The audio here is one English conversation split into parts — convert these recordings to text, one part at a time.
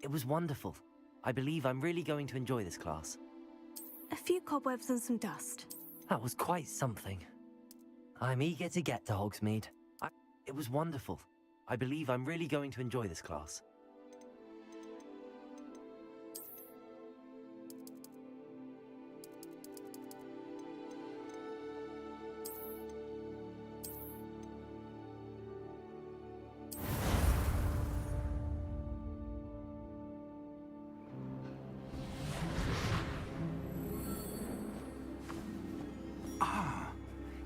It was wonderful. I believe I'm really going to enjoy this class. A few cobwebs and some dust. That was quite something. I'm eager to get to Hogsmeade. It was wonderful. I believe I'm really going to enjoy this class.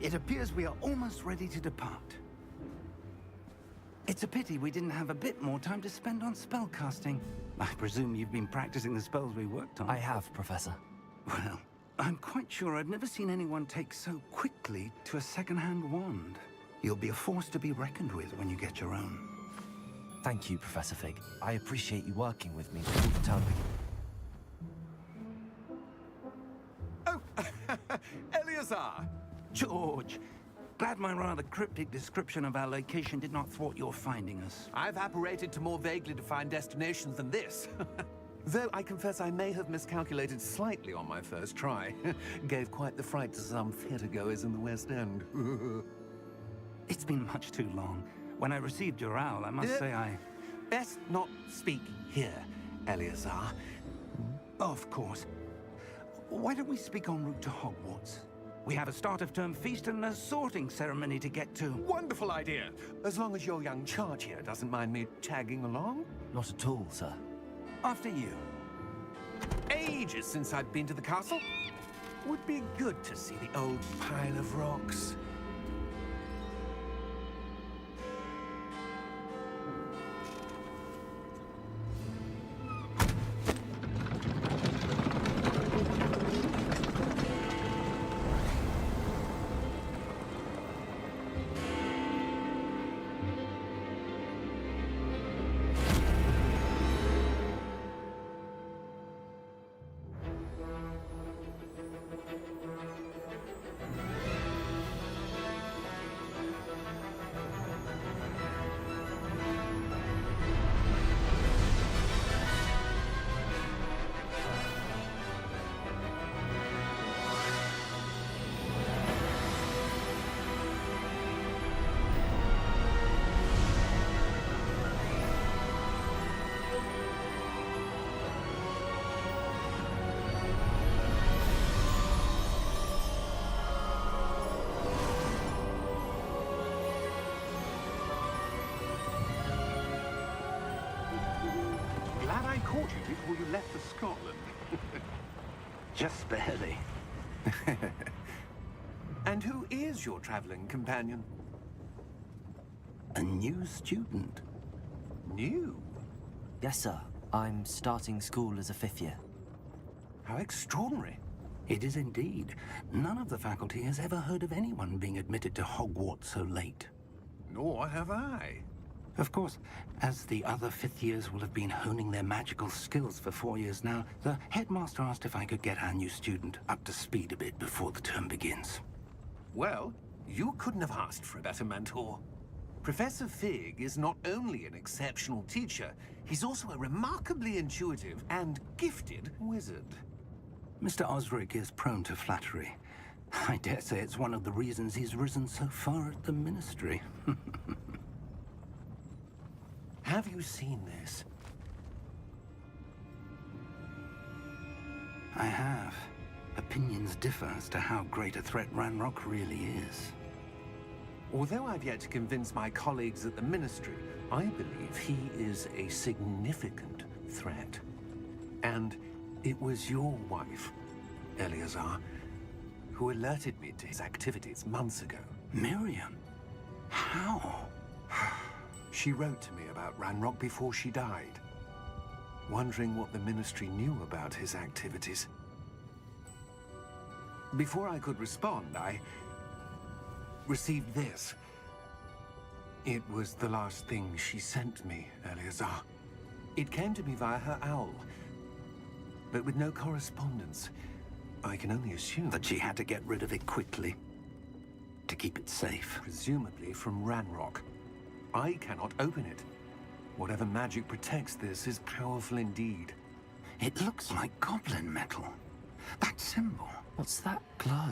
It appears we are almost ready to depart. It's a pity we didn't have a bit more time to spend on spellcasting. I presume you've been practicing the spells we worked on. I have, Professor. Well, I'm quite sure I've never seen anyone take so quickly to a second-hand wand. You'll be a force to be reckoned with when you get your own. Thank you, Professor Fig. I appreciate you working with me all the time. Oh, Eleazar! George, glad my rather cryptic description of our location did not thwart your finding us. I've apparated to more vaguely defined destinations than this. Though I confess I may have miscalculated slightly on my first try. Gave quite the fright to some theatergoers in the West End. It's been much too long. When I received your owl, I must say I... Best not speak here, Eleazar. Of course. Why don't we speak en route to Hogwarts? We have a start-of-term feast and a sorting ceremony to get to. Wonderful idea! As long as your young charge here doesn't mind me tagging along. Not at all, sir. After you. Ages since I've been to the castle. Would be good to see the old pile of rocks. Caught you before you left for Scotland. Just barely. And who is your traveling companion? A new student. New? Yes, sir. I'm starting school as a 5th year. How extraordinary. It is indeed. None of the faculty has ever heard of anyone being admitted to Hogwarts so late. Nor have I. Of course, as the other fifth years will have been honing their magical skills for 4 years now, the headmaster asked if I could get our new student up to speed a bit before the term begins. Well, you couldn't have asked for a better mentor. Professor Fig is not only an exceptional teacher, he's also a remarkably intuitive and gifted wizard. Mr. Osric is prone to flattery. I dare say it's one of the reasons he's risen so far at the Ministry. Have you seen this? I have. Opinions differ as to how great a threat Ranrock really is. Although I've yet to convince my colleagues at the Ministry, I believe he is a significant threat. And it was your wife, Eleazar, who alerted me to his activities months ago. Miriam? How? She wrote to me about Ranrock before she died, wondering what the Ministry knew about his activities. Before I could respond, I received this. It was the last thing she sent me, Eleazar. It came to me via her owl, but with no correspondence. I can only assume That she had to get rid of it quickly, to keep it safe. presumably from Ranrock. I cannot open it. Whatever magic protects this is powerful indeed. It looks like goblin metal. That symbol. What's that glow?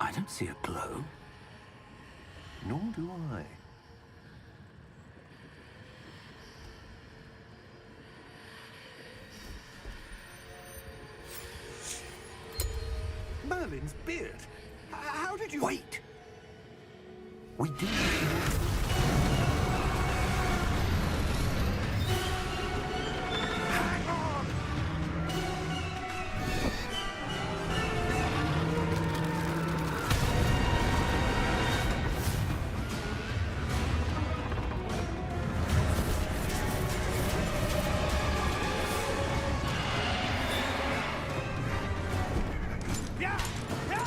I don't see a glow. Nor do I. Merlin's beard. How did you... Wait! We did. Hang on! Yeah! Yeah!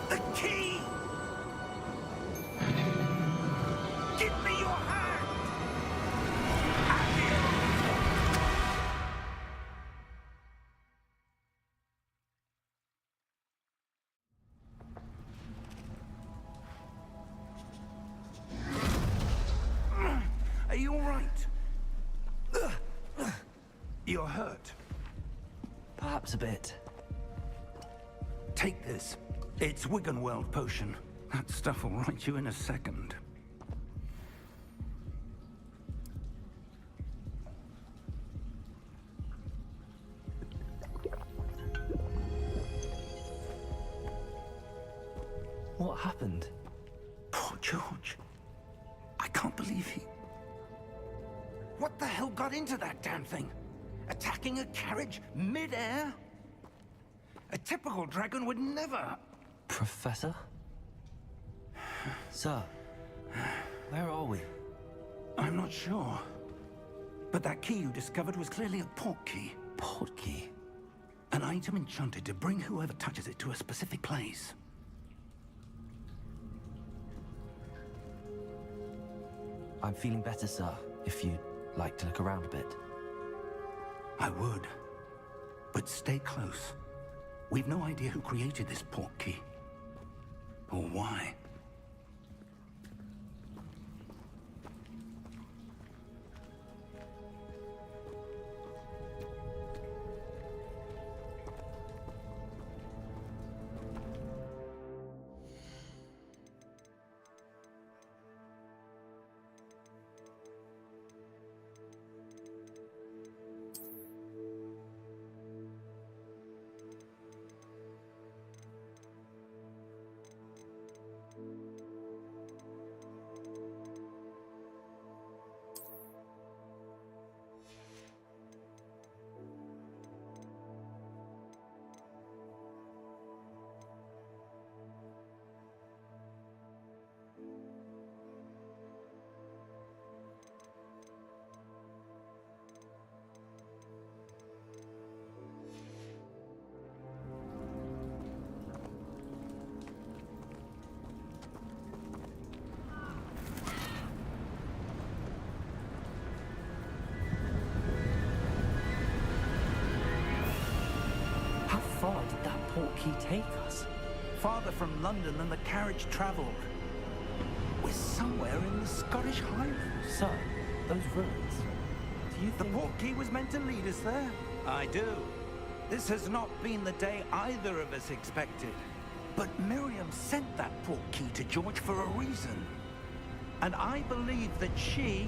The key! Give me your hand! Are you all right? You're hurt. Perhaps a bit. Take this. It's Wiggenweld potion. That stuff will right you in a second. What happened? Poor George. I can't believe he... What the hell got into that damn thing? Attacking a carriage mid-air? A typical dragon would never... Professor? Sir, where are we? I'm not sure. But that key you discovered was clearly a port key. Port key? An item enchanted to bring whoever touches it to a specific place. I'm feeling better, sir, if you'd like to look around a bit. I would. But stay close. We've no idea who created this port key. Or why. far did that portkey take us? Farther from London than the carriage travelled. We're somewhere in the Scottish Highlands. Sir, those ruins. Do you The think... portkey was meant to lead us there? I do. This has not been the day either of us expected. But Miriam sent that portkey to George for a reason. And I believe that she,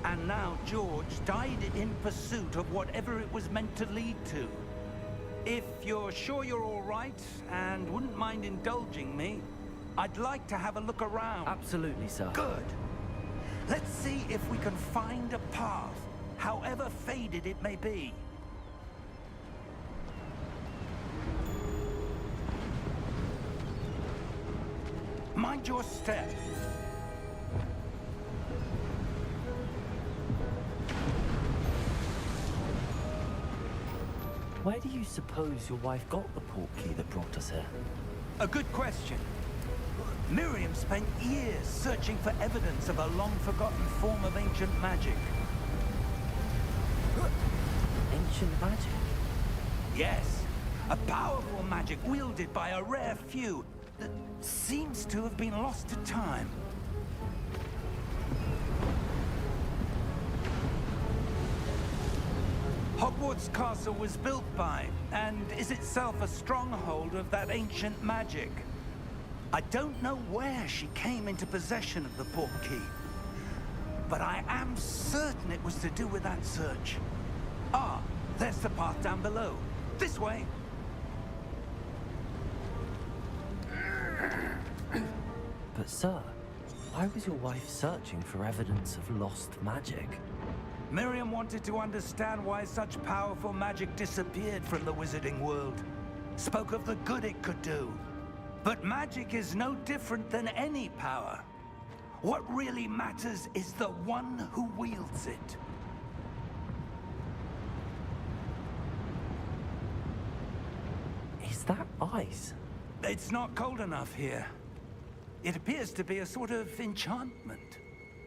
and now George, died in pursuit of whatever it was meant to lead to. If you're sure you're all right, and wouldn't mind indulging me, I'd like to have a look around. Absolutely, sir. Good. Let's see if we can find a path, however faded it may be. Mind your step. Where do you suppose your wife got the portkey that brought us here? A good question. Miriam spent years searching for evidence of a long-forgotten form of ancient magic. Ancient magic? Yes, a powerful magic wielded by a rare few that seems to have been lost to time. Hogwarts Castle was built by, and is itself a stronghold of that ancient magic. I don't know where she came into possession of the portkey, but I am certain it was to do with that search. Ah, there's the path down below. This way. But sir, why was your wife searching for evidence of lost magic? Miriam wanted to understand why such powerful magic disappeared from the wizarding world. Spoke of the good it could do. But magic is no different than any power. What really matters is the one who wields it. Is that ice? It's not cold enough here. It appears to be a sort of enchantment.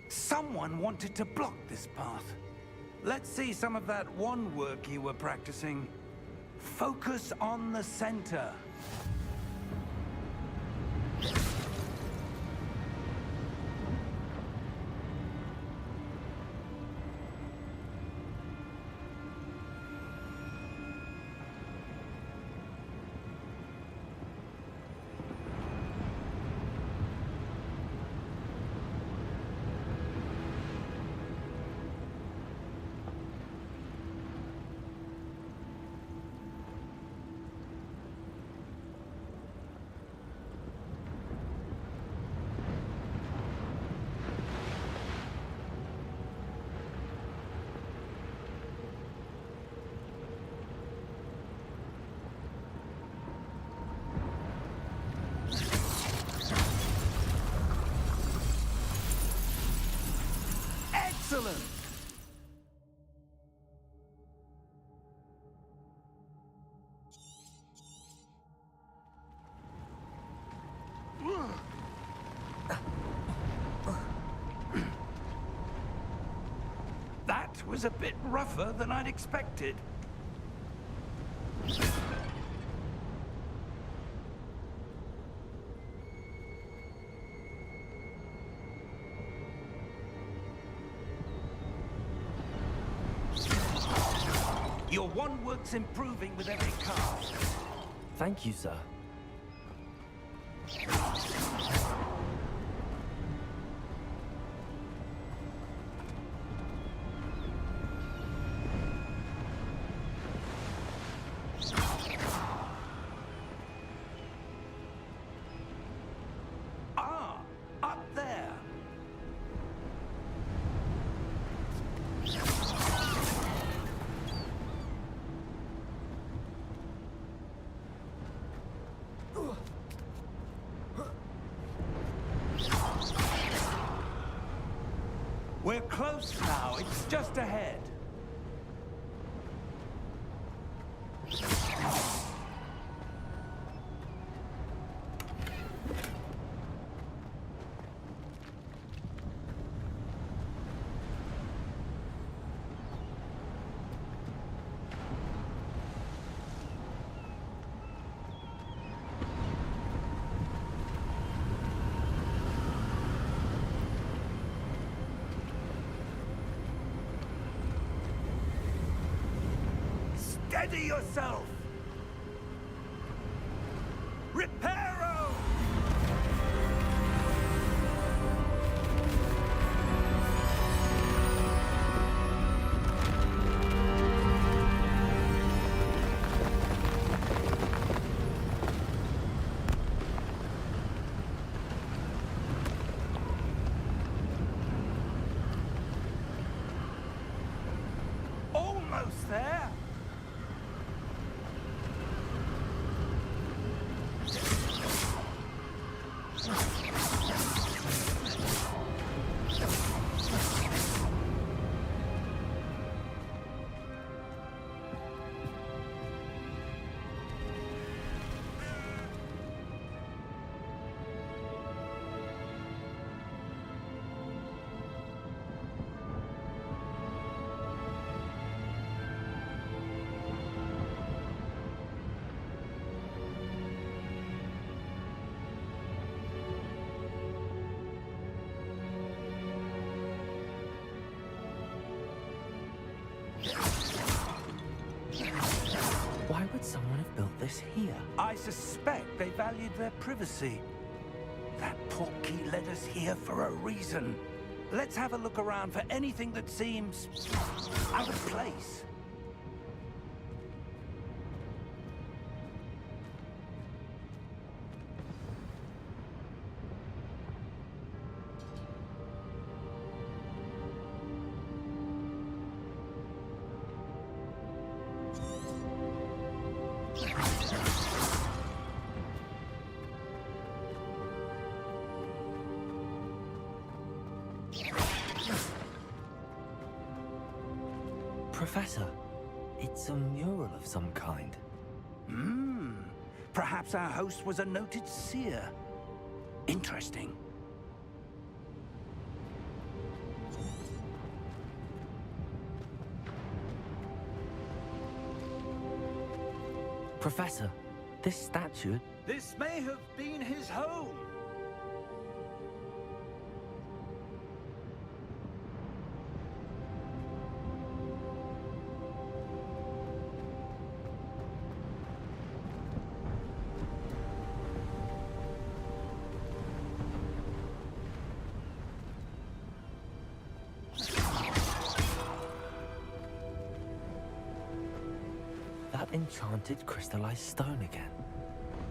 Someone wanted to block this path. Let's see some of that wand work you were practicing. Focus on the center. Excellent! That was a bit rougher than I'd expected. Your wand work's improving with every cast. Thank you, sir. Ah, up there. We're close now. It's just ahead. Steady yourself! Reparo! Almost there! Why would someone have built this here? I suspect they valued their privacy. That portkey led us here for a reason. Let's have a look around for anything that seems out of place. Professor, it's a mural of some kind. Perhaps our host was a noted seer. Interesting. Professor, this statue... This may have been his home. That enchanted crystallized stone again.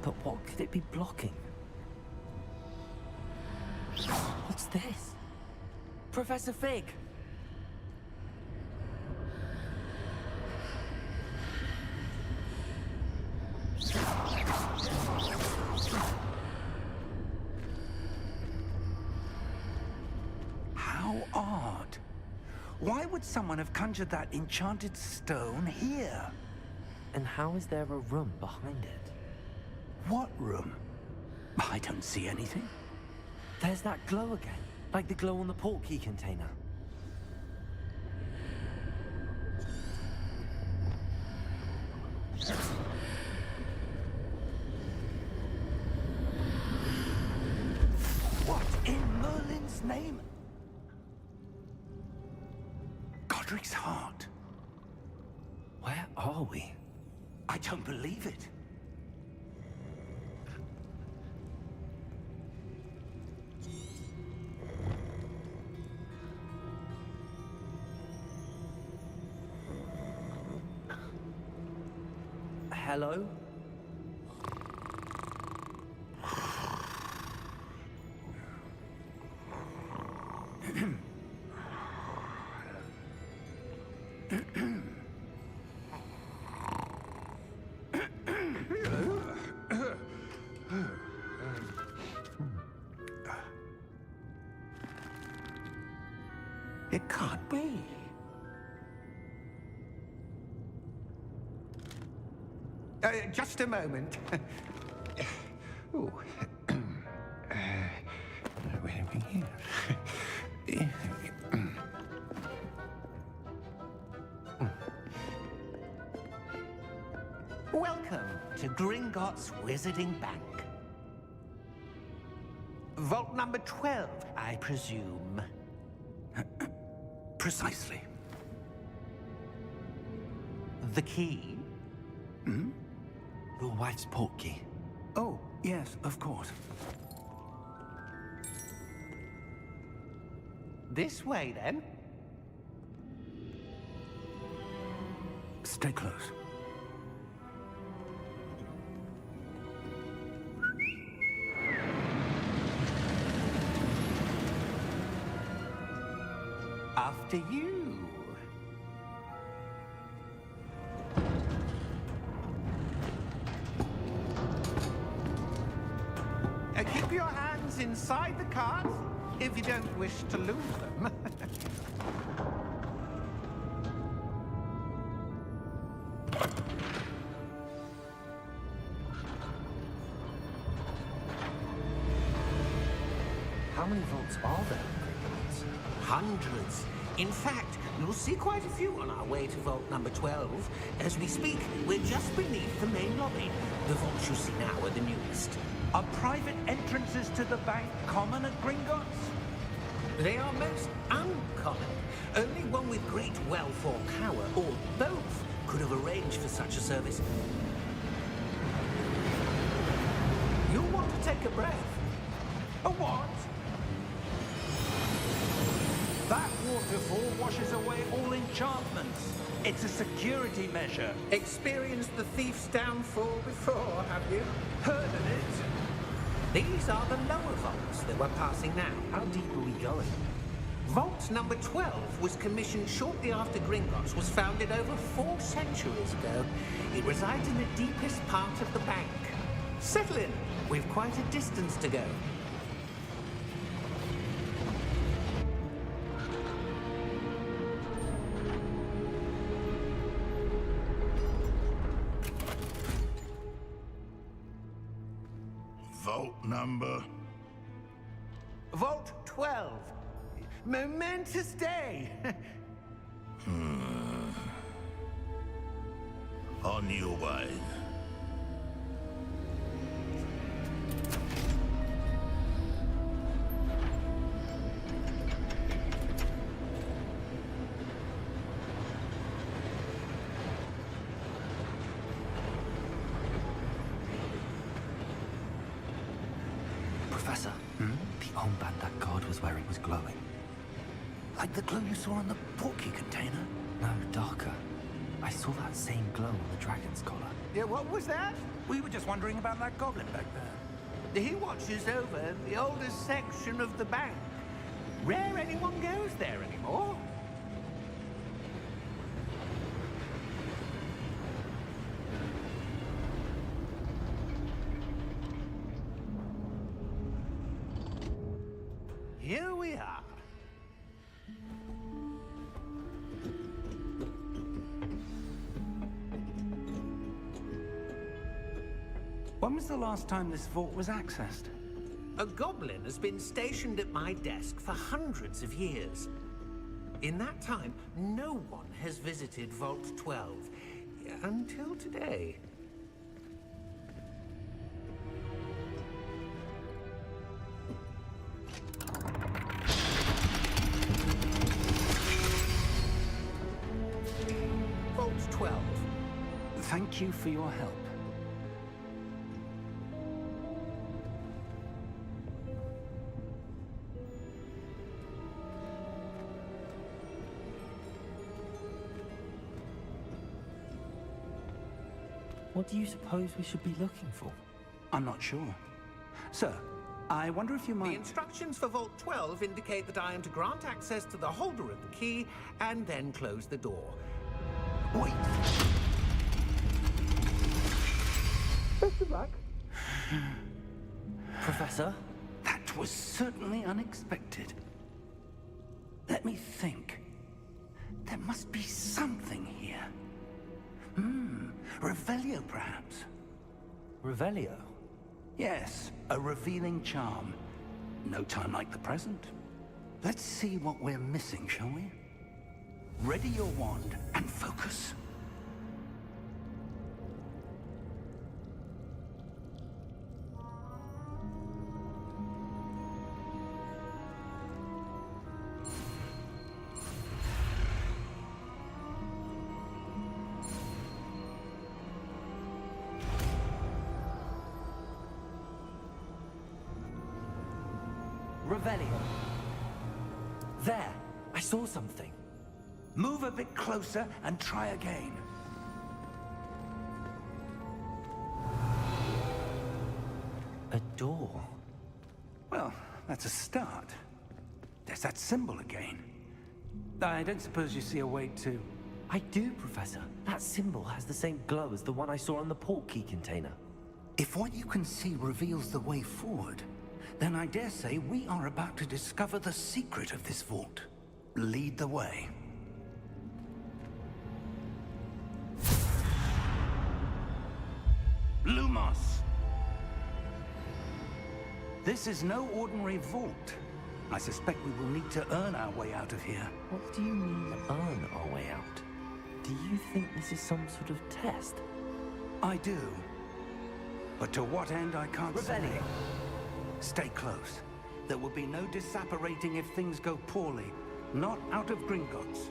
But what could it be blocking? What's this? Professor Fig! How odd. Why would someone have conjured that enchanted stone here? And how is there a room behind it? What room? I don't see anything. There's that glow again, like the glow on the portkey container. What in Merlin's name? Godric's heart. Where are we? I don't believe it. Hello? It can't be. Just a moment. Ooh. Where are we here? Welcome to Gringotts Wizarding Bank. Vault number 12, I presume. Precisely. The key? Your wife's portkey. Oh, yes, of course. This way, then. Stay close. After you. Keep your hands inside the cart if you don't wish to lose them. How many vaults are there in Gringotts? Hundreds. In fact, you'll see quite a few on our way to vault number 12. As we speak, we're just beneath the main lobby. The vaults you see now are the newest. Are private entrances to the bank common at Gringotts? They are most uncommon. Only one with great wealth or power, or both, could have arranged for such a service. You'll want to take a breath. A what? That waterfall washes away all enchantments. It's a security measure. Experienced the thief's downfall before, have you? Heard of it? These are the lower vaults that we're passing now. How deep are we going? Vault number 12 was commissioned shortly after Gringotts was founded over 4 centuries ago. It resides in the deepest part of the bank. Settle in. We've quite a distance to go. Vault number? Vault 12. Momentous day. On your way. Professor, the armband that guard was wearing was glowing. Like the glow you saw on the portkey container? No, darker. I saw that same glow on the dragon's collar. Yeah, what was that? We were just wondering about that goblin back there. He watches over the oldest section of the bank. Rare anyone goes there anymore. Here we are. When was the last time this vault was accessed? A goblin has been stationed at my desk for hundreds of years. In that time, no one has visited Vault 12 until today. Vault 12. Thank you for your help. What do you suppose we should be looking for? I'm not sure. Sir, I wonder if you The might... instructions for Vault 12 indicate that I am to grant access to the holder of the key and then close the door. Wait! Best of luck. Professor? That was certainly unexpected. Let me think. There must be something here. Revelio, perhaps? Revelio? Yes, a revealing charm. No time like the present. Let's see what we're missing, shall we? Ready your wand and focus. Revelio. There, I saw something. Move a bit closer and try again. A door. Well, that's a start. There's that symbol again. I don't suppose you see a way to... I do, Professor. That symbol has the same glow as the one I saw on the port key container. If what you can see reveals the way forward, then I dare say we are about to discover the secret of this vault. Lead the way. Lumos! This is no ordinary vault. I suspect we will need to earn our way out of here. What do you mean, earn our way out? Do you think this is some sort of test? I do. But to what end, I can't say. Revelio. Stay close. There will be no disapparating if things go poorly. Not out of Gringotts.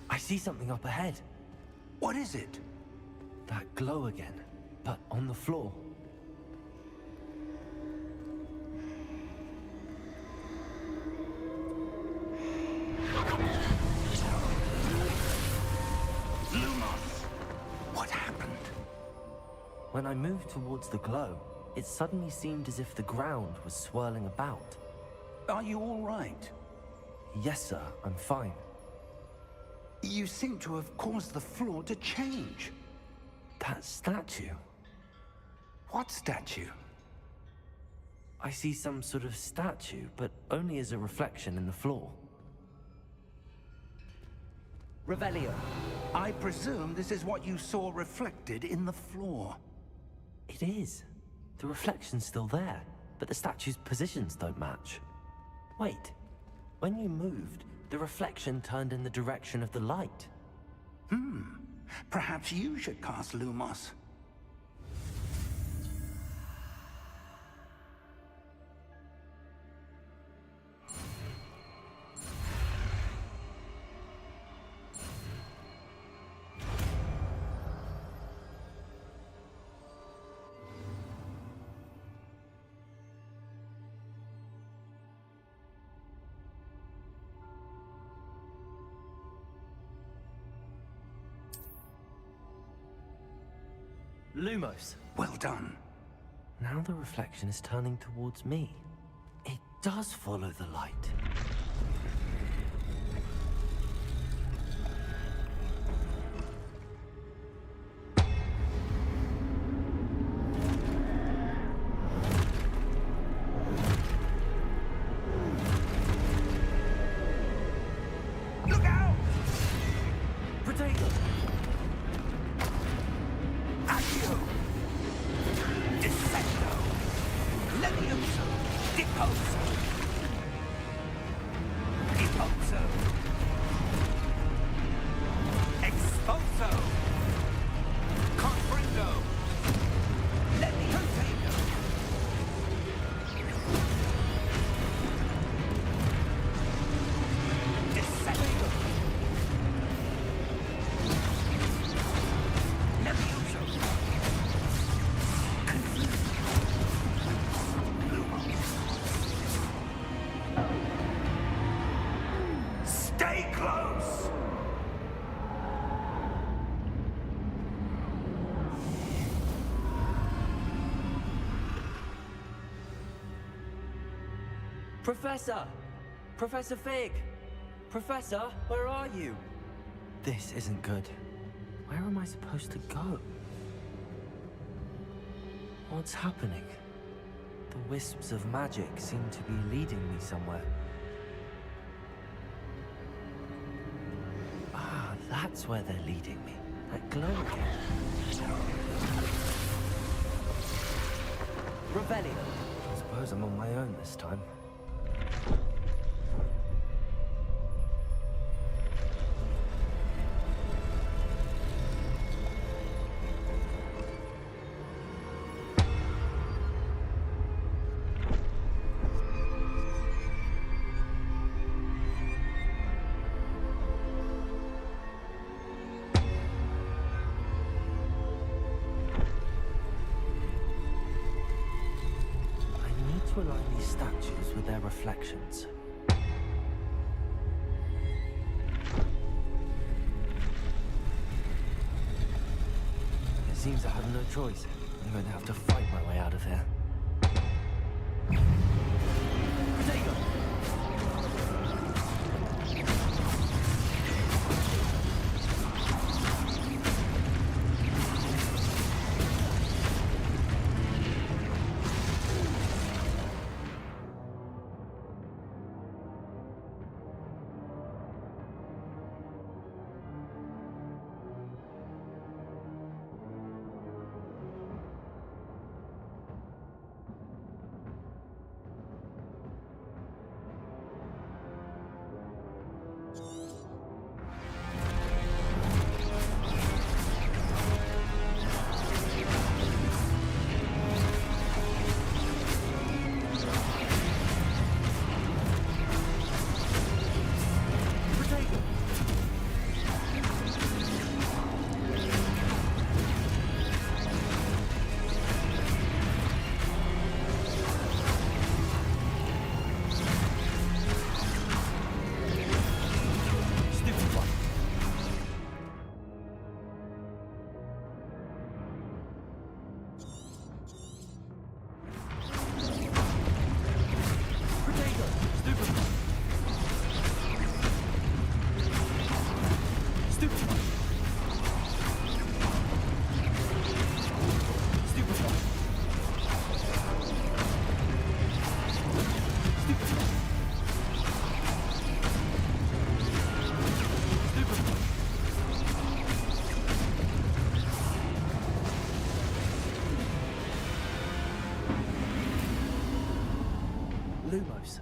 I see something up ahead. What is it? That glow again, but on the floor. Lumos! What happened? When I moved towards the glow, it suddenly seemed as if the ground was swirling about. Are you all right? Yes, sir, I'm fine. You seem to have caused the floor to change. That statue. What statue? I see some sort of statue, but only as a reflection in the floor. Revelio. I presume this is what you saw reflected in the floor. It is. The reflection's still there, but the statue's positions don't match. Wait. When you moved, the reflection turned in the direction of the light. Perhaps you should cast Lumos. Lumos. Well done. Now the reflection is turning towards me. It does follow the light. Look out! Potato! Accio! Descendo! Levioso! Deposo! Deposo! Exposo! Confringo! Levioso! Descendo! Levioso! Stay close! Professor! Professor Fig! Professor, where are you? This isn't good. Where am I supposed to go? What's happening? The wisps of magic seem to be leading me somewhere. Ah, that's where they're leading me. That glow again. Revelio. I suppose I'm on my own this time. statues with their reflections. It seems I have no choice. I'm going to have to fight my way out of here. Potato! Lumos.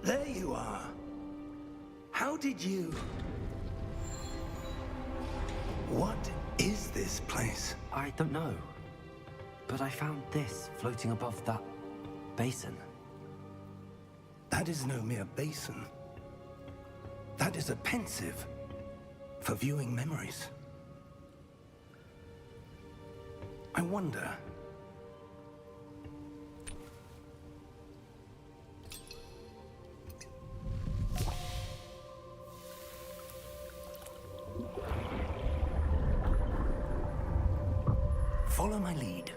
There you are. How did you... What is this place? I don't know. But I found this floating above that basin. That is no mere basin. That is a pensive for viewing memories. I wonder... Follow my lead.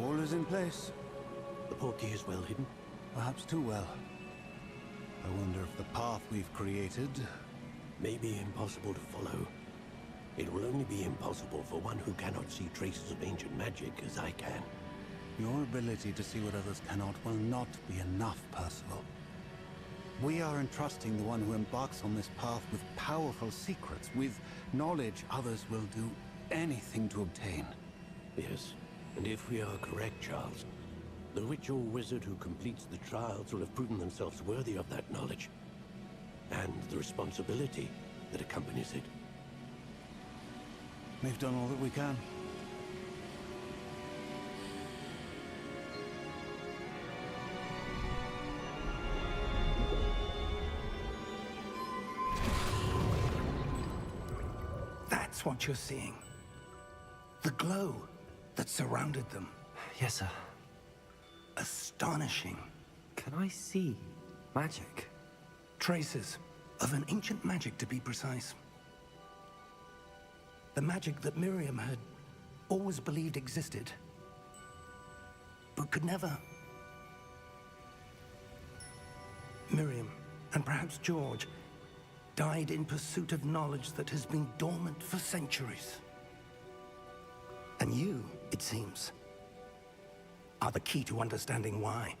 All is in place. The portkey is well hidden. Perhaps too well. I wonder if the path we've created... May be impossible to follow. It will only be impossible for one who cannot see traces of ancient magic as I can. Your ability to see what others cannot will not be enough, Percival. We are entrusting the one who embarks on this path with powerful secrets, with knowledge others will do anything to obtain. Yes, and if we are correct, Charles, the ritual wizard who completes the trials will have proven themselves worthy of that knowledge, and the responsibility that accompanies it. We've done all that we can. That's what you're seeing. The glow that surrounded them. Yes, sir. astonishing. Can I see magic? Traces of an ancient magic, to be precise. The magic that Miriam had always believed existed, but could never. Miriam, and perhaps George, died in pursuit of knowledge that has been dormant for centuries. And you, it seems, are the key to understanding why.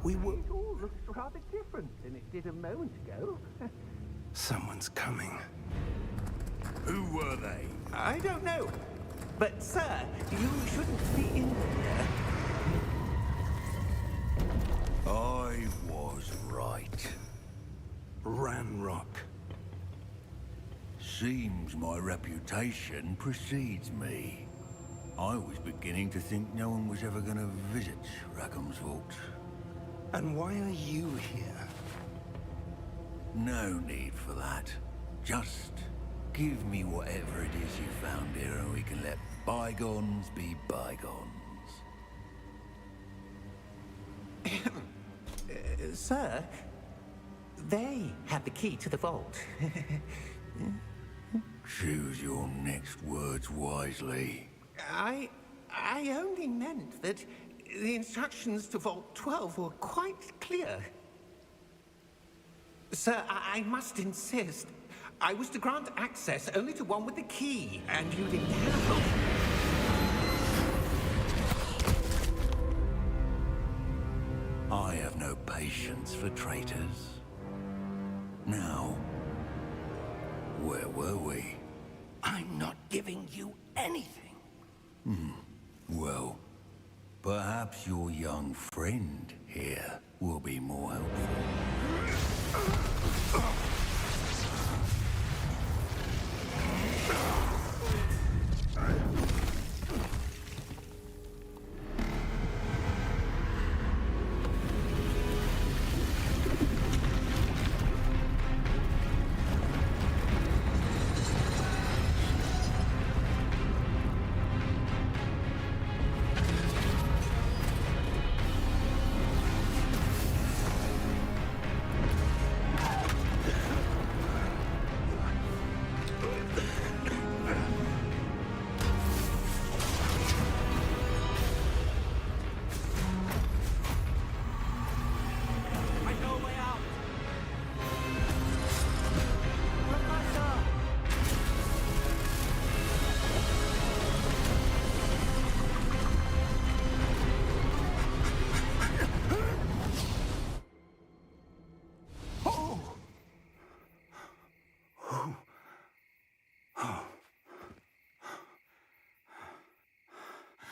We were... It all looks rather different than it did a moment ago. Someone's coming. Who were they? I don't know. But, sir, you shouldn't be in here. I was right. Ranrock. Seems my reputation precedes me. I was beginning to think no one was ever going to visit Rackham's vault. And why are you here? No need for that. Just give me whatever it is you found here and we can let bygones be bygones. Sir, they have the key to the vault. Choose your next words wisely. I only meant that the instructions to Vault 12 were quite clear. Sir, I must insist. I was to grant access only to one with the key, and you didn't have it. I have no patience for traitors. Now, where were we? I'm not giving you anything. Well, perhaps your young friend here will be more helpful.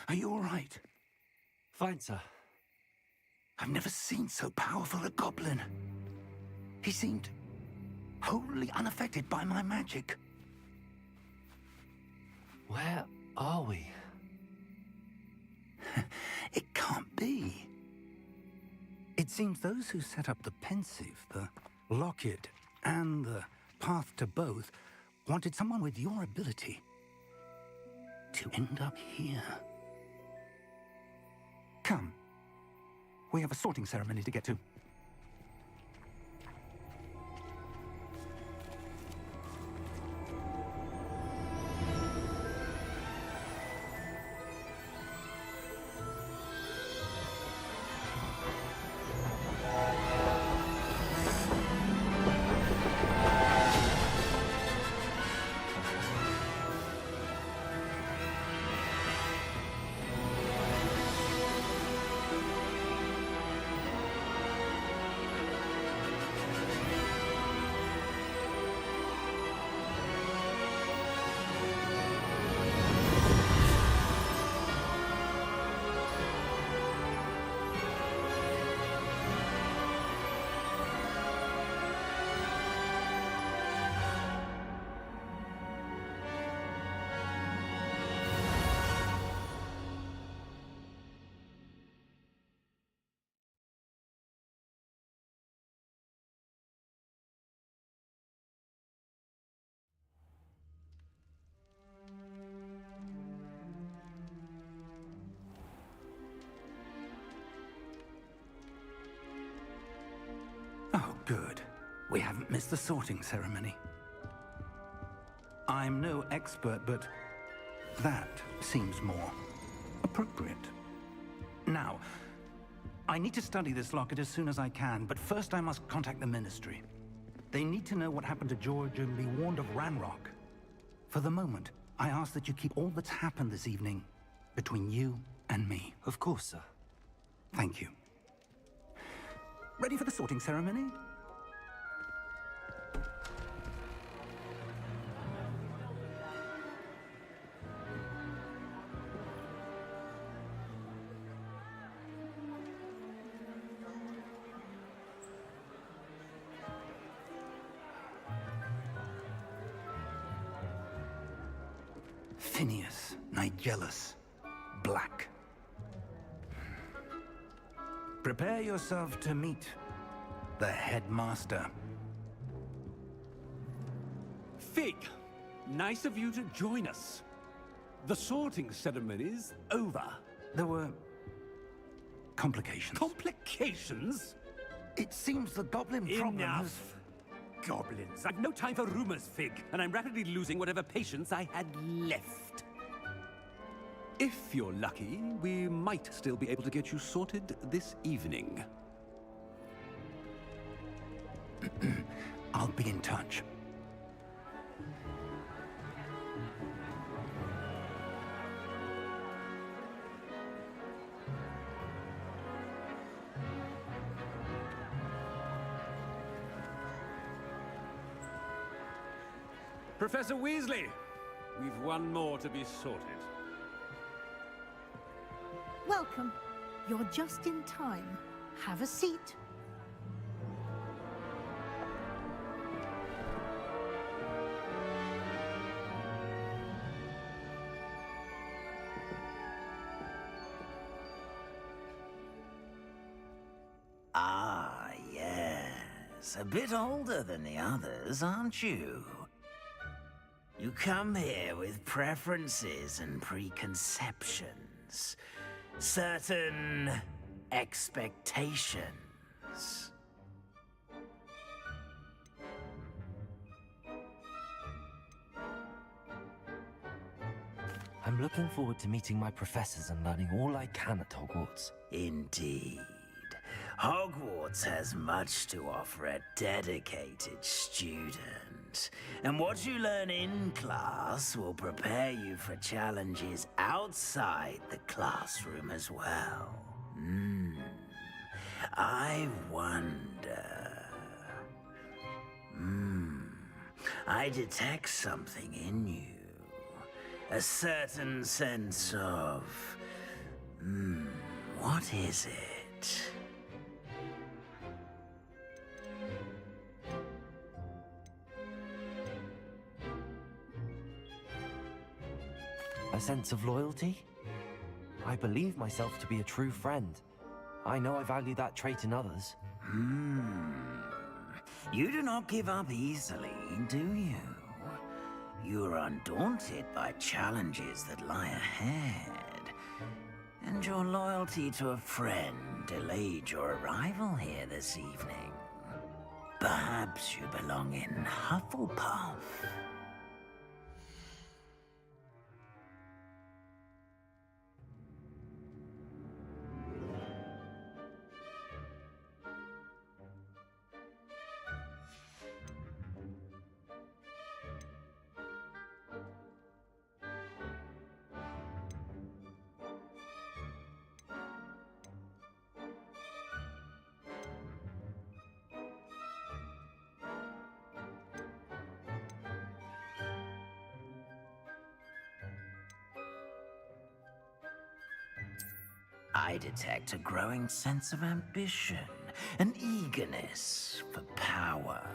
Are you all right? Fine, sir. I've never seen so powerful a goblin. He seemed wholly unaffected by my magic. Where are we? It can't be. It seems those who set up the pensive, the locket, and the path to both wanted someone with your ability to end up here. Come. We have a sorting ceremony to get to. Good. We haven't missed the sorting ceremony. I'm no expert, but that seems more appropriate. Now, I need to study this locket as soon as I can, but first I must contact the Ministry. They need to know what happened to George and be warned of Ranrock. For the moment, I ask that you keep all that's happened this evening between you and me. Of course, sir. Thank you. Ready for the sorting ceremony? Phineas, Nigellus, Black. Prepare yourself to meet the headmaster. Fig, nice of you to join us. The sorting ceremony's over. There were complications. Complications? It seems the goblin problem has... Enough! Goblins. I've no time for rumors, Fig, and I'm rapidly losing whatever patience I had left. If you're lucky, we might still be able to get you sorted this evening. I'll be in touch. Professor Weasley, we've one more to be sorted. Welcome. You're just in time. Have a seat. Ah, yes. A bit older than the others, aren't you? You come here with preferences and preconceptions. Certain expectations. I'm looking forward to meeting my professors and learning all I can at Hogwarts. Indeed. Hogwarts has much to offer a dedicated student. And what you learn in class will prepare you for challenges outside the classroom as well. I wonder... I detect something in you. A certain sense of... what is it? A sense of loyalty? I believe myself to be a true friend. I know I value that trait in others. You do not give up easily, do you? You are undaunted by challenges that lie ahead. And your loyalty to a friend delayed your arrival here this evening. Perhaps you belong in Hufflepuff. I detect a growing sense of ambition, an eagerness for power.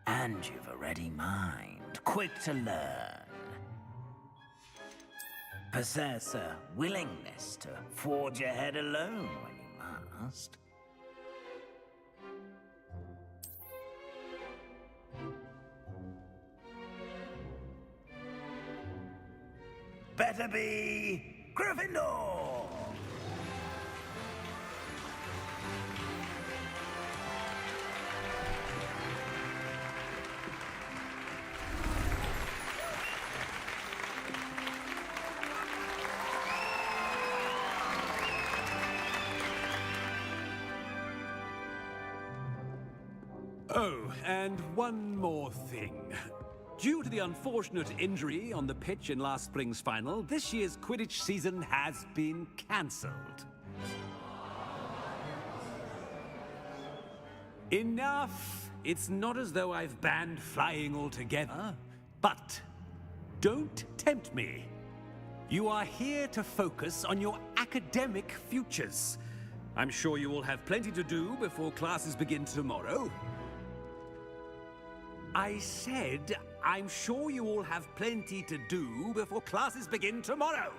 And you've a ready mind, quick to learn. Possess a willingness to forge ahead alone when you must. Better be Gryffindor! Oh, and one more thing. Due to the unfortunate injury on the pitch in last spring's final, this year's Quidditch season has been cancelled. Enough! It's not as though I've banned flying altogether, but don't tempt me. You are here to focus on your academic futures. I'm sure you will have plenty to do before classes begin tomorrow. I said, I'm sure you all have plenty to do before classes begin tomorrow.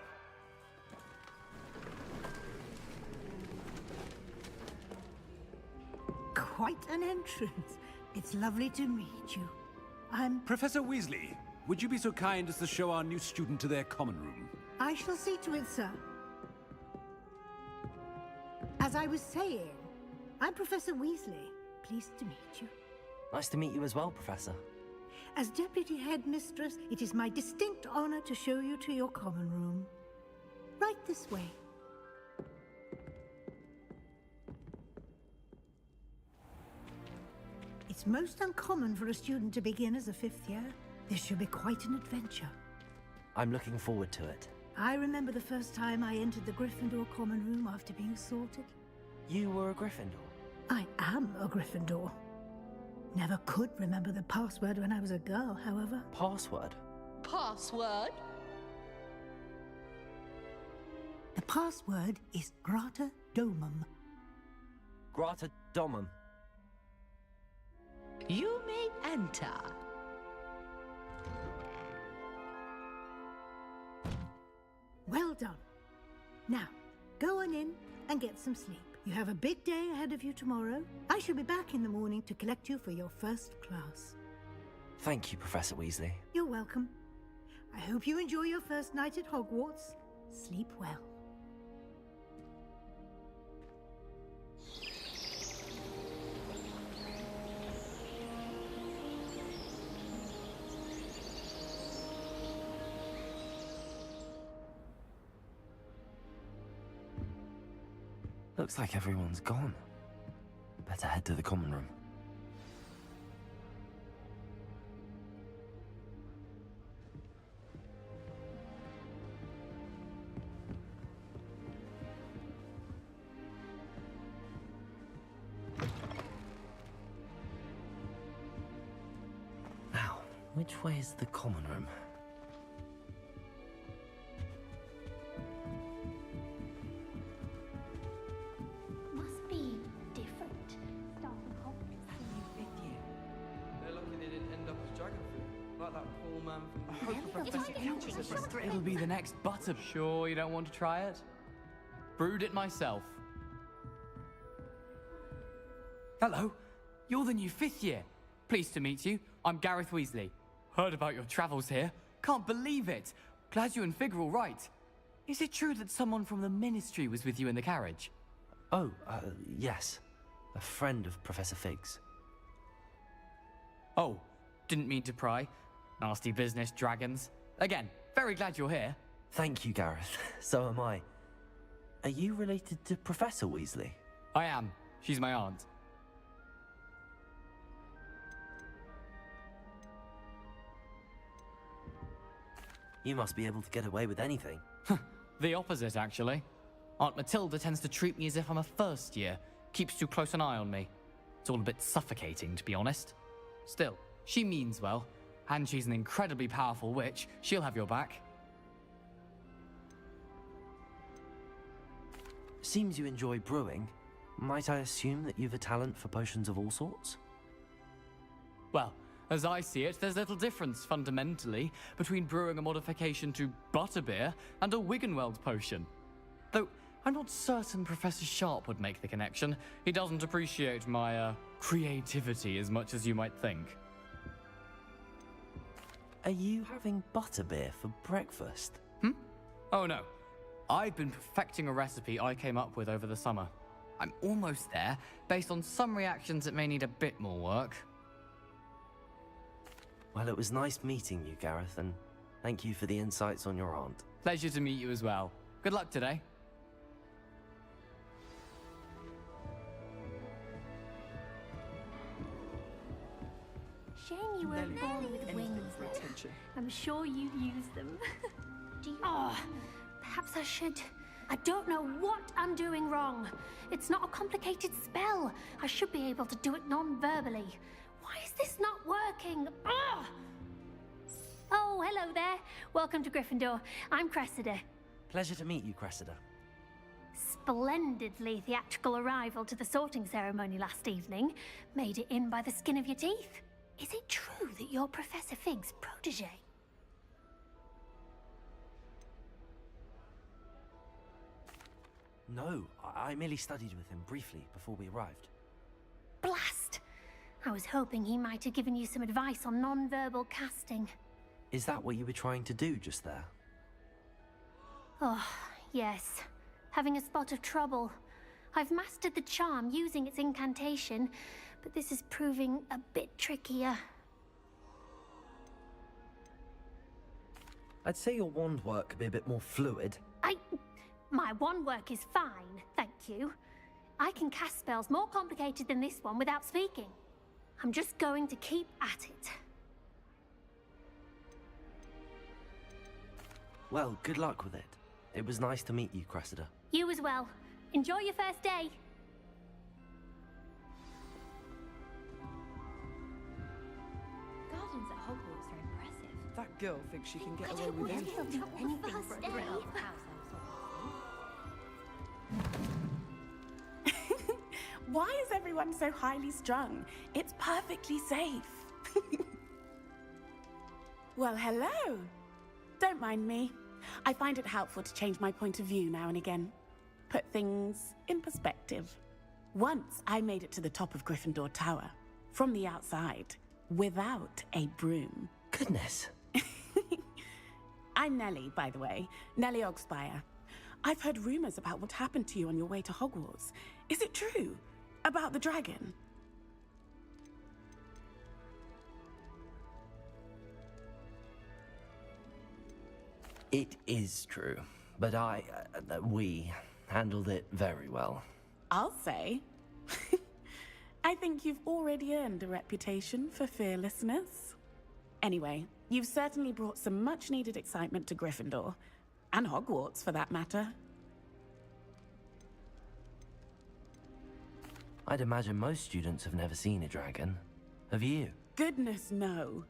Quite an entrance. It's lovely to meet you. I'm... Professor Weasley, would you be so kind as to show our new student to their common room? I shall see to it, sir. As I was saying, I'm Professor Weasley. Pleased to meet you. Nice to meet you as well, Professor. As Deputy Headmistress, it is my distinct honor to show you to your common room. Right this way. It's most uncommon for a student to begin as a fifth year. This should be quite an adventure. I'm looking forward to it. I remember the first time I entered the Gryffindor common room after being sorted. You were a Gryffindor? I am a Gryffindor. Never could remember the password when I was a girl, however. Password? Password? The password is Grata Domum. Grata Domum. You may enter. Well done. Now, go on in and get some sleep. You have a big day ahead of you tomorrow. I shall be back in the morning to collect you for your first class. Thank you, Professor Weasley. You're welcome. I hope you enjoy your first night at Hogwarts. Sleep well. Looks like everyone's gone. Better head to the common room. Now, which way is the common room? It'll be the next butter. Sure you don't want to try it? Brewed it myself. Hello, you're the new fifth year. Pleased to meet you. I'm Gareth Weasley. Heard about your travels here. Can't believe it. Glad you and Fig are all right. Is it true that someone from the Ministry was with you in the carriage? Oh, yes. A friend of Professor Fig's. Oh, didn't mean to pry. Nasty business, dragons. Again, very glad you're here. Thank you, Gareth. So am I. Are you related to Professor Weasley? I am. She's my aunt. You must be able to get away with anything. The opposite, actually. Aunt Matilda tends to treat me as if I'm a first year. Keeps too close an eye on me. It's all a bit suffocating, to be honest. Still, she means well. And she's an incredibly powerful witch. She'll have your back. Seems you enjoy brewing. Might I assume that you've a talent for potions of all sorts? Well, as I see it, there's little difference, fundamentally, between brewing a modification to butterbeer and a Wiggenweld potion. Though, I'm not certain Professor Sharp would make the connection. He doesn't appreciate my, creativity as much as you might think. Are you having butterbeer for breakfast? Oh no. I've been perfecting a recipe I came up with over the summer. I'm almost there, based on some reactions that may need a bit more work. Well, it was nice meeting you, Gareth, and thank you for the insights on your aunt. Pleasure to meet you as well. Good luck today. born with wings, for attention. I'm sure you'd use them. Oh, perhaps I should. I don't know what I'm doing wrong. It's not a complicated spell. I should be able to do it non-verbally. Why is this not working? Ugh! Oh, hello there. Welcome to Gryffindor. I'm Cressida. Pleasure to meet you, Cressida. Splendidly theatrical arrival to the sorting ceremony last evening. Made it in by the skin of your teeth. Is it true that you're Professor Fig's protege? No, I merely studied with him briefly before we arrived. Blast! I was hoping he might have given you some advice on non-verbal casting. Is that what you were trying to do just there? Oh, yes. Having a spot of trouble. I've mastered the charm using its incantation, but this is proving a bit trickier. I'd say your wand work could be a bit more fluid. My wand work is fine, thank you. I can cast spells more complicated than this one without speaking. I'm just going to keep at it. Well, good luck with it. It was nice to meet you, Cressida. You as well. Enjoy your first day. Gardens at Hogwarts are impressive. That girl thinks she can get away with anything. I'll do anything for a thrill. Why is everyone so highly strung? It's perfectly safe. Well, hello. Don't mind me. I find it helpful to change my point of view now and again. Put things in perspective. Once I made it to the top of Gryffindor Tower, from the outside, without a broom. Goodness. I'm Nellie, by the way. Nellie Ogspire. I've heard rumors about what happened to you on your way to Hogwarts. Is it true? About the dragon? It is true, but we handled it very well. I'll say. I think you've already earned a reputation for fearlessness. Anyway, you've certainly brought some much-needed excitement to Gryffindor. And Hogwarts, for that matter. I'd imagine most students have never seen a dragon. Have you? Goodness, no.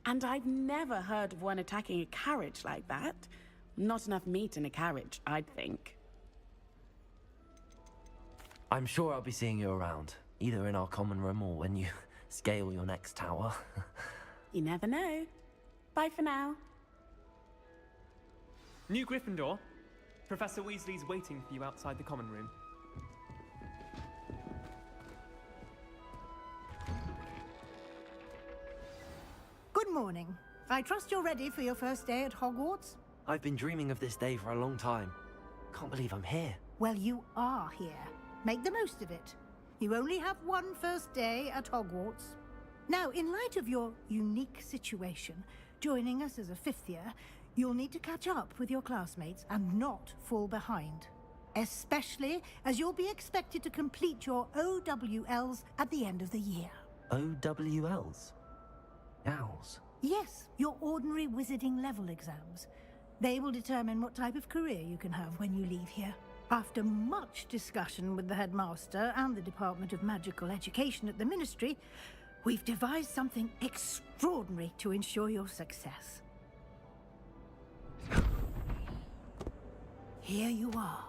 And I've never heard of one attacking a carriage like that. Not enough meat in a carriage, I'd think. I'm sure I'll be seeing you around, either in our common room or when you scale your next tower. You never know. Bye for now. New Gryffindor. Professor Weasley's waiting for you outside the common room. Good morning. I trust you're ready for your first day at Hogwarts? I've been dreaming of this day for a long time. Can't believe I'm here. Well, you are here. Make the most of it. You only have one first day at Hogwarts. Now, in light of your unique situation, joining us as a fifth year, you'll need to catch up with your classmates and not fall behind. Especially as you'll be expected to complete your OWLs at the end of the year. OWLs? Owls? Yes, your ordinary wizarding level exams. They will determine what type of career you can have when you leave here. After much discussion with the headmaster and the Department of Magical Education at the Ministry, we've devised something extraordinary to ensure your success. Here you are.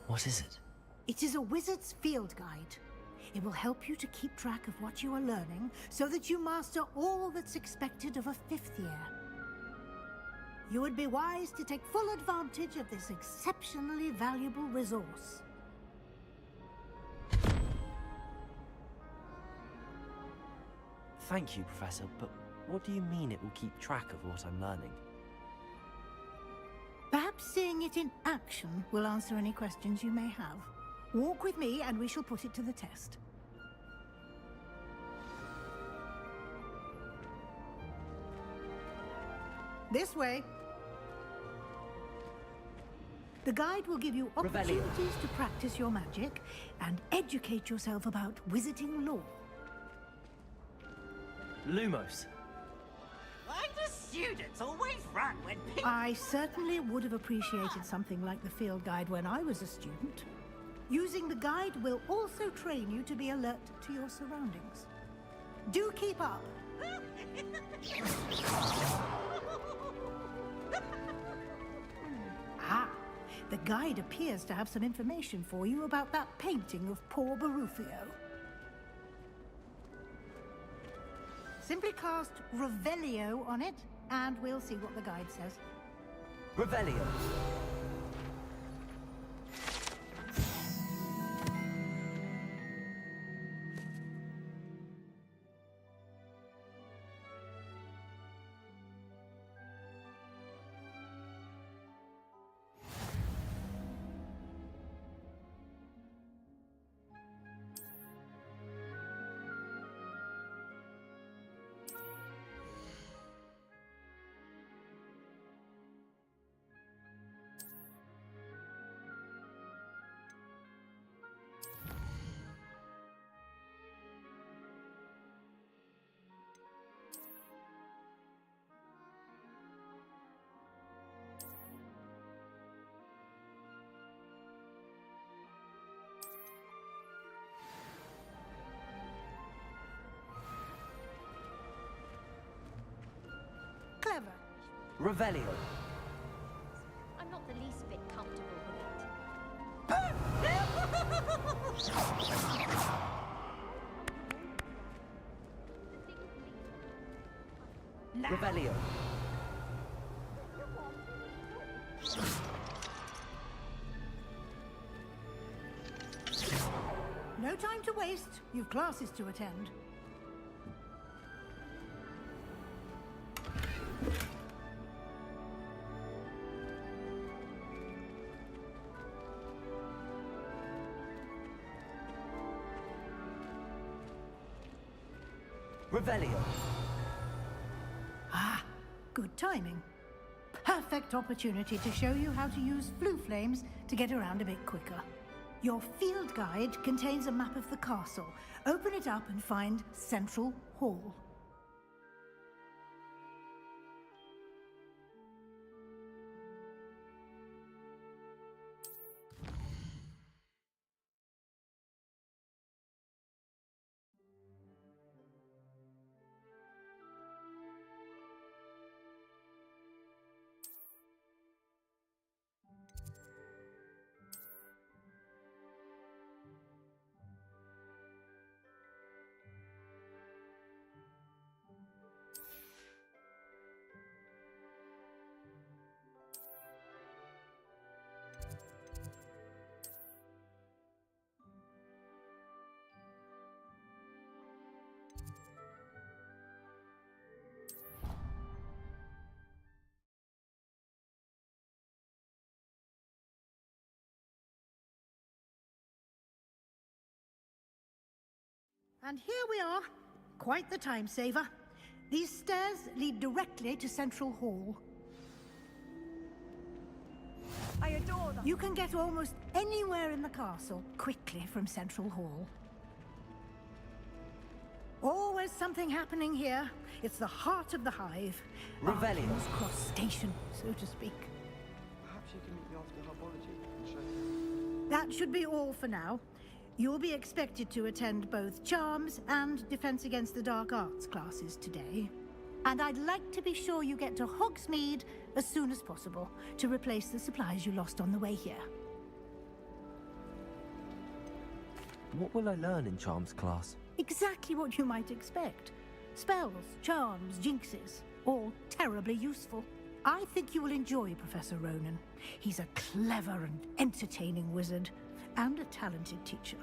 What is it? It is a wizard's field guide. It will help you to keep track of what you are learning so that you master all that's expected of a fifth year. You would be wise to take full advantage of this exceptionally valuable resource. Thank you, Professor, but what do you mean it will keep track of what I'm learning? Perhaps seeing it in action will answer any questions you may have. Walk with me and we shall put it to the test. This way. The guide will give you opportunities to practice your magic and educate yourself about wizarding lore. Lumos. Why do students always run when people... I certainly would have appreciated something like the field guide when I was a student. Using the guide will also train you to be alert to your surroundings. Do keep up. The guide appears to have some information for you about that painting of poor Barufio. Simply cast Revelio on it, and we'll see what the guide says. Revelio. Clever. Revelio. I'm not the least bit comfortable with it. Revelio. No time to waste. You've classes to attend. Revelio. Good timing. Perfect opportunity to show you how to use flue flames to get around a bit quicker. Your field guide contains a map of the castle. Open it up and find Central Hall. And here we are. Quite the time saver. These stairs lead directly to Central Hall. I adore them. You can get almost anywhere in the castle quickly from Central Hall. Always something happening here. It's the heart of the hive. Revelio. King's Cross Station, so to speak. Perhaps you can meet me after herbology and show you. That should be all for now. You'll be expected to attend both Charms and Defense Against the Dark Arts classes today. And I'd like to be sure you get to Hogsmeade as soon as possible to replace the supplies you lost on the way here. What will I learn in Charms class? Exactly what you might expect. Spells, charms, jinxes, all terribly useful. I think you will enjoy Professor Ronan. He's a clever and entertaining wizard, and a talented teacher.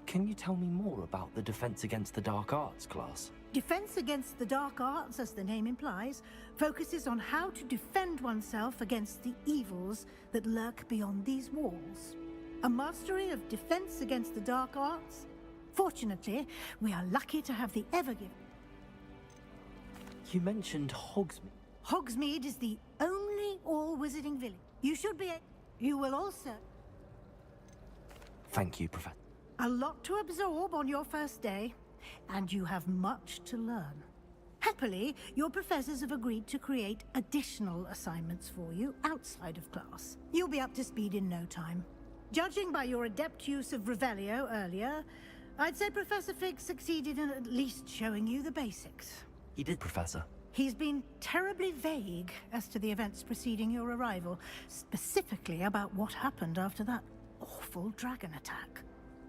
Can you tell me more about the Defense Against the Dark Arts class? Defense Against the Dark Arts, as the name implies, focuses on how to defend oneself against the evils that lurk beyond these walls. A mastery of Defense Against the Dark Arts? Fortunately, we are lucky to have the ever-giving... You mentioned Hogsmeade. Hogsmeade is the only all-wizarding village. You should be... You will also... Thank you, Professor. A lot to absorb on your first day, and you have much to learn. Happily, your professors have agreed to create additional assignments for you outside of class. You'll be up to speed in no time. Judging by your adept use of Revelio earlier, I'd say Professor Fig succeeded in at least showing you the basics. He did, Professor. He's been terribly vague as to the events preceding your arrival, specifically about what happened after that awful dragon attack.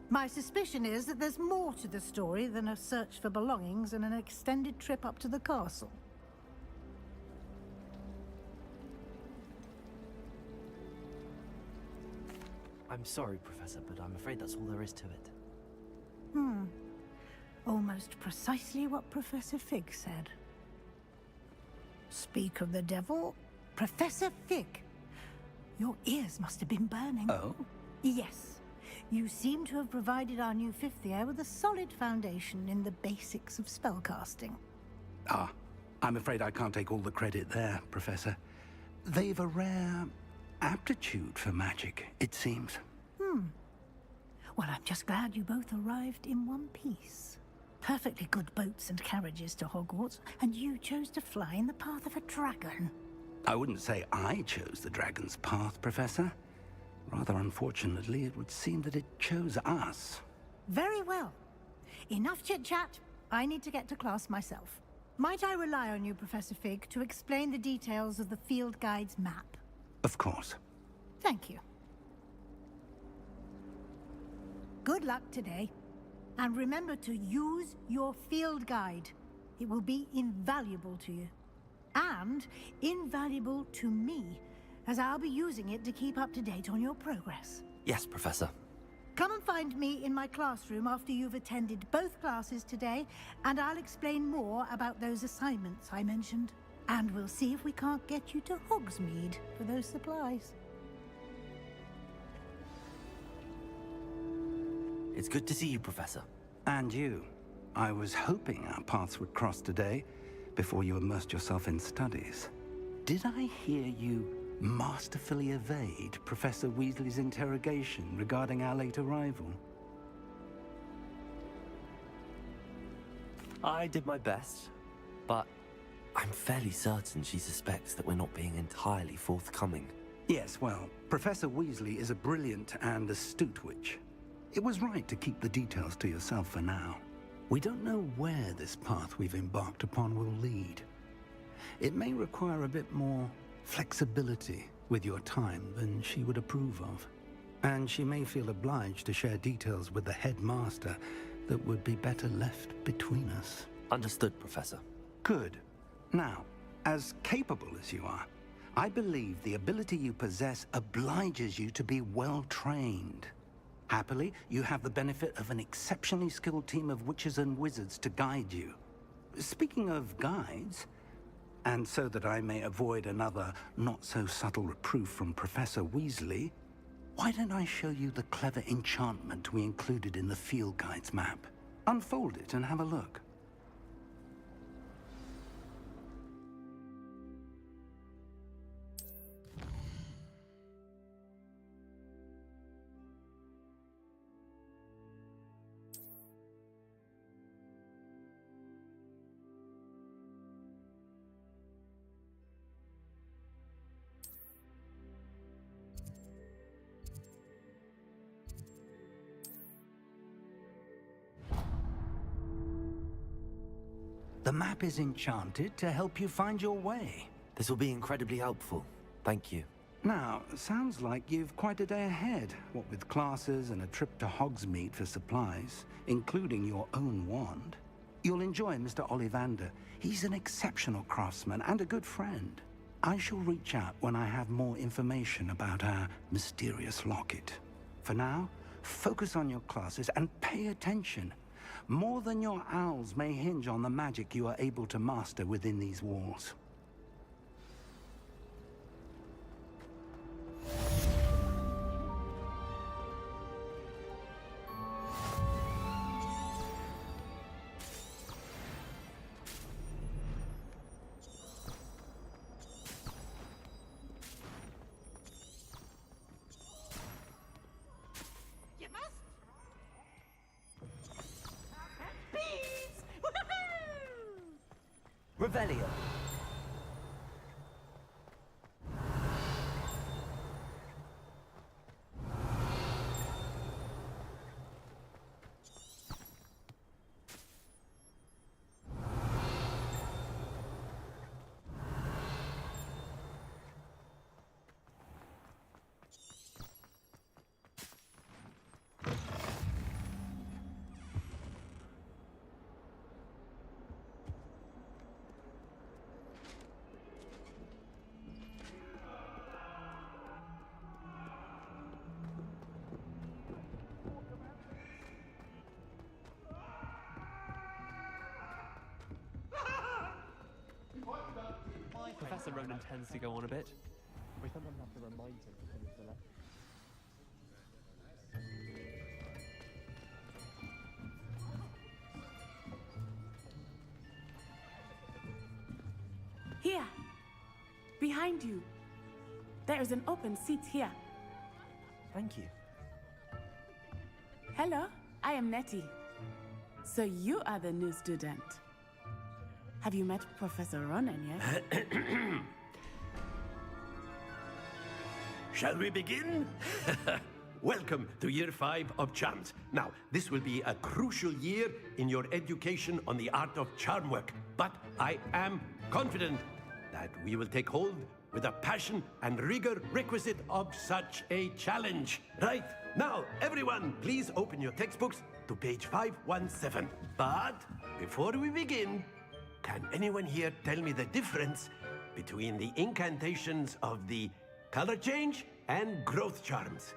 My suspicion is that there's more to the story than a search for belongings and an extended trip up to the castle. I'm sorry, Professor, but I'm afraid that's all there is to it. Almost precisely what Professor Fig said. Speak of the devil, Professor Fig. Your ears must have been burning. Oh? Yes. You seem to have provided our new fifth year with a solid foundation in the basics of spellcasting. Ah, I'm afraid I can't take all the credit there, Professor. They've a rare aptitude for magic, it seems. Well, I'm just glad you both arrived in one piece. Perfectly good boats and carriages to Hogwarts, and you chose to fly in the path of a dragon. I wouldn't say I chose the dragon's path, Professor. Rather unfortunately, it would seem that it chose us. Very well. Enough chit-chat. I need to get to class myself. Might I rely on you, Professor Fig, to explain the details of the field guide's map? Of course. Thank you. Good luck today. And remember to use your field guide. It will be invaluable to you. And invaluable to me, as I'll be using it to keep up to date on your progress. Yes, Professor. Come and find me in my classroom after you've attended both classes today, and I'll explain more about those assignments I mentioned. And we'll see if we can't get you to Hogsmeade for those supplies. It's good to see you, Professor. And you. I was hoping our paths would cross today, before you immersed yourself in studies. Did I hear you masterfully evade Professor Weasley's interrogation regarding our late arrival? I did my best, but I'm fairly certain she suspects that we're not being entirely forthcoming. Yes, well, Professor Weasley is a brilliant and astute witch. It was right to keep the details to yourself for now. We don't know where this path we've embarked upon will lead. It may require a bit more flexibility with your time than she would approve of. And she may feel obliged to share details with the headmaster that would be better left between us. Understood, Professor. Good. Now, as capable as you are, I believe the ability you possess obliges you to be well trained. Happily, you have the benefit of an exceptionally skilled team of witches and wizards to guide you. Speaking of guides, and so that I may avoid another not-so-subtle reproof from Professor Weasley, why don't I show you the clever enchantment we included in the field guide's map? Unfold it and have a look. The map is enchanted to help you find your way. This will be incredibly helpful. Thank you. Now, sounds like you've quite a day ahead, what with classes and a trip to Hogsmeade for supplies, including your own wand. You'll enjoy Mr. Ollivander. He's an exceptional craftsman and a good friend. I shall reach out when I have more information about our mysterious locket. For now, focus on your classes and pay attention. More than your owls may hinge on the magic you are able to master within these walls. Revelio. Professor Ronan tends to go on a bit. We sometimes have to remind him to finish the lesson. Here. Behind you. There is an open seat here. Thank you. Hello, I am Nettie. So you are the new student. Have you met Professor Ronan yet? Shall we begin? Welcome to Year 5 of Charms. Now, this will be a crucial year in your education on the art of charm work, but I am confident that we will take hold with the passion and rigor requisite of such a challenge. Right, now, everyone, please open your textbooks to page 517. But before we begin, can anyone here tell me the difference between the incantations of the color change and growth charms?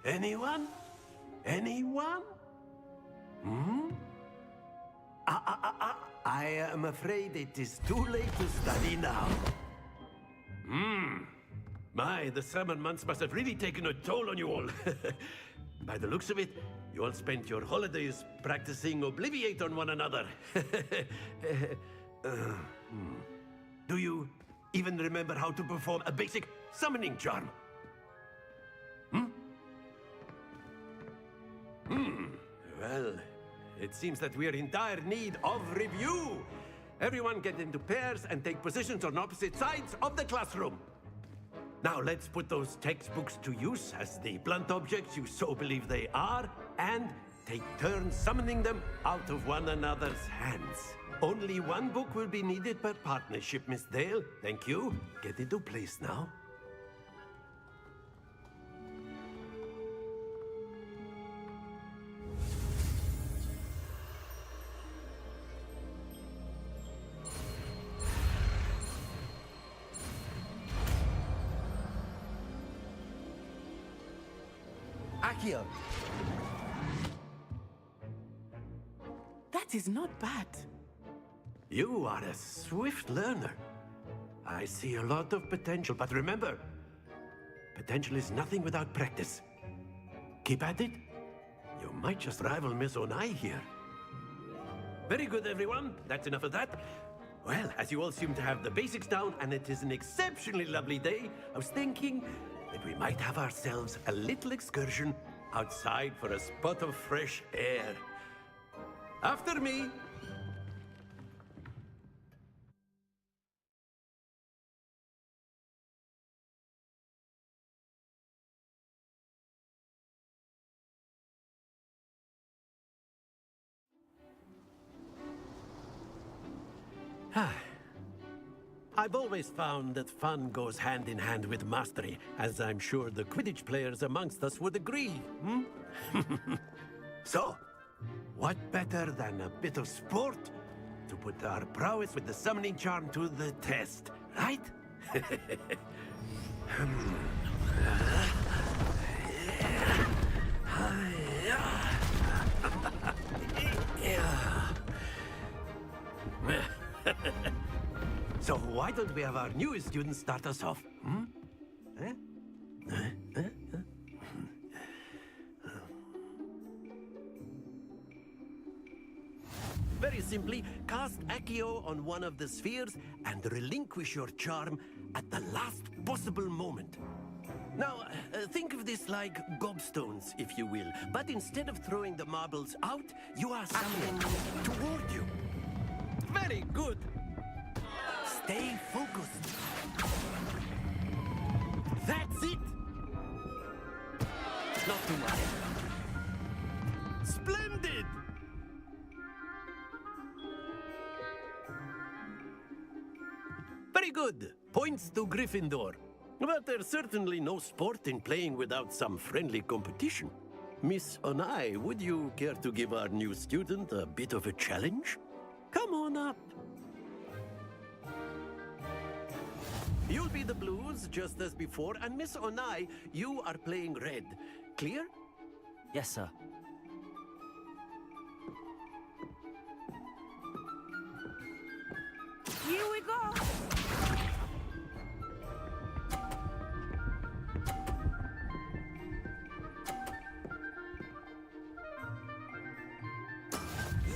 Anyone? Anyone? I am afraid it is too late to study now. My, the summer months must have really taken a toll on you all. By the looks of it, you all spent your holidays practicing Obliviate on one another. Do you even remember how to perform a basic summoning charm? Well, it seems that we are in dire need of review. Everyone get into pairs and take positions on opposite sides of the classroom. Now let's put those textbooks to use as the blunt objects you so believe they are, and take turns summoning them out of one another's hands. Only one book will be needed per partnership, Miss Dale. Thank you. Get into place now. Accio. That is not bad. You are a swift learner. I see a lot of potential, but remember, potential is nothing without practice. Keep at it. You might just rival Miss Onai here. Very good, everyone. That's enough of that. Well, as you all seem to have the basics down, and it is an exceptionally lovely day, I was thinking that we might have ourselves a little excursion outside for a spot of fresh air. After me. I've always found that fun goes hand in hand with mastery, as I'm sure the Quidditch players amongst us would agree. So, what better than a bit of sport to put our prowess with the summoning charm to the test, right? So why don't we have our newest student start us off? Very simply, cast Accio on one of the spheres and relinquish your charm at the last possible moment. Now, think of this like gobstones, if you will. But instead of throwing the marbles out, you are summoning them toward you. Very good. Stay focused. That's it! Not too much. Splendid! Very good. Points to Gryffindor. But there's certainly no sport in playing without some friendly competition. Miss Onai, would you care to give our new student a bit of a challenge? Come on up. You'll be the blues, just as before, and Miss Onai, you are playing red. Clear? Yes, sir. Here we go!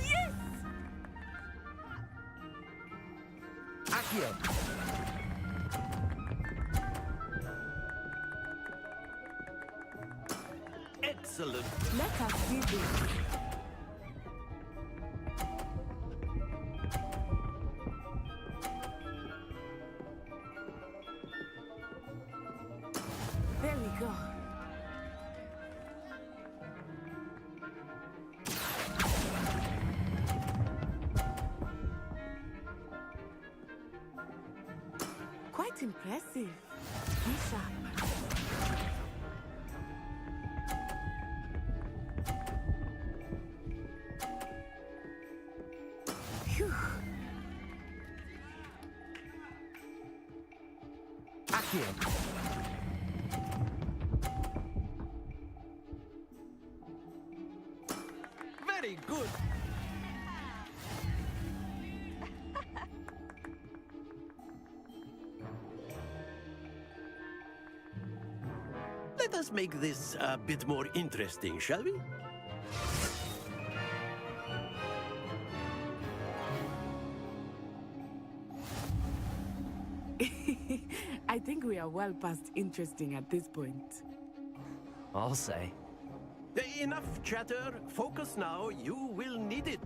Yes! Accio! Excellent. Let us do this. There we go. Quite impressive. Be sharp. Phew. Accio! Very good. Let us make this a bit more interesting, shall we? I think we are well past interesting at this point. I'll say. Enough chatter. Focus now. You will need it.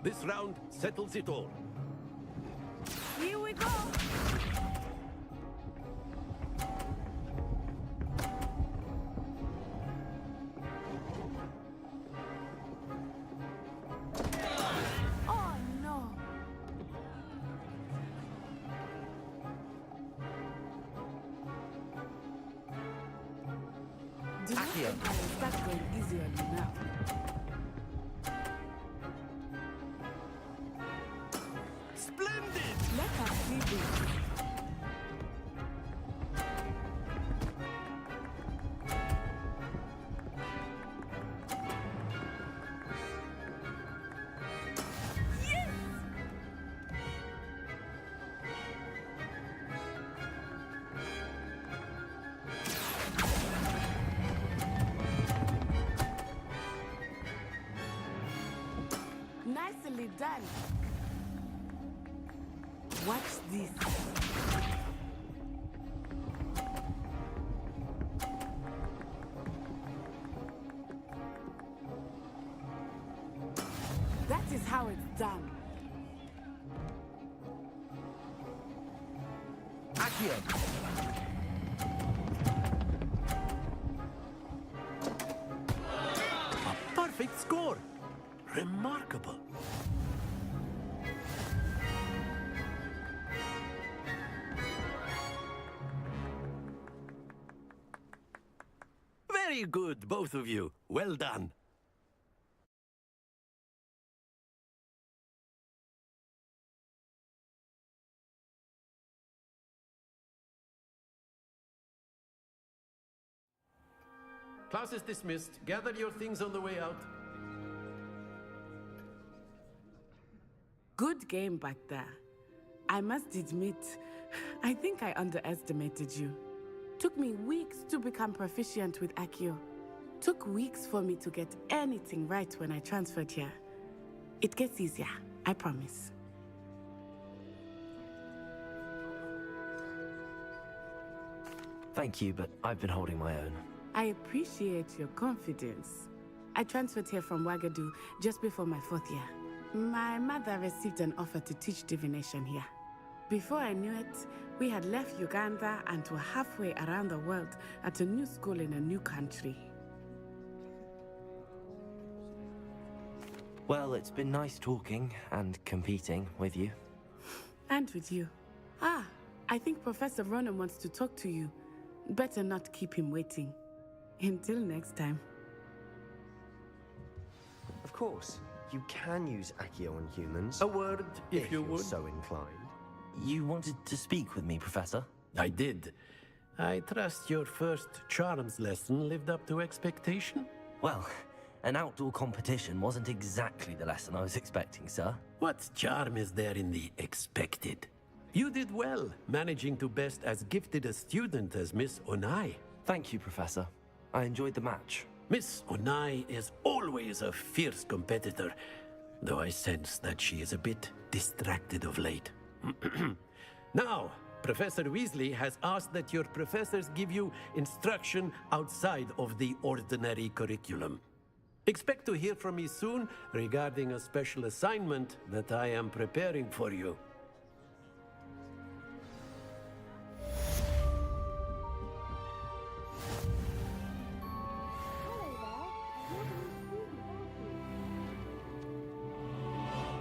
This round settles it all. Here we go! Oh no! Do you think I will start going easy on you now? Splendid! Let us see this. Yes! Nicely done. Watch this. That is how it's done. Accio! A perfect score. Remarkable. Very good, both of you. Well done. Class is dismissed. Gather your things on the way out. Good game back there. I must admit, I think I underestimated you. Took me weeks to become proficient with Accio. Took weeks for me to get anything right when I transferred here. It gets easier, I promise. Thank you, but I've been holding my own. I appreciate your confidence. I transferred here from Wagadu just before my 4th year. My mother received an offer to teach divination here. Before I knew it, we had left Uganda and were halfway around the world at a new school in a new country. Well, it's been nice talking and competing with you. And with you. Ah, I think Professor Ronan wants to talk to you. Better not keep him waiting. Until next time. Of course, you can use Accio on humans. A word, if you you're would. so inclined. You wanted to speak with me, Professor? I did. I trust your first charms lesson lived up to expectation? Well, an outdoor competition wasn't exactly the lesson I was expecting, sir. What charm is there in the expected? You did well, managing to best as gifted a student as Miss Onai. Thank you, Professor. I enjoyed the match. Miss Onai is always a fierce competitor, though I sense that she is a bit distracted of late. Now, Professor Weasley has asked that your professors give you instruction outside of the ordinary curriculum. Expect to hear from me soon regarding a special assignment that I am preparing for you.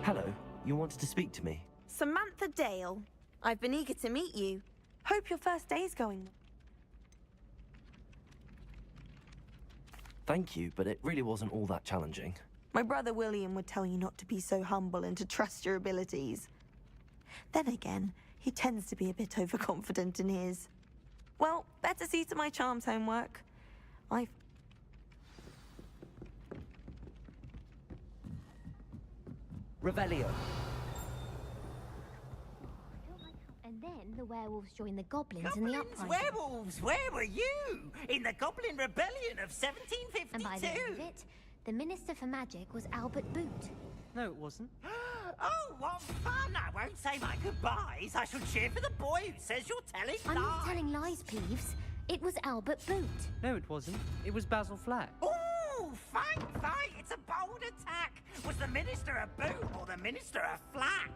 Hello, you wanted to speak to me? Samantha Dale. I've been eager to meet you. Hope your first day's going. Thank you, but it really wasn't all that challenging. My brother William would tell you not to be so humble and to trust your abilities. Then again, he tends to be a bit overconfident in his. Well, better see to my charms homework. Revelio. And then the werewolves joined the goblins in the uprising. Werewolves, where were you? In the Goblin Rebellion of 1752? And by the end of it, the Minister for Magic was Albert Boot. No, it wasn't. Oh, what fun! I won't say my goodbyes. I shall cheer for the boy who says you're telling lies. I'm not telling lies, Peeves. It was Albert Boot. No, it wasn't. It was Basil Flack. Ooh, fight! It's a bold attack. Was the Minister a Boot or the Minister a Flack?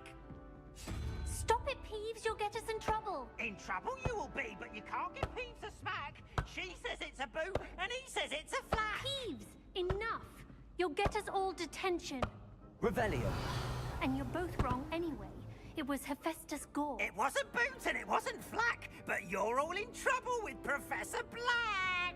Stop it, Peeves. You'll get us in trouble. In trouble you will be, but you can't give Peeves a smack. She says it's a Boot, and he says it's a Flack. Peeves, enough. You'll get us all detention. Revelio. And you're both wrong anyway. It was Hephaestus Gore. It wasn't Boot and it wasn't Flack, but you're all in trouble with Professor Black.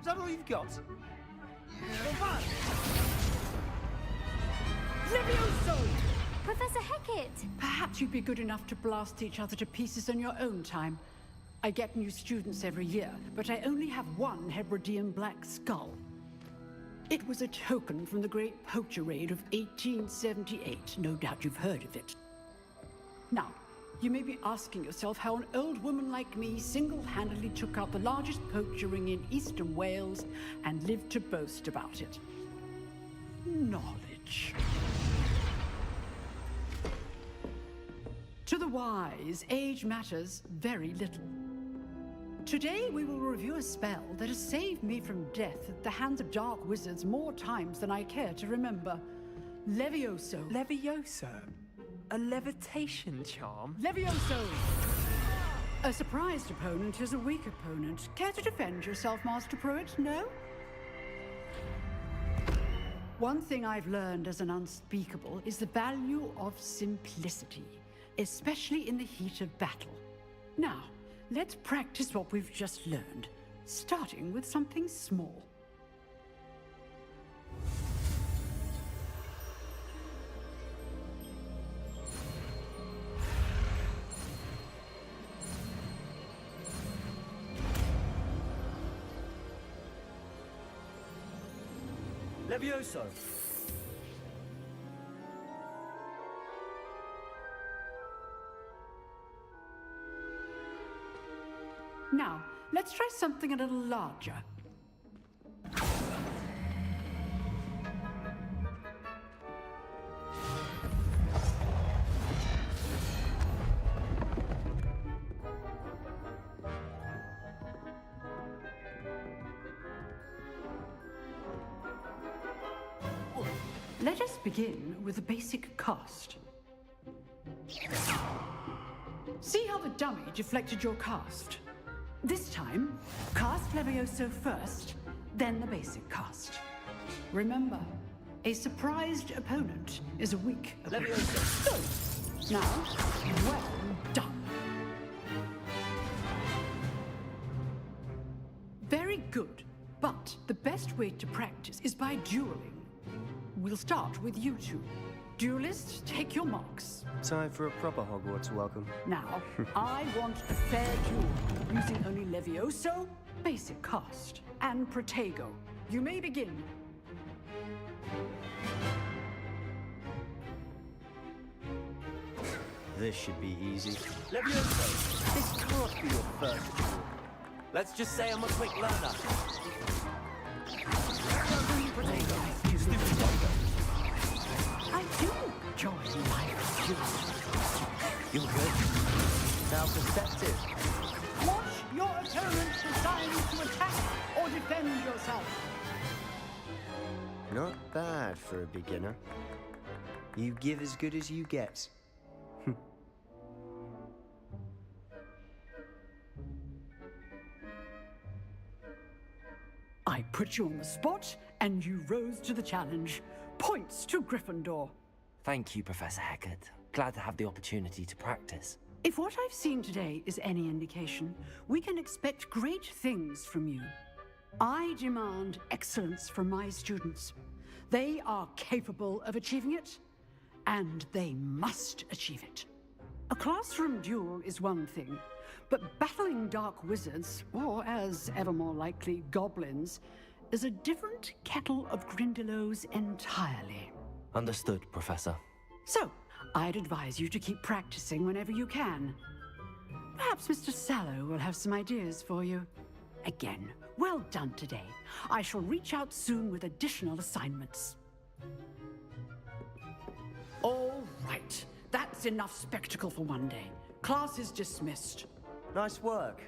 Is that all you've got? Levioso! Professor Hecat! Perhaps you'd be good enough to blast each other to pieces in your own time. I get new students every year, but I only have one Hebridean black skull. It was a token from the Great Poacher Raid of 1878. No doubt you've heard of it. Now, you may be asking yourself how an old woman like me single-handedly took out the largest poacher ring in eastern Wales and lived to boast about it. Knowledge. To the wise, age matters very little. Today we will review a spell that has saved me from death at the hands of dark wizards more times than I care to remember. Levioso. Levioso? A levitation charm? Levioso! A surprised opponent is a weak opponent. Care to defend yourself, Master Pruitt? No? One thing I've learned as an unspeakable is the value of simplicity, especially in the heat of battle. Now, let's practice what we've just learned, starting with something small. Levioso! Now, let's try something a little larger. Let us begin with a basic cast. See how the dummy deflected your cast? This time, cast Levioso first, then the basic cast. Remember, a surprised opponent is a weak opponent. Levioso! Now, well done. Very good, but the best way to practice is by dueling. We'll start with you two. Duelists, take your marks. Time for a proper Hogwarts welcome. Now, I want a fair duel, using only Levioso, basic cast, and Protego. You may begin. This should be easy. Levioso, this can't be your first duel. Let's just say I'm a quick learner. I do enjoy life. You're good. Now perceptive. Watch your opponent decide to attack or defend yourself. Not bad for a beginner. You give as good as you get. I put you on the spot, and you rose to the challenge. Points to Gryffindor. Thank you, Professor Hecat. Glad to have the opportunity to practice. If what I've seen today is any indication, we can expect great things from you. I demand excellence from my students. They are capable of achieving it, and they must achieve it. A classroom duel is one thing, but battling dark wizards, or as ever more likely, goblins, is a different kettle of Grindylows entirely. Understood, Professor. So, I'd advise you to keep practicing whenever you can. Perhaps Mr. Sallow will have some ideas for you. Again, well done today. I shall reach out soon with additional assignments. All right. That's enough spectacle for one day. Class is dismissed. Nice work.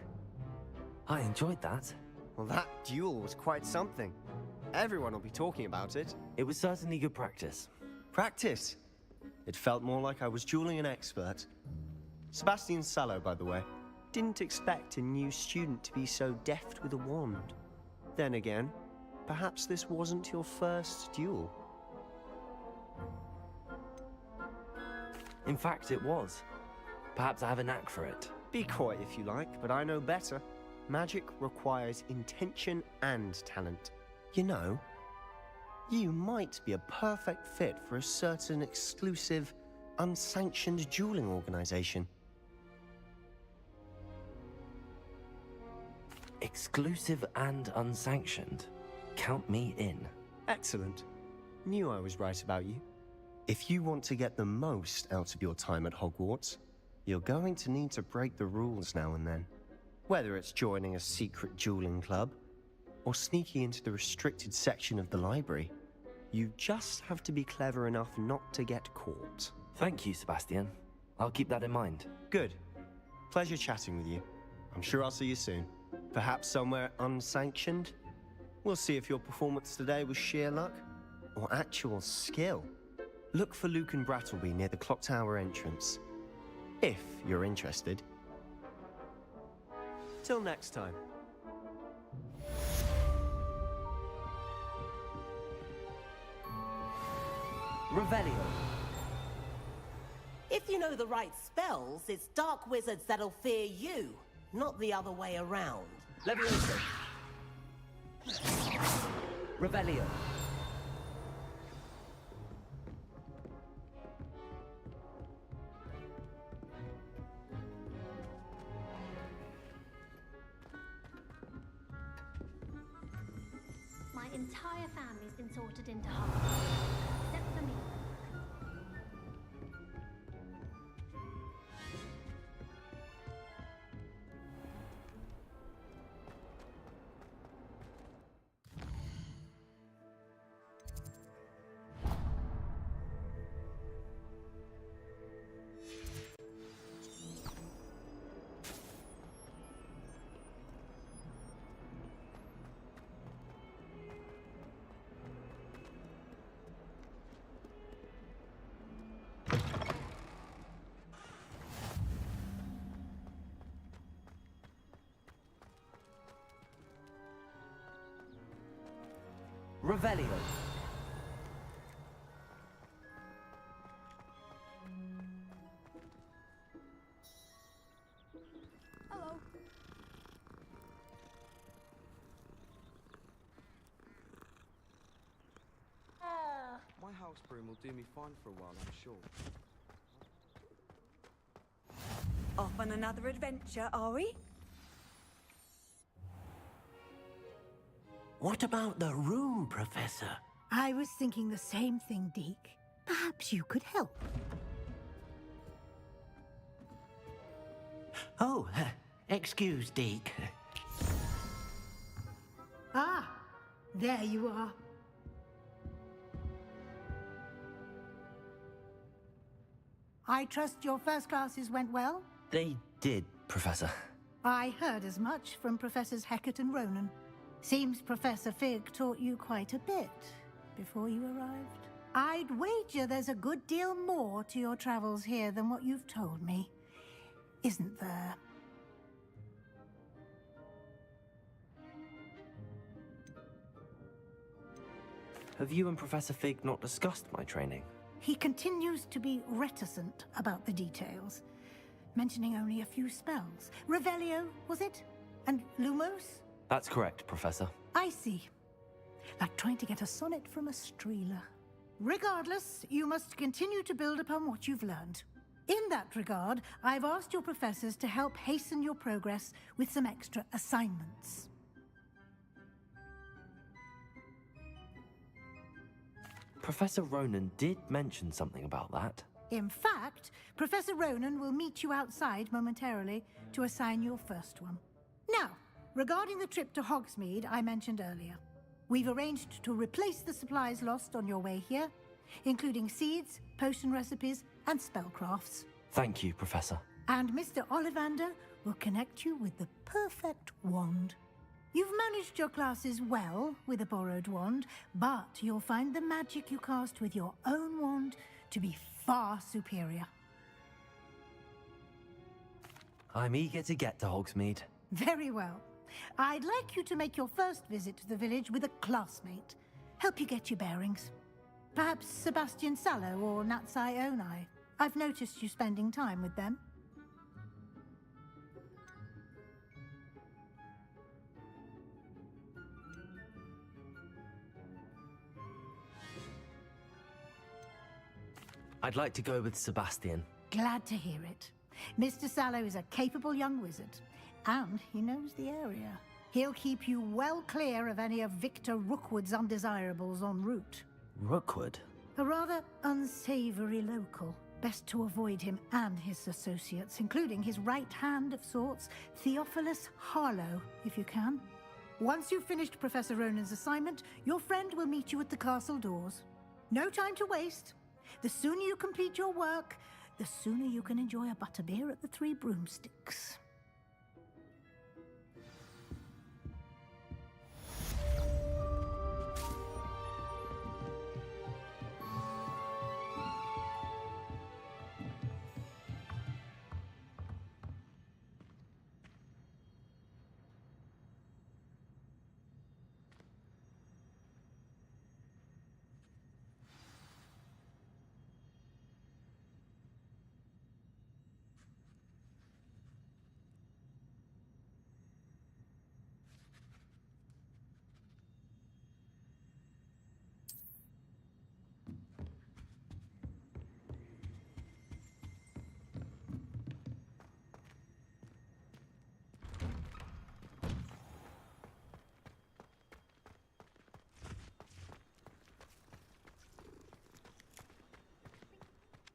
I enjoyed that. Well, that duel was quite something. Everyone will be talking about it. It was certainly good practice. Practice? It felt more like I was dueling an expert. Sebastian Sallow, by the way. Didn't expect a new student to be so deft with a wand. Then again, perhaps this wasn't your first duel. In fact, it was. Perhaps I have a knack for it. Be coy if you like, but I know better. Magic requires intention and talent. You know, you might be a perfect fit for a certain exclusive, unsanctioned dueling organization. Exclusive and unsanctioned? Count me in. Excellent. Knew I was right about you. If you want to get the most out of your time at Hogwarts, you're going to need to break the rules now and then. Whether it's joining a secret dueling club, or sneaking into the restricted section of the library, you just have to be clever enough not to get caught. Thank you, Sebastian. I'll keep that in mind. Good. Pleasure chatting with you. I'm sure I'll see you soon. Perhaps somewhere unsanctioned? We'll see if your performance today was sheer luck, or actual skill. Look for Luke and Brattleby near the clock tower entrance. If you're interested. Till next time. Revelio. If you know the right spells, it's dark wizards that'll fear you, not the other way around. Levioso. Revelio. My entire family's been sorted into Hogwarts, except for me. Revelio. Hello. My house broom will do me fine for a while, I'm sure. Off on another adventure, are we? What about the room, Professor? I was thinking the same thing, Deke. Perhaps you could help. Oh, excuse, Deke. Ah, there you are. I trust your first classes went well? They did, Professor. I heard as much from Professors Hecat and Ronan. Seems Professor Fig taught you quite a bit before you arrived. I'd wager there's a good deal more to your travels here than what you've told me. Isn't there? Have you and Professor Fig not discussed my training? He continues to be reticent about the details, mentioning only a few spells. Revelio, was it? And Lumos? That's correct, Professor. I see. Like trying to get a sonnet from a streeler. Regardless, you must continue to build upon what you've learned. In that regard, I've asked your professors to help hasten your progress with some extra assignments. Professor Ronan did mention something about that. In fact, Professor Ronan will meet you outside momentarily to assign your first one. Now, regarding the trip to Hogsmeade I mentioned earlier, we've arranged to replace the supplies lost on your way here, including seeds, potion recipes, and spellcrafts. Thank you, Professor. And Mr. Ollivander will connect you with the perfect wand. You've managed your classes well with a borrowed wand, but you'll find the magic you cast with your own wand to be far superior. I'm eager to get to Hogsmeade. Very well. I'd like you to make your first visit to the village with a classmate. Help you get your bearings. Perhaps Sebastian Sallow or Natsai Onai. I've noticed you spending time with them. I'd like to go with Sebastian. Glad to hear it. Mr. Sallow is a capable young wizard, and he knows the area. He'll keep you well clear of any of Victor Rookwood's undesirables en route. Rookwood? A rather unsavory local. Best to avoid him and his associates, including his right hand of sorts, Theophilus Harlow, if you can. Once you've finished Professor Ronan's assignment, your friend will meet you at the castle doors. No time to waste. The sooner you complete your work, the sooner you can enjoy a butterbeer at the Three Broomsticks.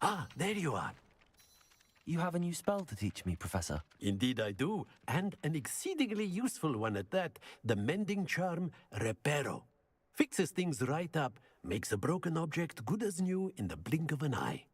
Ah, there you are. You have a new spell to teach me, Professor. Indeed I do, and an exceedingly useful one at that. The mending charm, Reparo. Fixes things right up, makes a broken object good as new in the blink of an eye.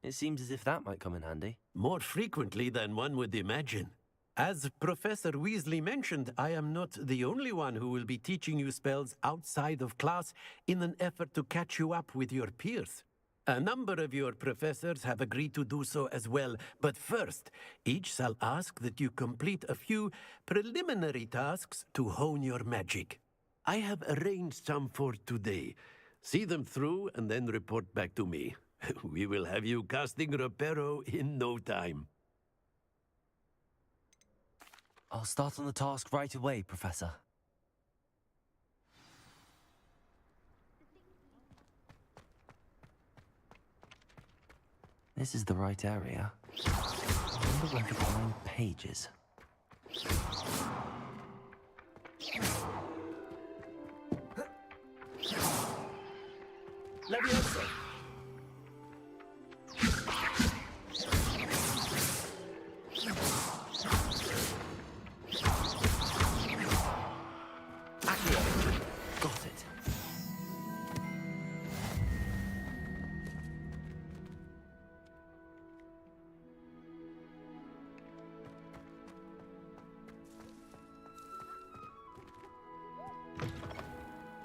It seems as if that might come in handy. More frequently than one would imagine. As Professor Weasley mentioned, I am not the only one who will be teaching you spells outside of class in an effort to catch you up with your peers. A number of your professors have agreed to do so as well, but first, each shall ask that you complete a few preliminary tasks to hone your magic. I have arranged some for today. See them through and then report back to me. We will have you casting Reparo in no time. I'll start on the task right away, Professor. This is the right area. I wonder where the flying page is. Leviosa! Got it.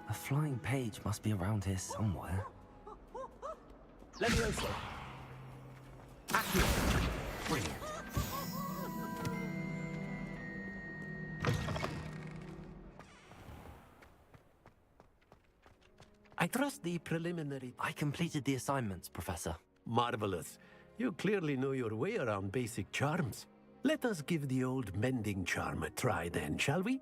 A flying page must be around here somewhere. Leviosa! Brilliant. I trust the preliminary... I completed the assignments, Professor. Marvelous. You clearly know your way around basic charms. Let us give the old mending charm a try then, shall we?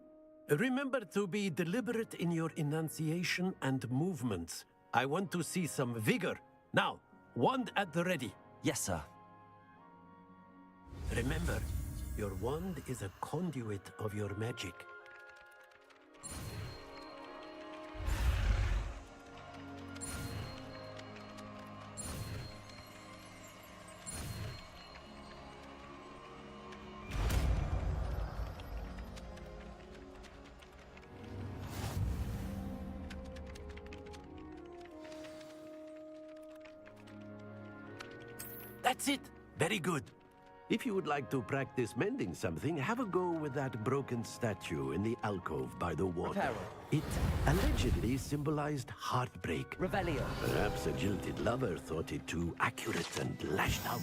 Remember to be deliberate in your enunciation and movements. I want to see some vigor. Now, wand at the ready. Yes, sir. Remember, your wand is a conduit of your magic. That's it! Very good. If you would like to practice mending something, have a go with that broken statue in the alcove by the water. Reparo. It allegedly symbolized heartbreak. Revelio. Perhaps a jilted lover thought it too accurate and lashed out.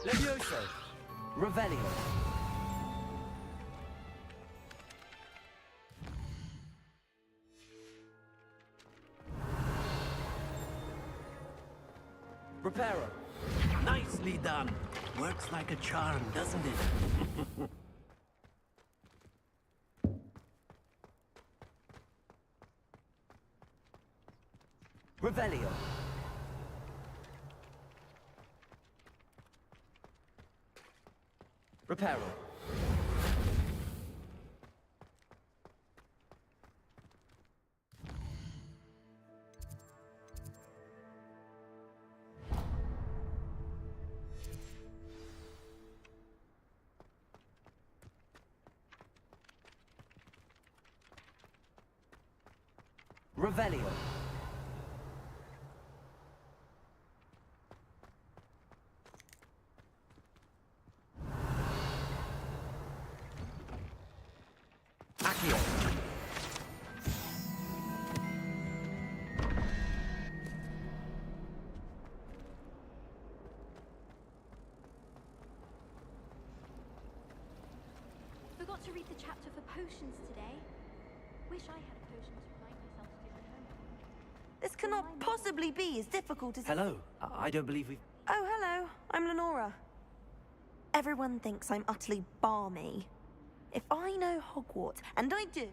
Levioso. Revelio. Reparo. Nicely done. Works like a charm, doesn't it? Revelio. Reparo. Revelio. Accio. Forgot to read the chapter for potions today. Wish I had a potion to remind myself to do my homework. This cannot possibly be as difficult as... Hello. I don't believe we... Oh, hello. I'm Lenora. Everyone thinks I'm utterly balmy. If I know Hogwarts, and I do...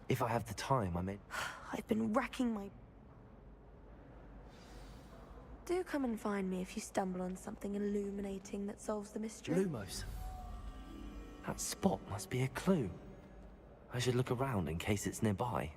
If I have the time, I may... I've been racking my... Do come and find me if you stumble on something illuminating that solves the mystery. Lumos. That spot must be a clue. I should look around in case it's nearby.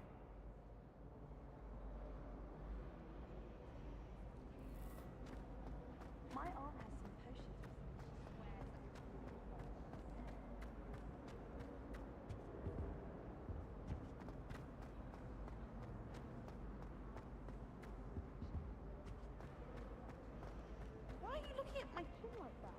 Why are you looking at my chin like that?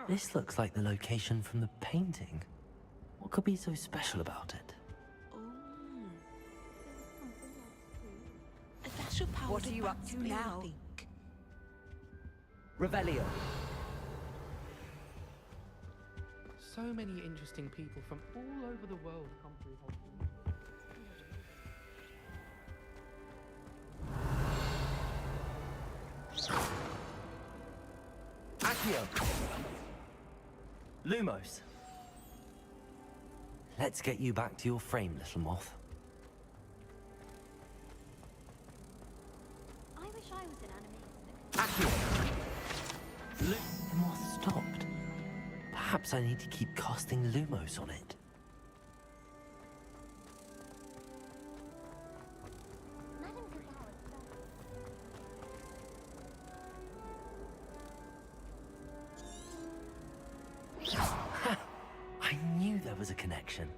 This looks like the location from the painting. What could be so special about it? A dash of powder. What are you up to now? Revelio. So many interesting people from all over the world come through Hogwarts. Accio. Lumos. Let's get you back to your frame, little moth. I wish I was an Accio. The moth stopped. Perhaps I need to keep casting Lumos on it. I knew there was a connection.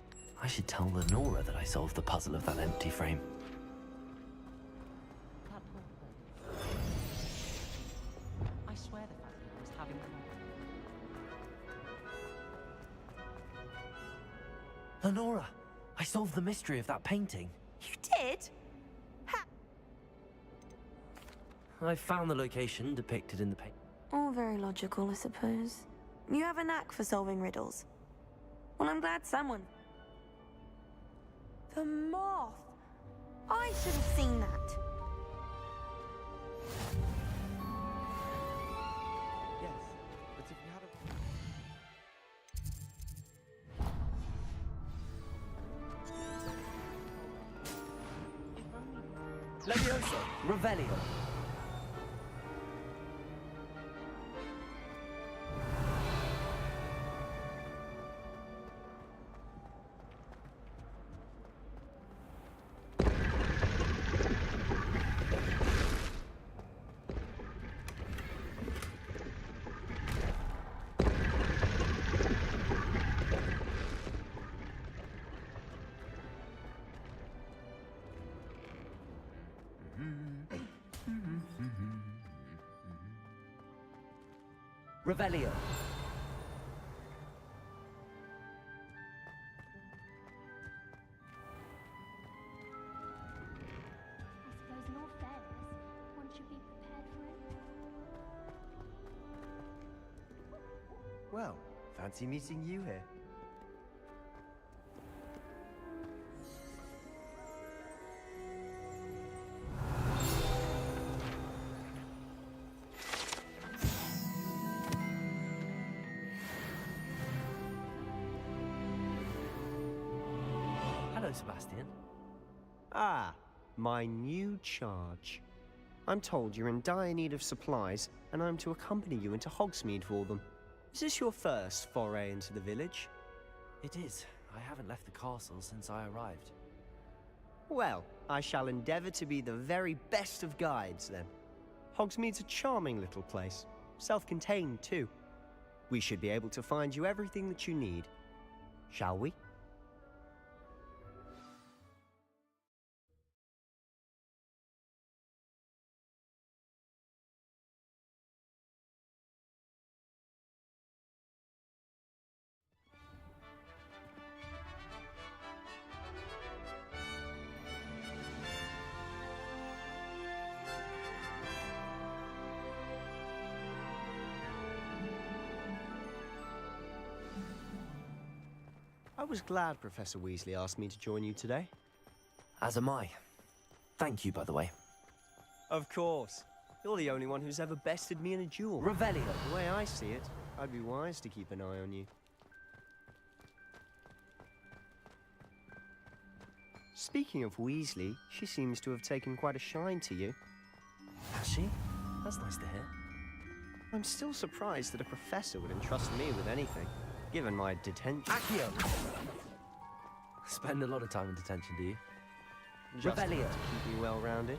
I should tell Lenora that I solved the puzzle of that empty frame. I swear the family was having fun. Lenora, I solved the mystery of that painting. You did? I found the location depicted in the painting. All very logical, I suppose. You have a knack for solving riddles. Well, I'm glad someone... The moth! I should have seen that. Yes, but if you had a... Levioso, Revelio. Revelio. I suppose in all fairness, one should be prepared for it. Well, fancy meeting you here. Hello, Sebastian. Ah, my new charge. I'm told you're in dire need of supplies, and I'm to accompany you into Hogsmeade for them. Is this your first foray into the village? It is. I haven't left the castle since I arrived. Well, I shall endeavor to be the very best of guides, then. Hogsmeade's a charming little place. Self-contained, too. We should be able to find you everything that you need. Shall we? I was glad Professor Weasley asked me to join you today. As am I. Thank you, by the way. Of course. You're the only one who's ever bested me in a duel. Revelio. The way I see it, I'd be wise to keep an eye on you. Speaking of Weasley, she seems to have taken quite a shine to you. Has she? That's nice to hear. I'm still surprised that a professor would entrust me with anything, given my detention. Accio! Spend a lot of time in detention, do you? Just Revelio. to keep me well-rounded.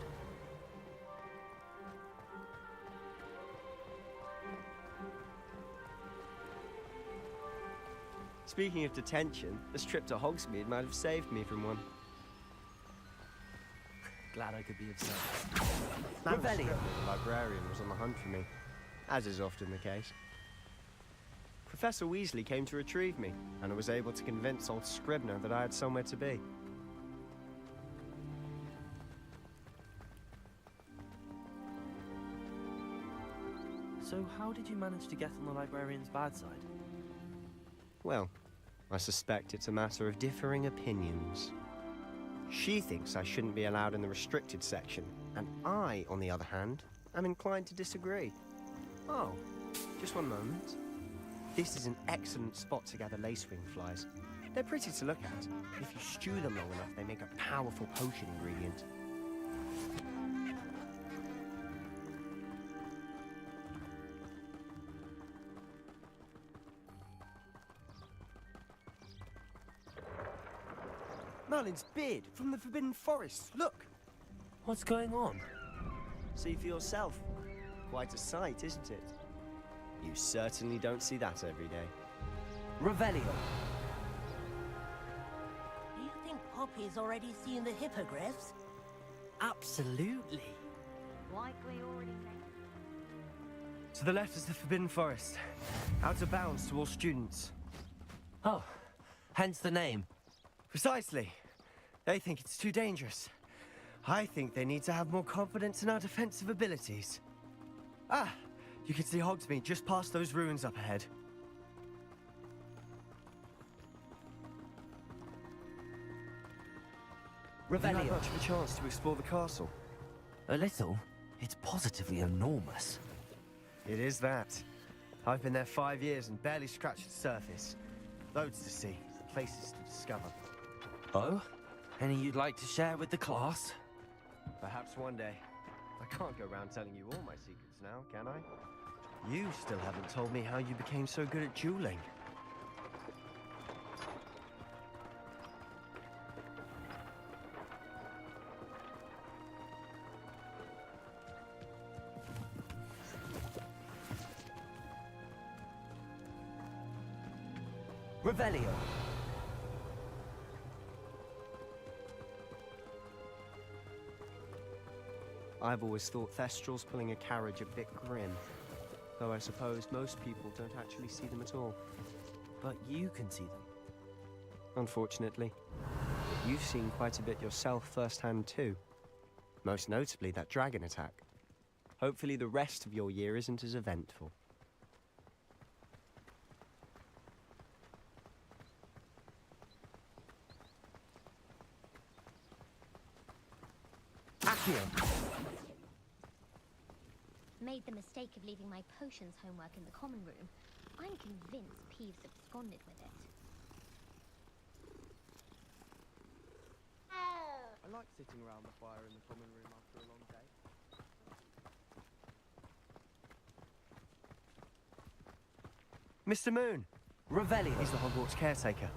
Speaking of detention, this trip to Hogsmeade might have saved me from one. Glad I could be of service. Revelio. The librarian was on the hunt for me, as is often the case. Professor Weasley came to retrieve me, and I was able to convince old Scribner that I had somewhere to be. So how did you manage to get on the librarian's bad side? Well, I suspect it's a matter of differing opinions. She thinks I shouldn't be allowed in the restricted section, and I, on the other hand, am inclined to disagree. Oh, just one moment. This is an excellent spot to gather lacewing flies. They're pretty to look at, but if you stew them long enough, they make a powerful potion ingredient. Merlin's beard from the Forbidden Forest. Look! What's going on? See for yourself. Quite a sight, isn't it? You certainly don't see that every day. Revelio. Do you think Poppy's already seen the hippogriffs? Absolutely. Likely already seen. To the left is the Forbidden Forest. Out of bounds to all students. Oh, hence the name. Precisely. They think it's too dangerous. I think they need to have more confidence in our defensive abilities. Ah, you can see Hogsmeade just past those ruins up ahead. Have you had much of a chance to explore the castle? A little. It's positively enormous. It is that. I've been there 5 years and barely scratched the surface. Loads to see, places to discover. Oh? Any you'd like to share with the class? Perhaps one day. I can't go around telling you all my secrets now, can I? You still haven't told me how you became so good at dueling. Revelio. I've always thought Thestrals pulling a carriage a bit grim. Though I suppose most people don't actually see them at all. But you can see them. Unfortunately. You've seen quite a bit yourself firsthand too. Most notably that dragon attack. Hopefully the rest of your year isn't as eventful. Made the mistake of leaving my potions homework in the common room. I'm convinced Peeves absconded with it. I like sitting around the fire in the common room after a long day. Mr. Moon! Revelio. He's the Hogwarts caretaker.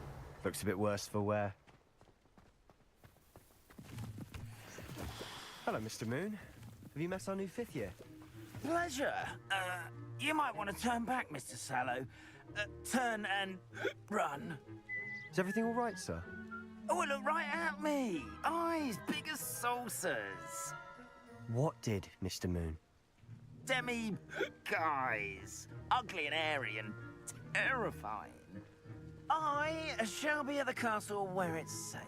Looks a bit worse for wear. Hello, Mr. Moon. Have you met our new 5th year? Pleasure. You might want to turn back, Mr. Sallow. Turn and run. Is everything all right, sir? Oh, look right at me. Eyes big as saucers. What did, Mr. Moon? Guys. Ugly and airy and terrifying. I shall be at the castle where it's safe.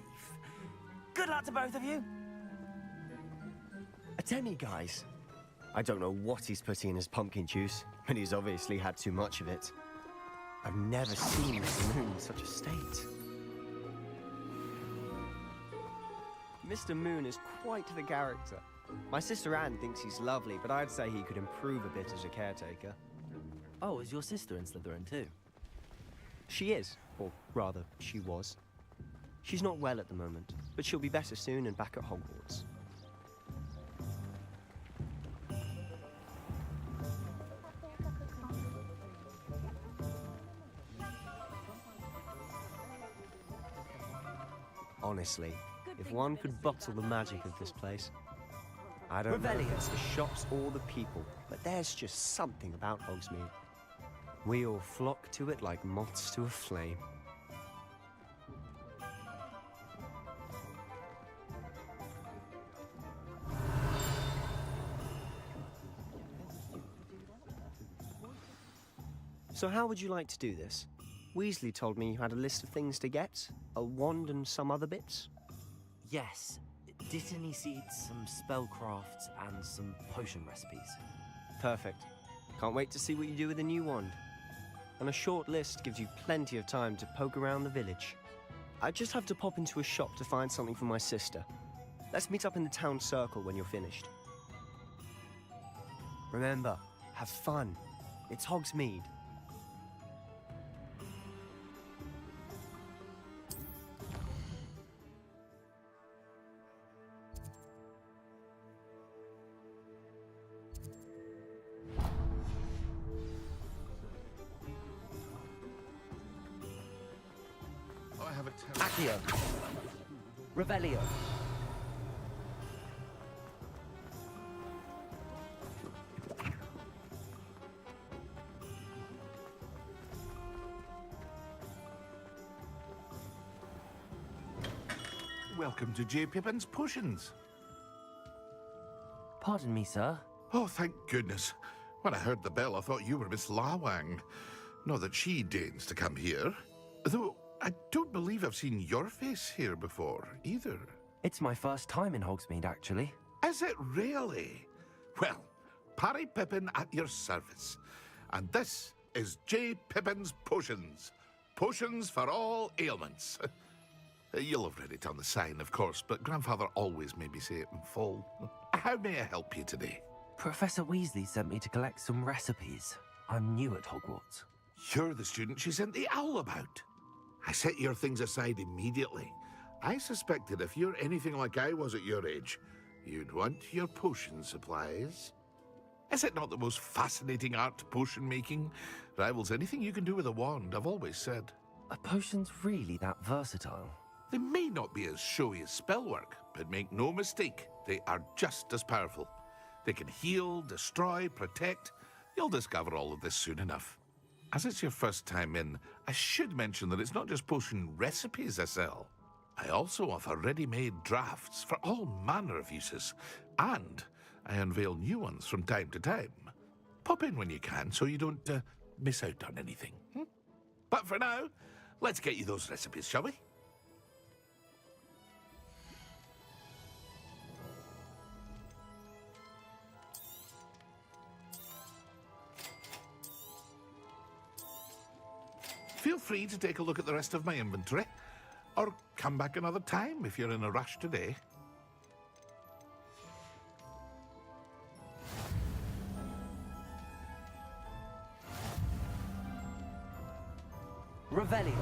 Good luck to both of you. A demi-guise? I don't know what he's putting in his pumpkin juice, but he's obviously had too much of it. I've never seen Mr. Moon in such a state. Mr. Moon is quite the character. My sister Anne thinks he's lovely, but I'd say he could improve a bit as a caretaker. Oh, is your sister in Slytherin too? She is, or rather, she was. She's not well at the moment, but she'll be better soon and back at Hogwarts. Honestly, if one could bottle the magic of this place. I don't know if it's the shops or the people, but there's just something about Hogsmeade. We all flock to it like moths to a flame. So how would you like to do this? Weasley told me you had a list of things to get, a wand and some other bits. Yes. Dittany seeds, some spellcrafts, and some potion recipes. Perfect. Can't wait to see what you do with the new wand. And a short list gives you plenty of time to poke around the village. I just have to pop into a shop to find something for my sister. Let's meet up in the town circle when you're finished. Remember, have fun. It's Hogsmeade. Accio. Revelio. Welcome to J. Pippin's Potions. Pardon me, sir. Oh, thank goodness. When I heard the bell, I thought you were Miss Lawang. Not that she deigns to come here. Though I don't believe I've seen your face here before, either. It's my first time in Hogsmeade, actually. Is it really? Well, Parry Pippin at your service. And this is J. Pippin's Potions. Potions for all ailments. You'll have read it on the sign, of course, but Grandfather always made me say it in full. How may I help you today? Professor Weasley sent me to collect some recipes. I'm new at Hogwarts. You're the student she sent the owl about. I set your things aside immediately. I suspected if you're anything like I was at your age, you'd want your potion supplies. Is it not the most fascinating art, potion making? Rivals anything you can do with a wand, I've always said. Are potions really that versatile? They may not be as showy as spellwork, but make no mistake, they are just as powerful. They can heal, destroy, protect. You'll discover all of this soon enough. As it's your first time in, I should mention that it's not just potion recipes I sell. I also offer ready-made drafts for all manner of uses, and I unveil new ones from time to time. Pop in when you can so you don't miss out on anything. But for now, let's get you those recipes, shall we? Feel free to take a look at the rest of my inventory, or come back another time if you're in a rush today. Revelio.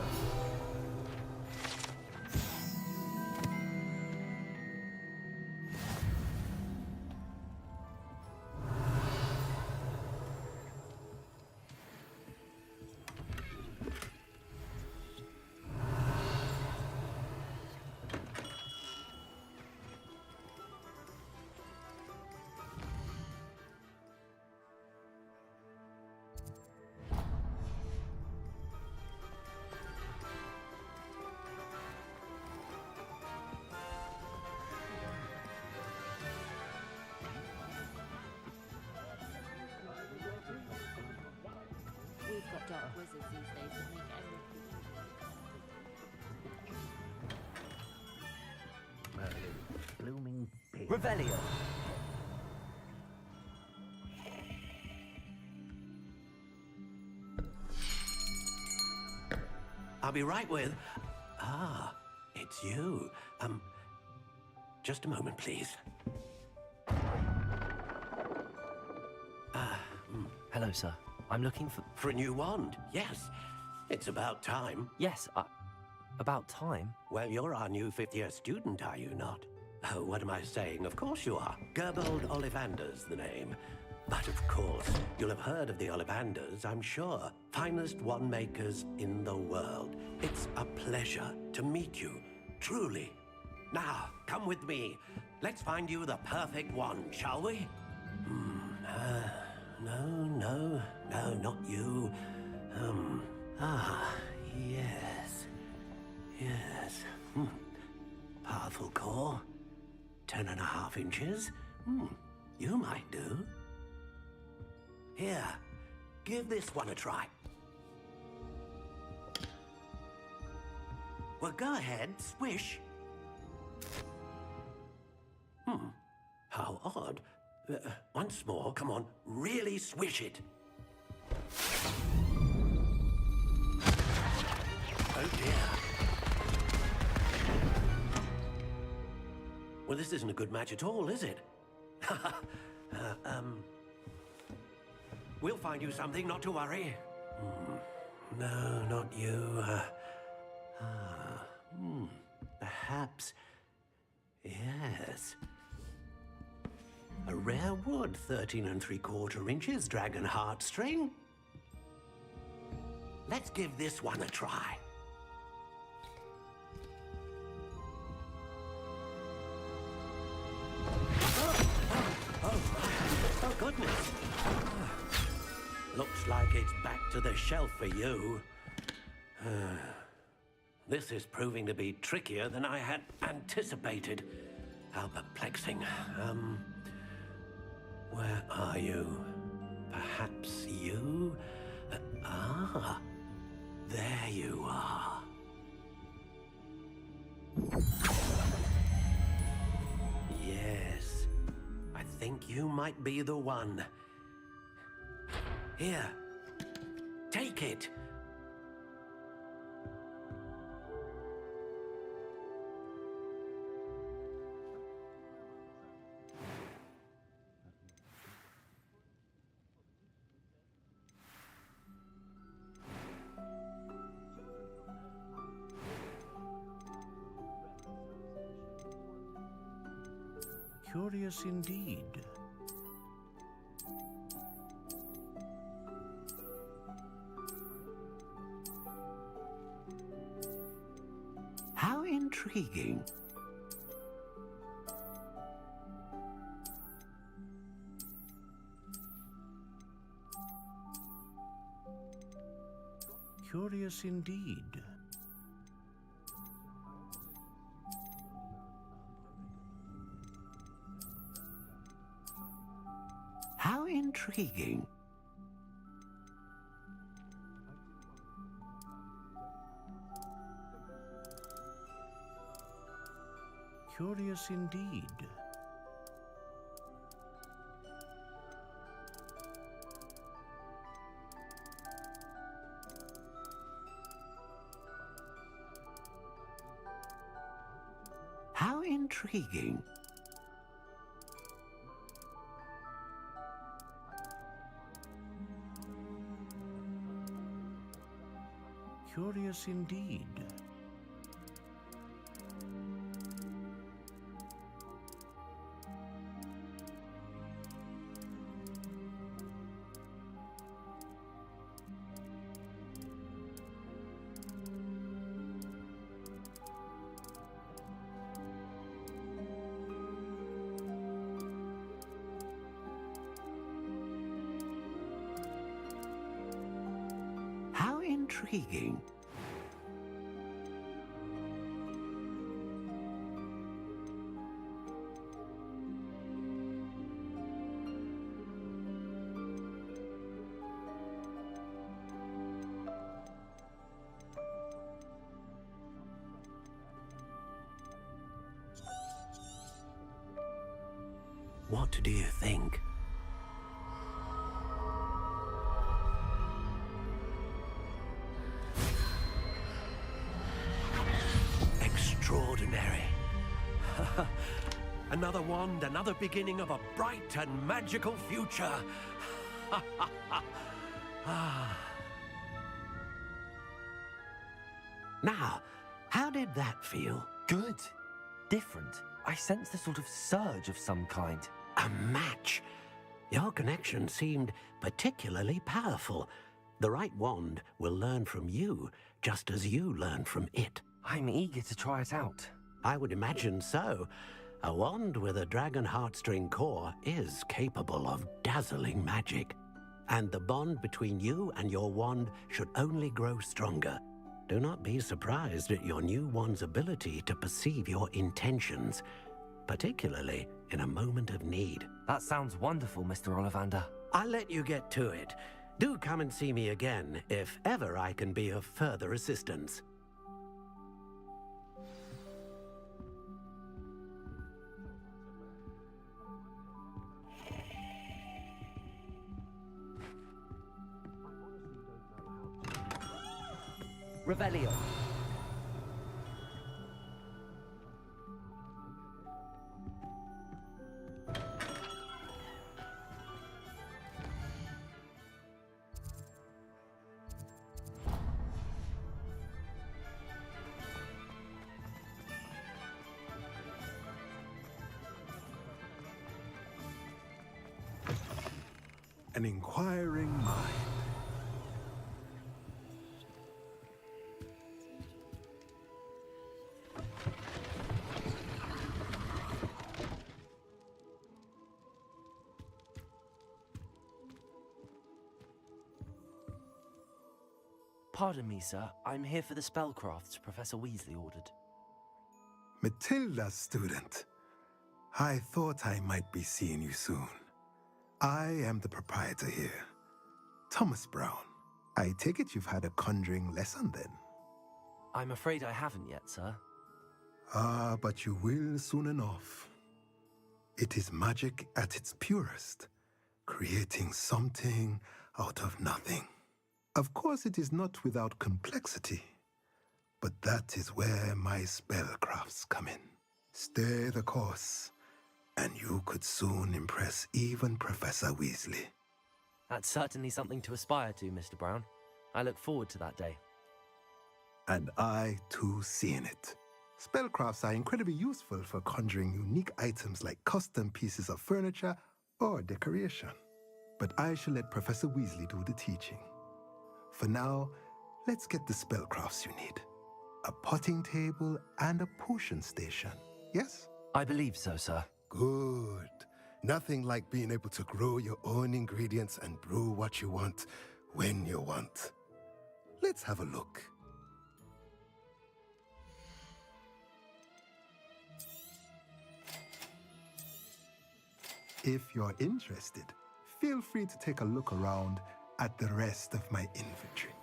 We've got dark wizards these days that make everything. Blooming pig. Revelio. I'll be right with... Ah, it's you. Just a moment, please. Hello, sir. I'm looking for... For a new wand, yes. It's about time. Yes, About time. Well, you're our new fifth-year student, are you not? Oh, what am I saying? Of course you are. Gerbold Ollivander's the name. But of course, you'll have heard of the Ollivanders, I'm sure. Finest wand makers in the world. It's a pleasure to meet you, truly. Now, come with me. Let's find you the perfect wand, shall we? No, not you. Yes. Powerful core. 10.5 inches. You might do. Here, give this one a try. Well, go ahead, swish. How odd. Once more, come on, really swish it. Oh dear. Well, this isn't a good match at all, is it? We'll find you something, not to worry. No, not you. Perhaps. Yes. A rare wood, 13 3/4 inches, dragon heartstring. Let's give this one a try. Oh goodness. Looks like it's back to the shelf for you. This is proving to be trickier than I had anticipated. How perplexing. Where are you? Perhaps you? There you are. Yes, I think you might be the one. Here, take it. Curious indeed. How intriguing. Curious indeed. How intriguing. Curious indeed. How intriguing. Curious indeed. How intriguing. What do you think? Extraordinary. Another wand, another beginning of a bright and magical future. Now, How did that feel? Good. Different. I sensed a sort of surge of some kind. A match. Your connection seemed particularly powerful. The right wand will learn from you, just as you learn from it. I'm eager to try it out. I would imagine so. A wand with a dragon heartstring core is capable of dazzling magic. And the bond between you and your wand should only grow stronger. Do not be surprised at your new wand's ability to perceive your intentions, particularly in a moment of need. That sounds wonderful, Mr. Ollivander. I'll let you get to it. Do come and see me again if ever I can be of further assistance. Revelio. An inquiring mind. Pardon me, sir. I'm here for the spellcrafts Professor Weasley ordered. Matilda's student. I thought I might be seeing you soon. I am the proprietor here, Thomas Brown. I take it you've had a conjuring lesson then? I'm afraid I haven't yet, sir. Ah, but you will soon enough. It is magic at its purest, creating something out of nothing. Of course, it is not without complexity, but that is where my spellcrafts come in. Stay the course, and you could soon impress even Professor Weasley. That's certainly something to aspire to, Mr. Brown. I look forward to that day. And I, too, seeing it. Spellcrafts are incredibly useful for conjuring unique items like custom pieces of furniture or decoration. But I shall let Professor Weasley do the teaching. For now, let's get the spellcrafts you need. A potting table and a potion station, yes? I believe so, sir. Good. Nothing like being able to grow your own ingredients and brew what you want when you want. Let's have a look. If you're interested, feel free to take a look around at the rest of my inventory.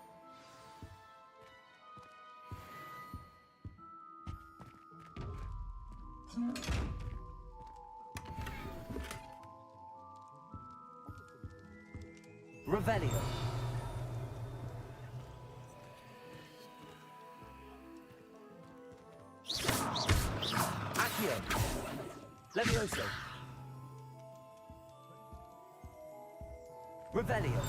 Revelio. Accio. Levioso. Revelio.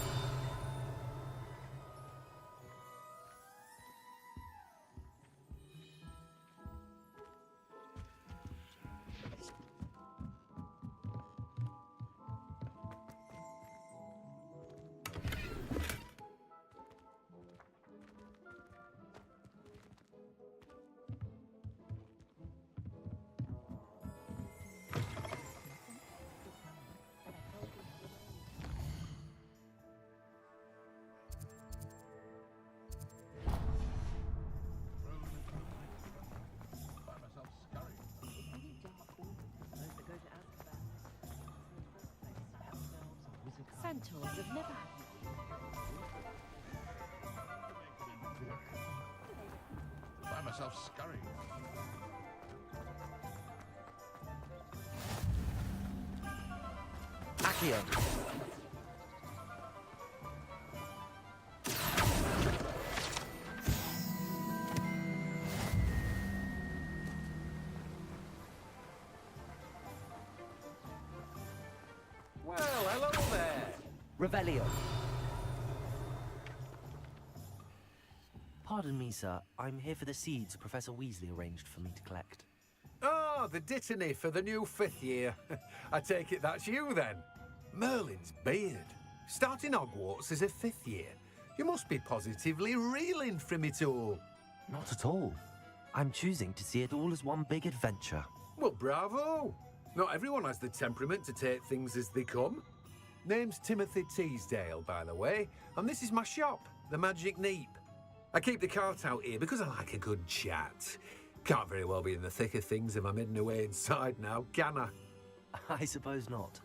Centaurs have never Find myself scurrying. Accio. Well, hello there. Revelio. Pardon me, sir. I'm here for the seeds Professor Weasley arranged for me to collect. Oh, the dittany for the new 5th year. I take it that's you, then. Merlin's beard. Starting Hogwarts as a 5th year. You must be positively reeling from it all. Not at all. I'm choosing to see it all as one big adventure. Well, bravo. Not everyone has the temperament to take things as they come. Name's Timothy Teasdale, by the way, and this is my shop, the Magic Neep. I keep the cart out here because I like a good chat. Can't very well be in the thick of things if I'm hidden away inside now, can I? I suppose not.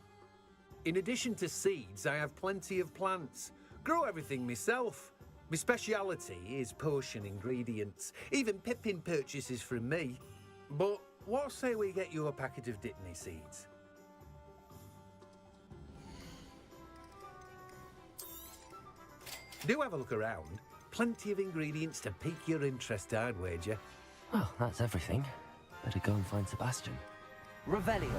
In addition to seeds, I have plenty of plants. Grow everything myself. My speciality is potion ingredients. Even Pippin purchases from me. But what say we get you a packet of dittany seeds? Do have a look around. Plenty of ingredients to pique your interest, I'd wager. Well, that's everything. Better go and find Sebastian. Revelio!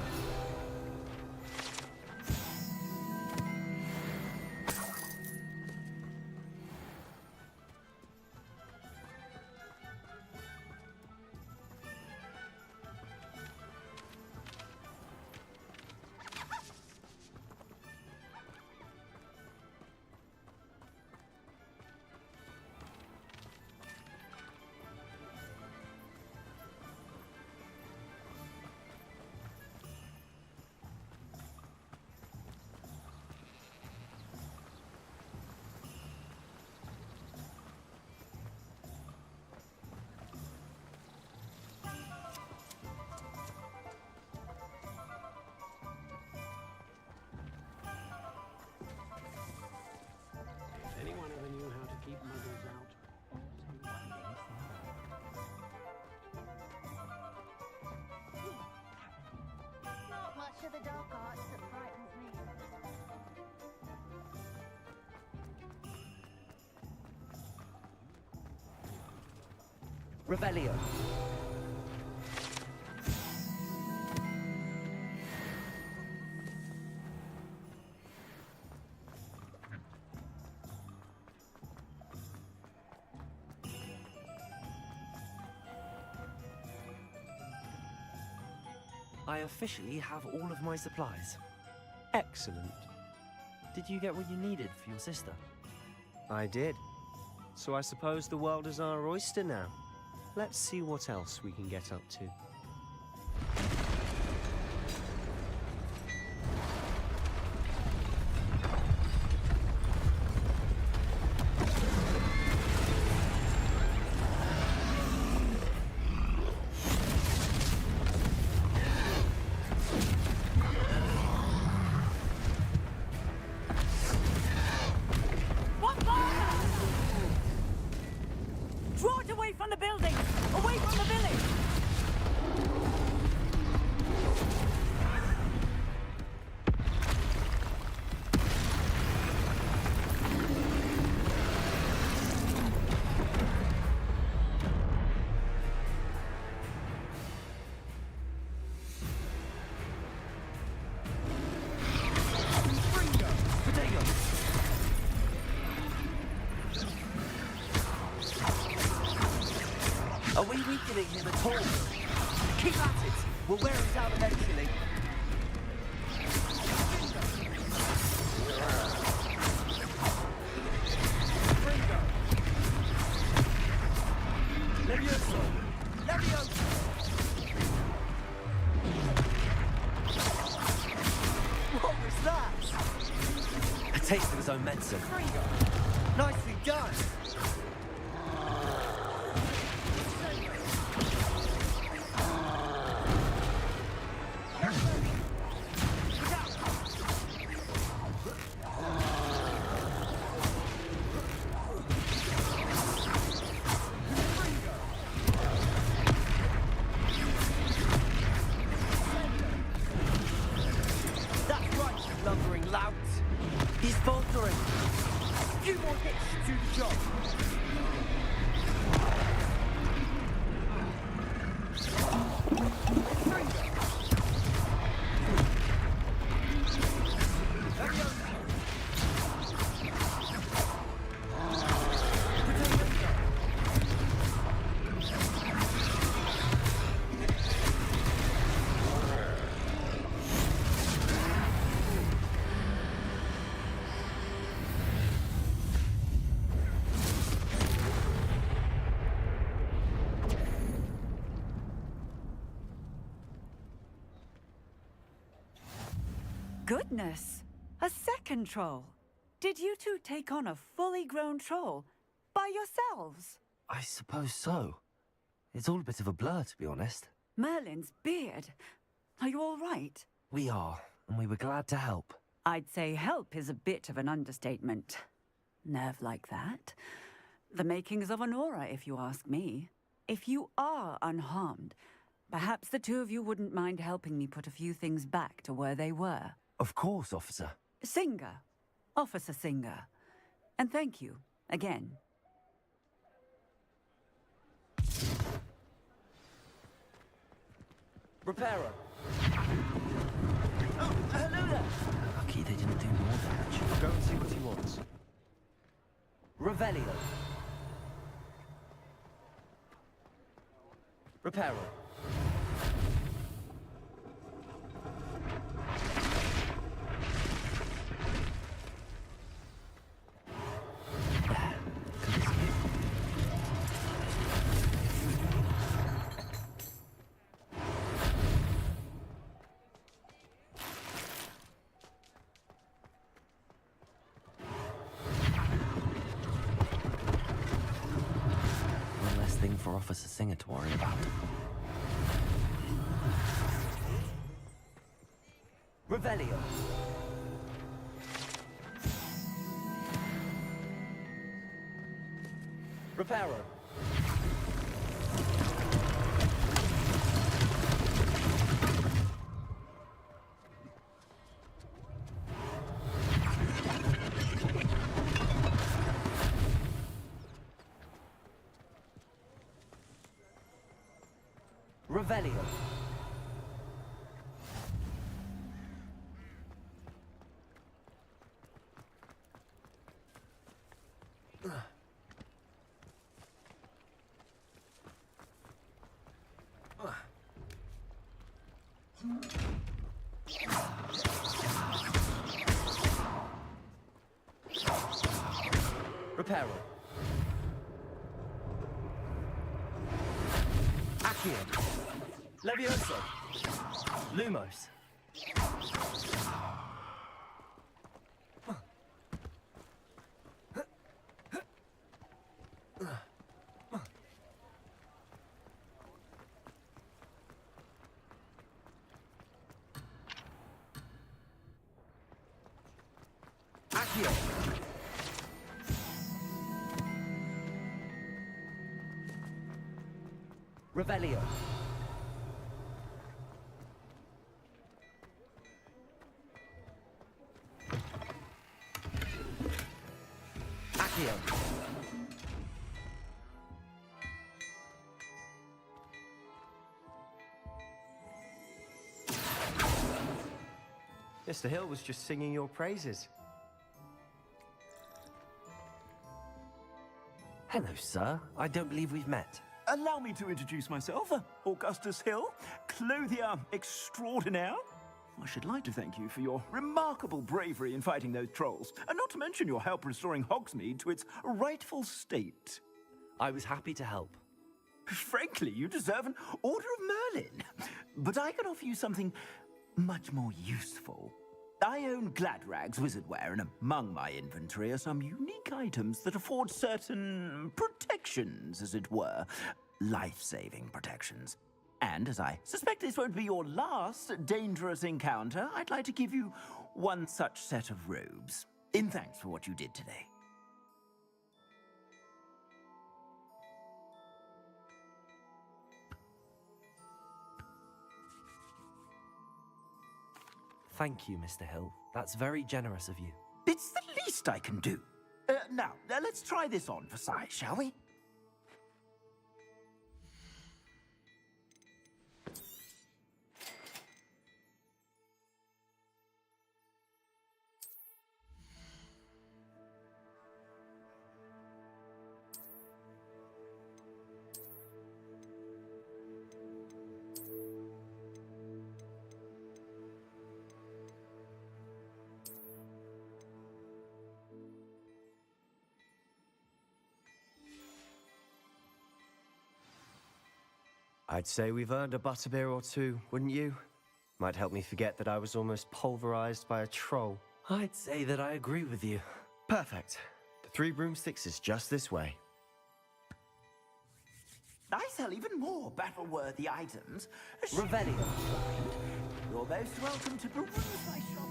Not much of the dark arts that frightens me. Revelio! I officially have all of my supplies. Excellent. Did you get what you needed for your sister? I did. So I suppose the world is our oyster now. Let's see what else we can get up to. Draw it away from the building! Away from the village! Are we weakening him at all? Keep at it! We'll wear him down eventually. Levioso! Levioso! What was that? A taste of his own medicine. Nicely done! That's right, you lumbering lout. He's faltering. A few more hits to do the job. Goodness! A second troll! Did you two take on a fully grown troll by yourselves? I suppose so. It's all a bit of a blur, to be honest. Merlin's beard. Are you all right? We are, and we were glad to help. I'd say help is a bit of an understatement. Nerve like that. The makings of an aura, if you ask me. If you are unharmed, perhaps the two of you wouldn't mind helping me put a few things back to where they were. Of course, officer. Singer. Officer Singer. And thank you, again. Repairer. Oh, hello there. Lucky they didn't do more damage. Go and see what he wants. Revelio. Repairer. For Officer Singer to worry about. Revelio. Reparo. Revelio. Reparo. Accio. Levioso. Lumos. Accio. Revelio. Accio. Mr. Hill was just singing your praises. Hello, sir. I don't believe we've met. Allow me to introduce myself, Augustus Hill, clothier extraordinaire. I should like to thank you for your remarkable bravery in fighting those trolls, and not to mention your help restoring Hogsmeade to its rightful state. I was happy to help. Frankly, you deserve an Order of Merlin. But I can offer you something much more useful. I own Gladrag's wizardware, and among my inventory are some unique items that afford certain protections, as it were. Life-saving protections. And as I suspect this won't be your last dangerous encounter, I'd like to give you one such set of robes, in thanks for what you did today. Thank you, Mr. Hill. That's very generous of you. It's the least I can do. Now, let's try this on for size, shall we? I'd say we've earned a butterbeer or two, wouldn't you? Might help me forget that I was almost pulverized by a troll. I'd say that I agree with you. Perfect. The 3 broomsticks is just this way. I sell even more battle-worthy items. Revelio. You're most welcome to peruse my shop.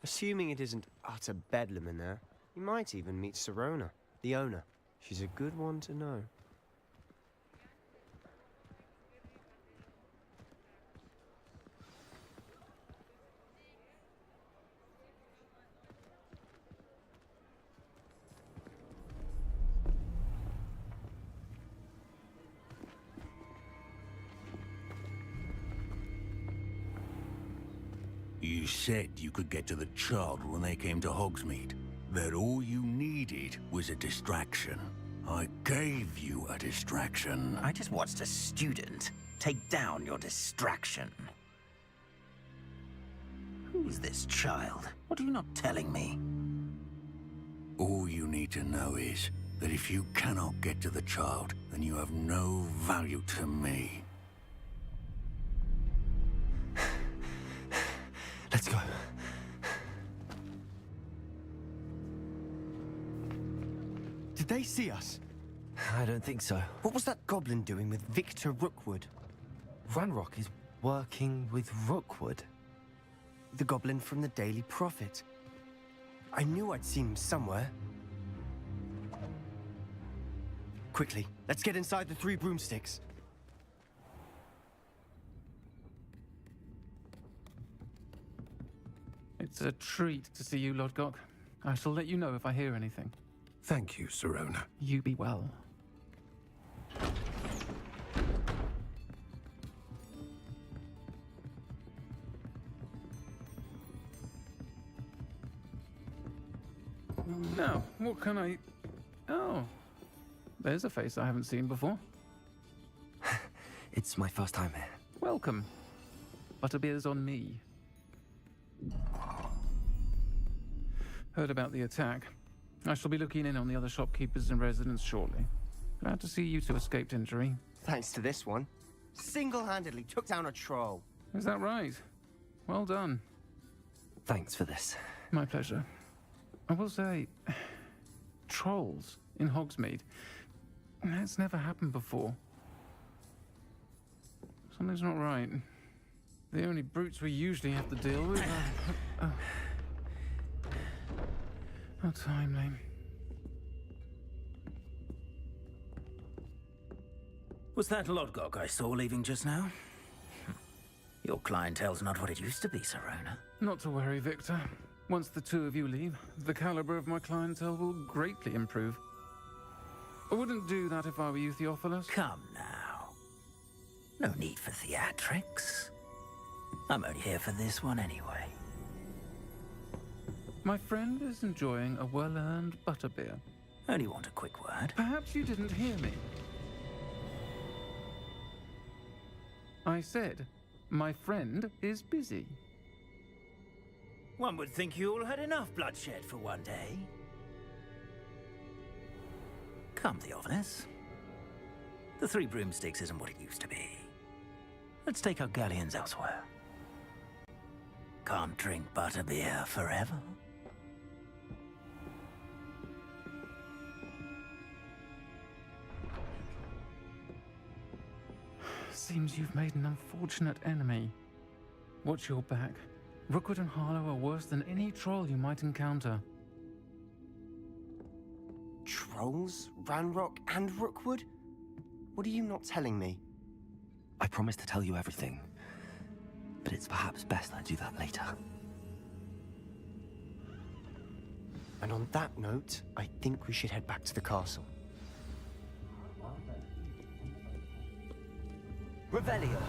Assuming it isn't utter bedlam in there, you might even meet Sirona, the owner. She's a good one to know. You said you could get to the child when they came to Hogsmeade. That all you needed was a distraction. I gave you a distraction. I just watched a student take down your distraction. Who's this child? What are you not telling me? All you need to know is that if you cannot get to the child, then you have no value to me. Let's go. Did they see us? I don't think so. What was that goblin doing with Victor Rookwood? Ranrock is working with Rookwood. The goblin from the Daily Prophet. I knew I'd seen him somewhere. Quickly, let's get inside the 3 broomsticks. It's a treat to see you, Lodgok. I shall let you know if I hear anything. Thank you, Sirona. You be well. Now, what can I... Oh, there's a face I haven't seen before. It's my first time here. Welcome. Butterbeer's on me. Heard about the attack. I shall be looking in on the other shopkeepers and residents shortly. Glad to see you two escaped injury. Thanks to this one. Single-handedly took down a troll. Is that right? Well done. Thanks for this. My pleasure. I will say, trolls in Hogsmeade. That's never happened before. Something's not right. The only brutes we usually have to deal with are... How timely. Was that Lodgok I saw leaving just now? Your clientele's not what it used to be, Sirona. Not to worry, Victor. Once the 2 of you leave, the caliber of my clientele will greatly improve. I wouldn't do that if I were you, Theophilus. Come now. No need for theatrics. I'm only here for this one anyway. My friend is enjoying a well-earned butterbeer. Only want a quick word. Perhaps you didn't hear me. I said, my friend is busy. One would think you all had enough bloodshed for one day. Come, Theophilus. The 3 broomsticks isn't what it used to be. Let's take our galleons elsewhere. Can't drink butterbeer forever. Seems you've made an unfortunate enemy. Watch your back. Rookwood and Harlow are worse than any troll you might encounter. Trolls? Ranrock and Rookwood? What are you not telling me? I promised to tell you everything, but it's perhaps best I do that later. And on that note, I think we should head back to the castle. Revelio.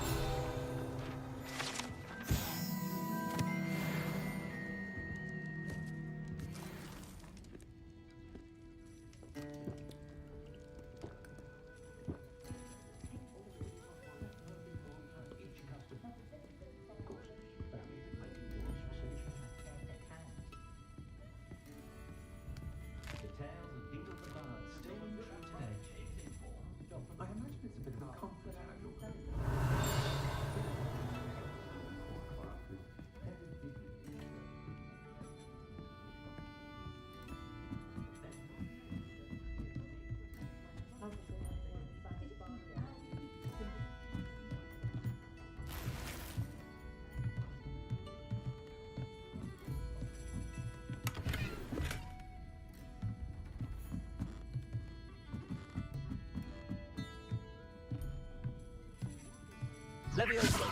Leviosa.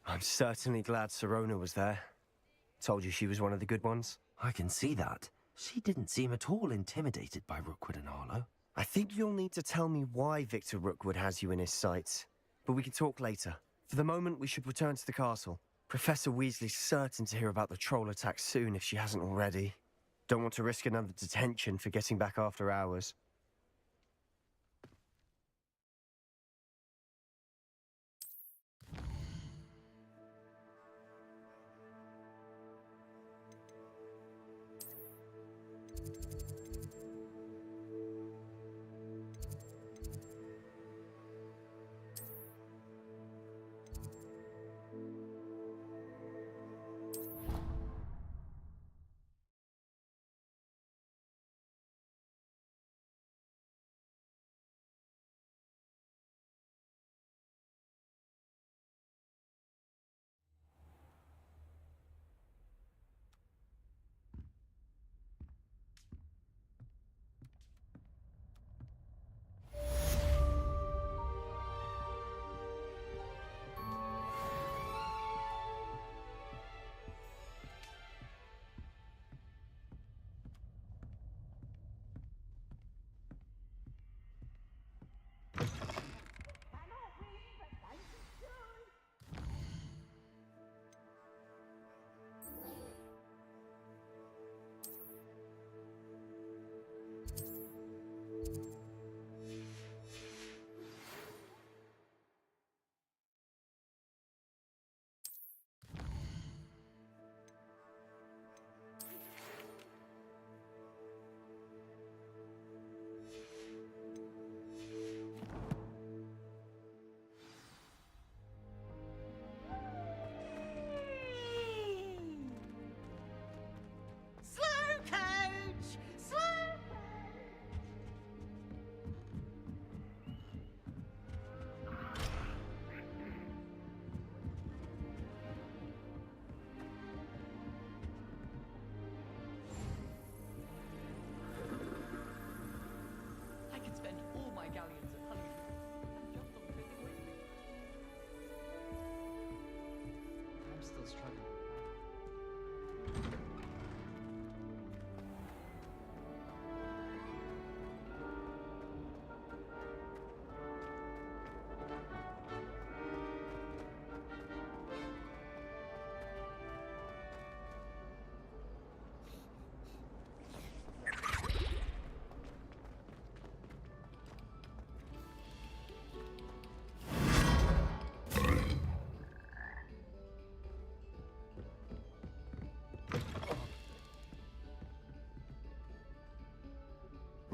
I'm certainly glad Sirona was there. Told you she was one of the good ones. I can see that. She didn't seem at all intimidated by Rookwood and Harlow. I think you'll need to tell me why Victor Rookwood has you in his sights. But we can talk later. For the moment, we should return to the castle. Professor Weasley's certain to hear about the troll attack soon if she hasn't already. Don't want to risk another detention for getting back after hours.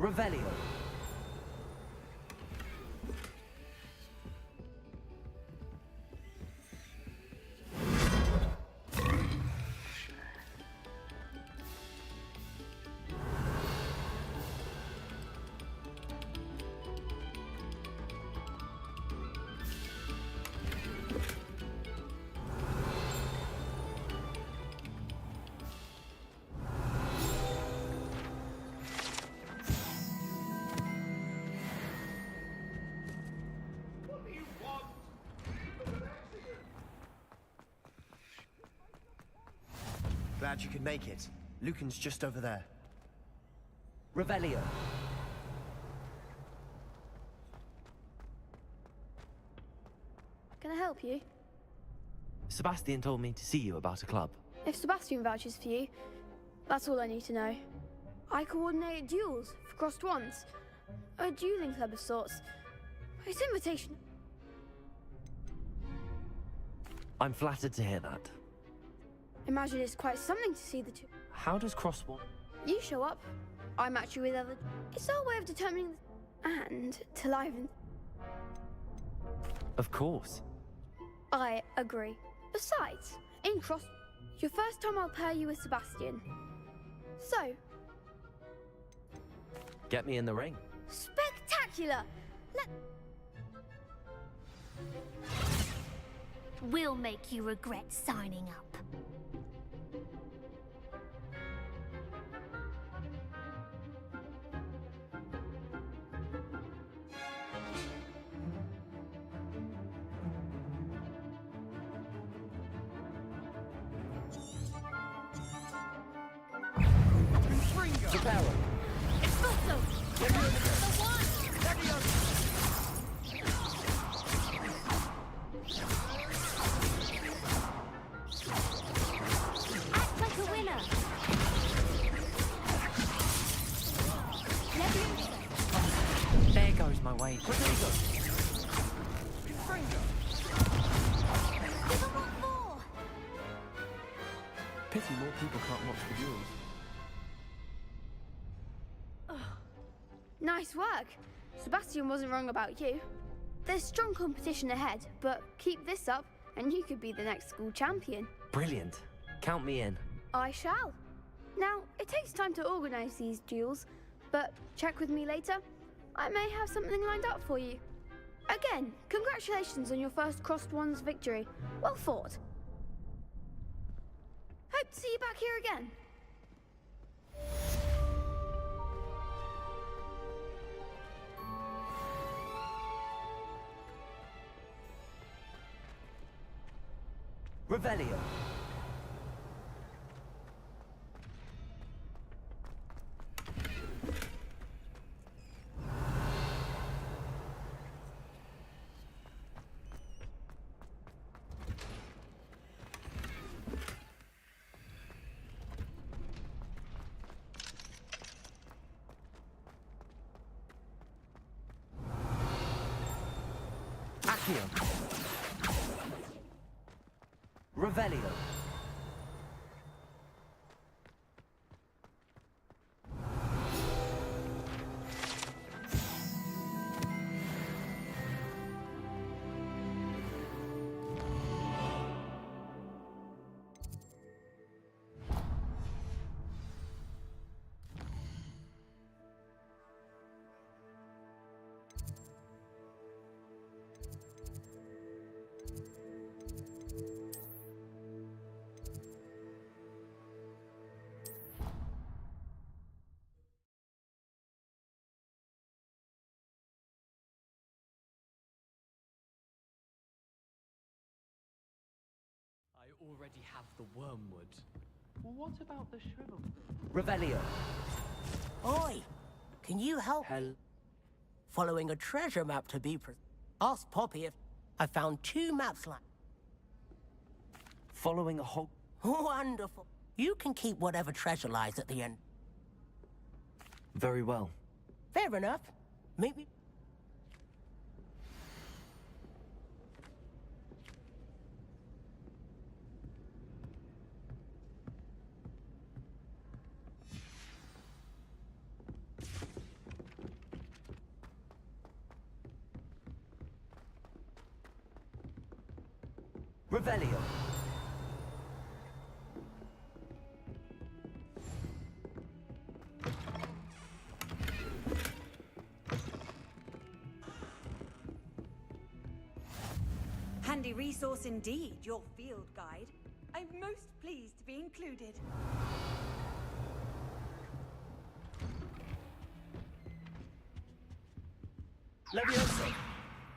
Revelio. Glad you could make it. Lucan's just over there. Revelio. Can I help you? Sebastian told me to see you about a club. If Sebastian vouches for you, that's all I need to know. I coordinate duels for crossed ones. A dueling club of sorts. It's invitation. I'm flattered to hear that. Imagine it's quite something to see the two. How does crosswalk? You show up, I match you with other. It's our way of determining and to liven. Of course. I agree. Besides, in cross, your first time I'll pair you with Sebastian. So, Get me in the ring. spectacular! We'll make you regret signing up. Expulso! The one! Act like a winner. There goes my way. Pity more people can't watch the duels. Nice work. Sebastian wasn't wrong about you. There's strong competition ahead, but keep this up and you could be the next school champion. Brilliant. Count me in. I shall. Now, it takes time to organize these duels, but check with me later. I may have something lined up for you. Again, congratulations on your first Crossed Ones victory. Well fought. Hope to see you back here again. Revelio. Accio. Revelio. I already have the wormwood. Well, what about the shriveled bit? Revelio. Oi! Can you help? Following a treasure map to be Ask Poppy if I found 2 maps like. Following a hog. Wonderful. You can keep whatever treasure lies at the end. Very well. Fair enough. Meet me. Revelio. Handy resource indeed, your field guide. I'm most pleased to be included. Levioso.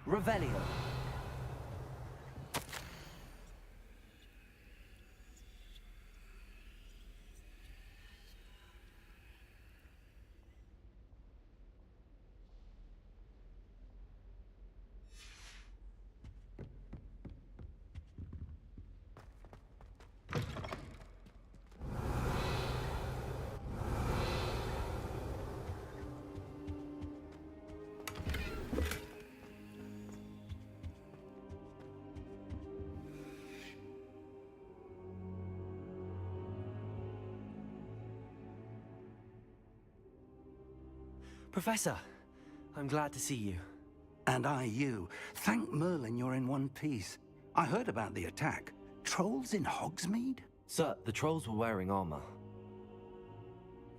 Revelio. Professor, I'm glad to see you. And I you. Thank Merlin you're in one piece. I heard about the attack. Trolls in Hogsmeade? Sir, the trolls were wearing armor.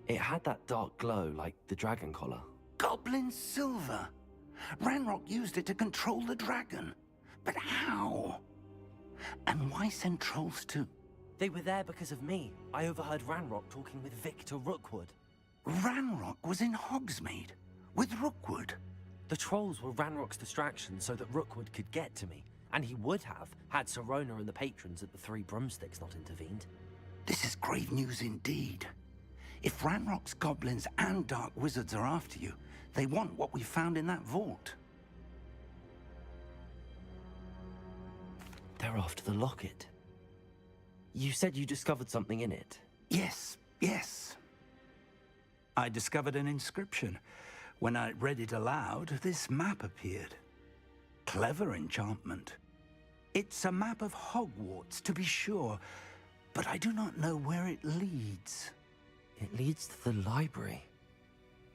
It had that dark glow like the dragon collar. Goblin silver! Ranrock used it to control the dragon. But how? And why send trolls to... They were there because of me. I overheard Ranrock talking with Victor Rookwood. Ranrock was in Hogsmeade? With Rookwood? The trolls were Ranrock's distraction so that Rookwood could get to me. And he would have, had Sirona and the patrons at the Three Broomsticks not intervened. This is grave news indeed. If Ranrock's goblins and dark wizards are after you, they want what we found in that vault. They're after the locket. You said you discovered something in it. Yes, yes. I discovered an inscription. When I read it aloud, this map appeared. Clever enchantment. It's a map of Hogwarts, to be sure, but I do not know where it leads. It leads to the library.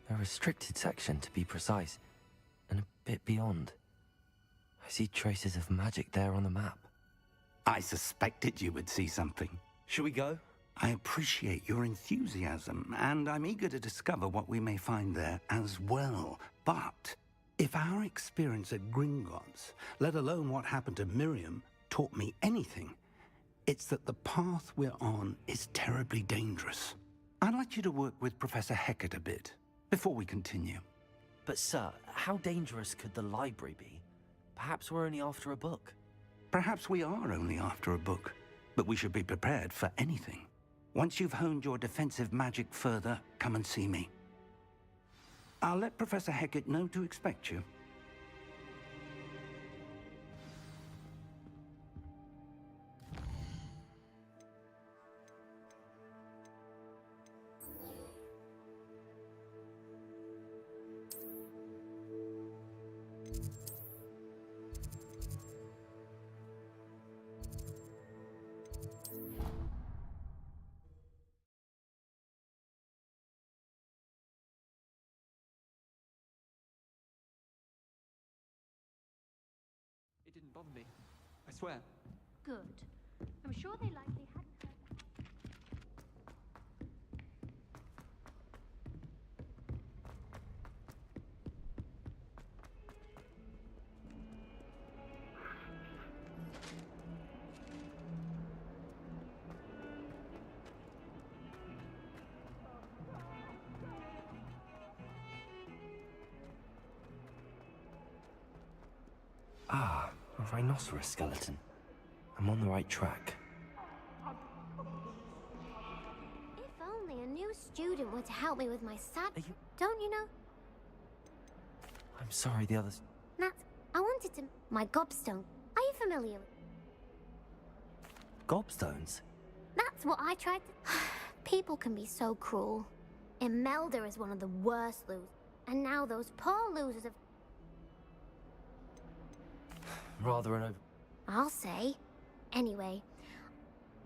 A restricted section, to be precise, and a bit beyond. I see traces of magic there on the map. I suspected you would see something. Shall we go? I appreciate your enthusiasm, and I'm eager to discover what we may find there as well. But if our experience at Gringotts, let alone what happened to Miriam, taught me anything, it's that the path we're on is terribly dangerous. I'd like you to work with Professor Hecat a bit, before we continue. But sir, how dangerous could the library be? Perhaps we're only after a book. Perhaps we are only after a book, but we should be prepared for anything. Once you've honed your defensive magic further, come and see me. I'll let Professor Hecat know to expect you. It didn't bother me. I swear. Good. I'm sure they likely hadn't heard. Ah, a rhinoceros skeleton. I'm on the right track. If only a new student were to help me with my Don't you know? I'm sorry, the others... Nat, I wanted to... My gobstone. Are you familiar with... Gobstones? That's what I tried to... People can be so cruel. Imelda is one of the worst losers. And now those poor losers have... Rather an over... I'll say. Anyway,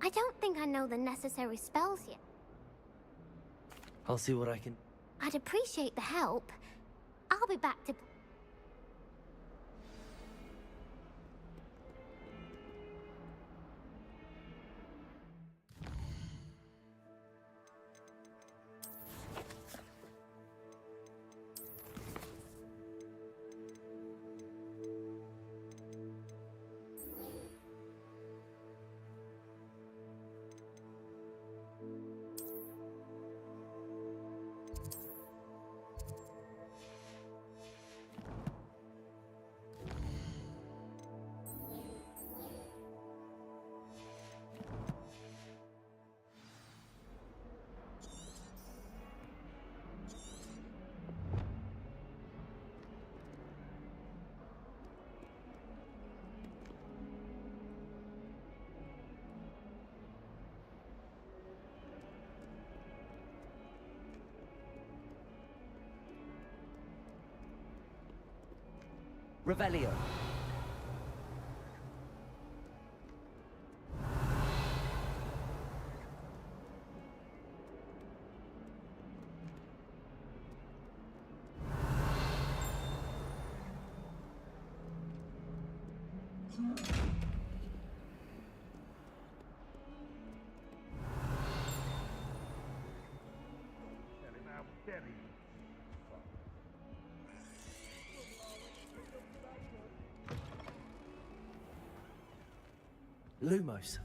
I don't think I know the necessary spells yet. I'll see what I can... I'd appreciate the help. I'll be back to... Revelio. Lumos.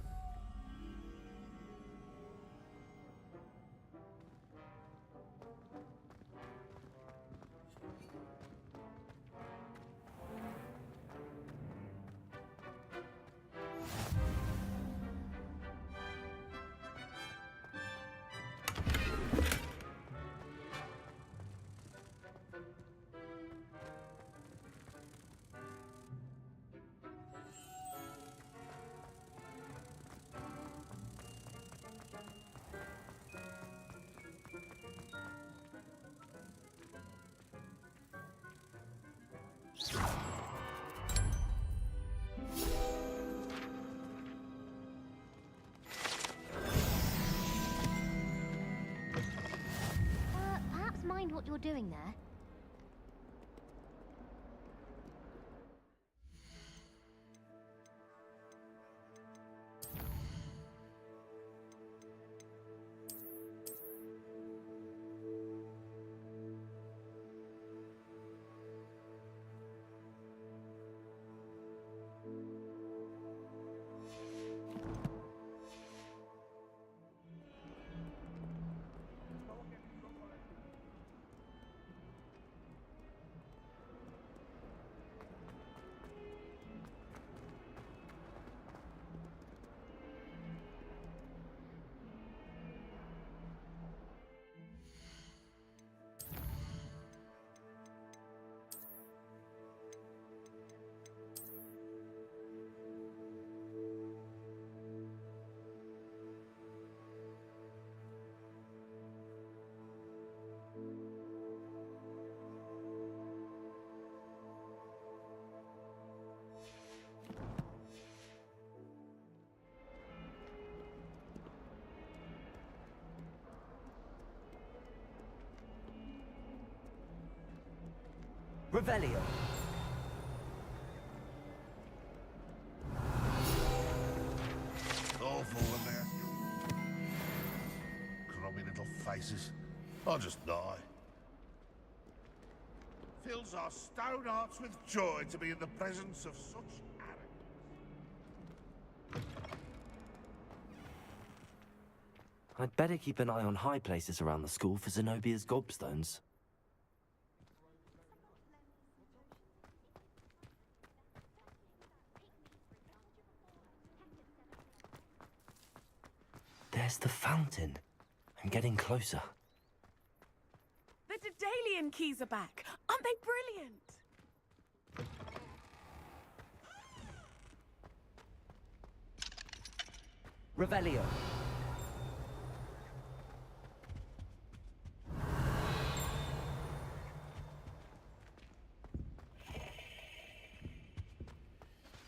Perhaps mind what you're doing there? Revelio. Awful when they ask you. Crummy little faces. I'll just die. Fills our stout hearts with joy to be in the presence of such arrogance. I'd better keep an eye on high places around the school for Zenobia's gobstones. There's the fountain. I'm getting closer. The Daedalian keys are back. Aren't they brilliant? Revelio.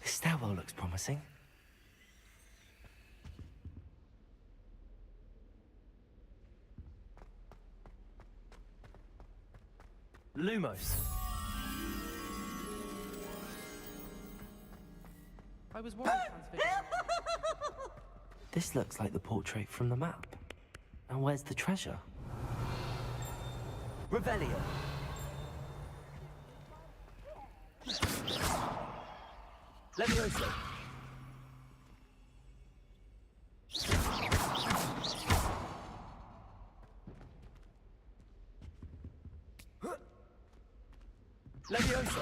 This stairwell looks promising. Lumos. I was worried transfiguring. This looks like the portrait from the map. Now where's the treasure? Revelio. Levioso. Levioso.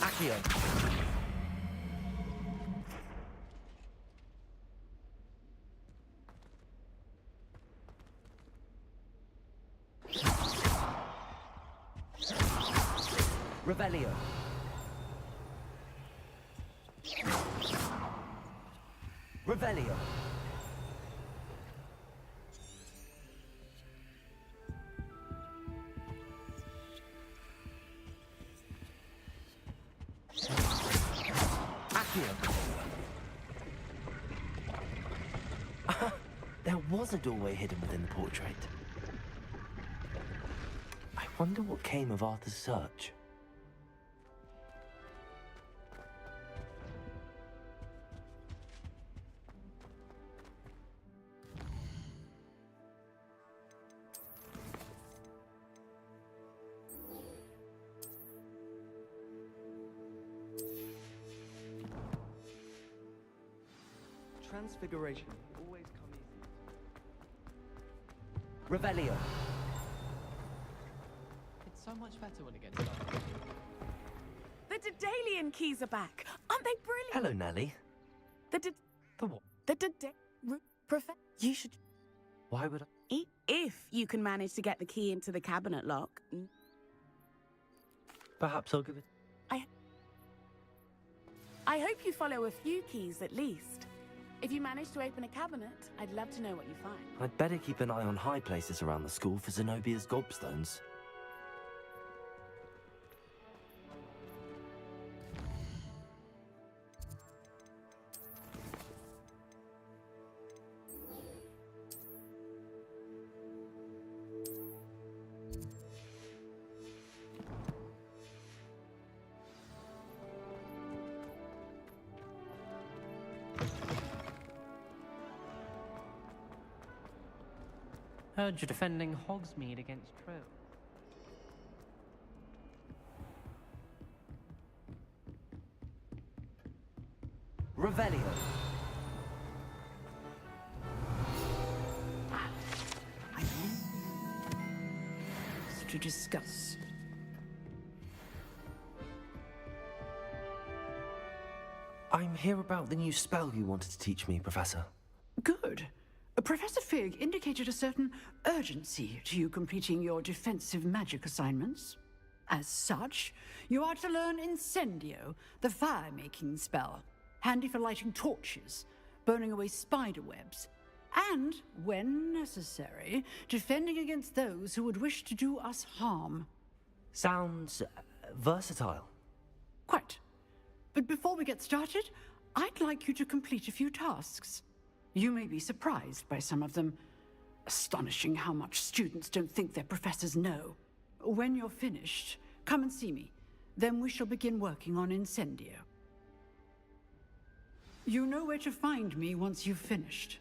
Accio. Revelio. Revelio. Accio. was a doorway hidden within the portrait. I wonder what came of Arthur's search. Transfiguration always come easy. Revelio. It's so much better when it gets dark. The Daedalian keys are back. Aren't they brilliant? Hello, Nellie. The what? You should... Why would I? If you can manage to get the key into the cabinet lock. Perhaps I'll give it... I hope you follow a few keys at least. If you manage to open a cabinet, I'd love to know what you find. I'd better keep an eye on high places around the school for Zenobia's gobstones. Heard you're defending Hogsmeade against Trill. Revelio. To discuss. I'm here about the new spell you wanted to teach me, Professor. Good. Professor Fig indicated a certain urgency to you completing your defensive magic assignments. As such, you are to learn Incendio, the fire-making spell, handy for lighting torches, burning away spider webs, and, when necessary, defending against those who would wish to do us harm. Sounds versatile. Quite. But before we get started, I'd like you to complete a few tasks. You may be surprised by some of them. Astonishing how much students don't think their professors know. When you're finished, come and see me. Then we shall begin working on Incendio. You know where to find me once you've finished.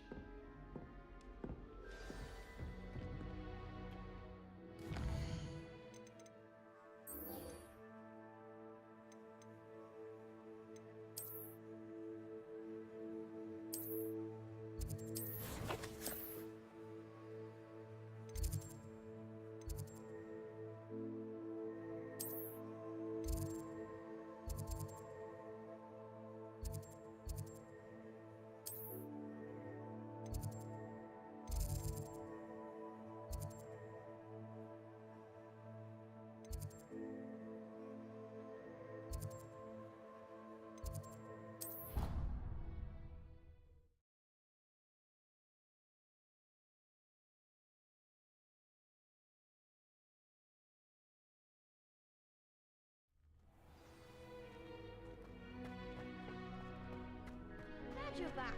You're back.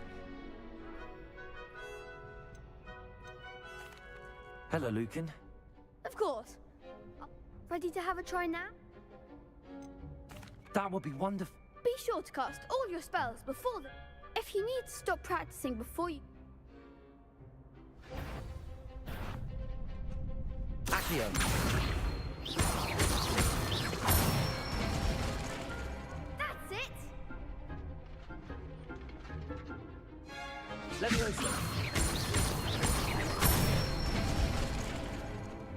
Hello, Lucan. Of course. Ready to have a try now? That would be wonderful. Be sure to cast all your spells before the... If you need to stop practicing before you... Accio. That's it! Leviosa.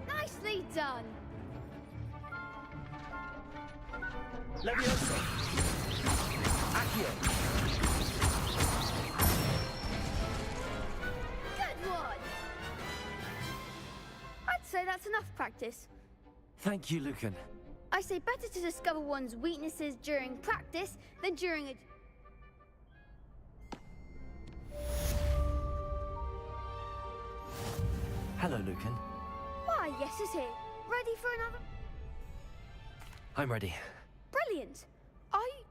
Nicely done! Leviosa. Accio. Good one! I'd say that's enough practice. Thank you, Lucan. I say better to discover one's weaknesses during practice than during a... Hello, Lucan. Why, yes is here. Ready for another? I'm ready. Brilliant. Are you...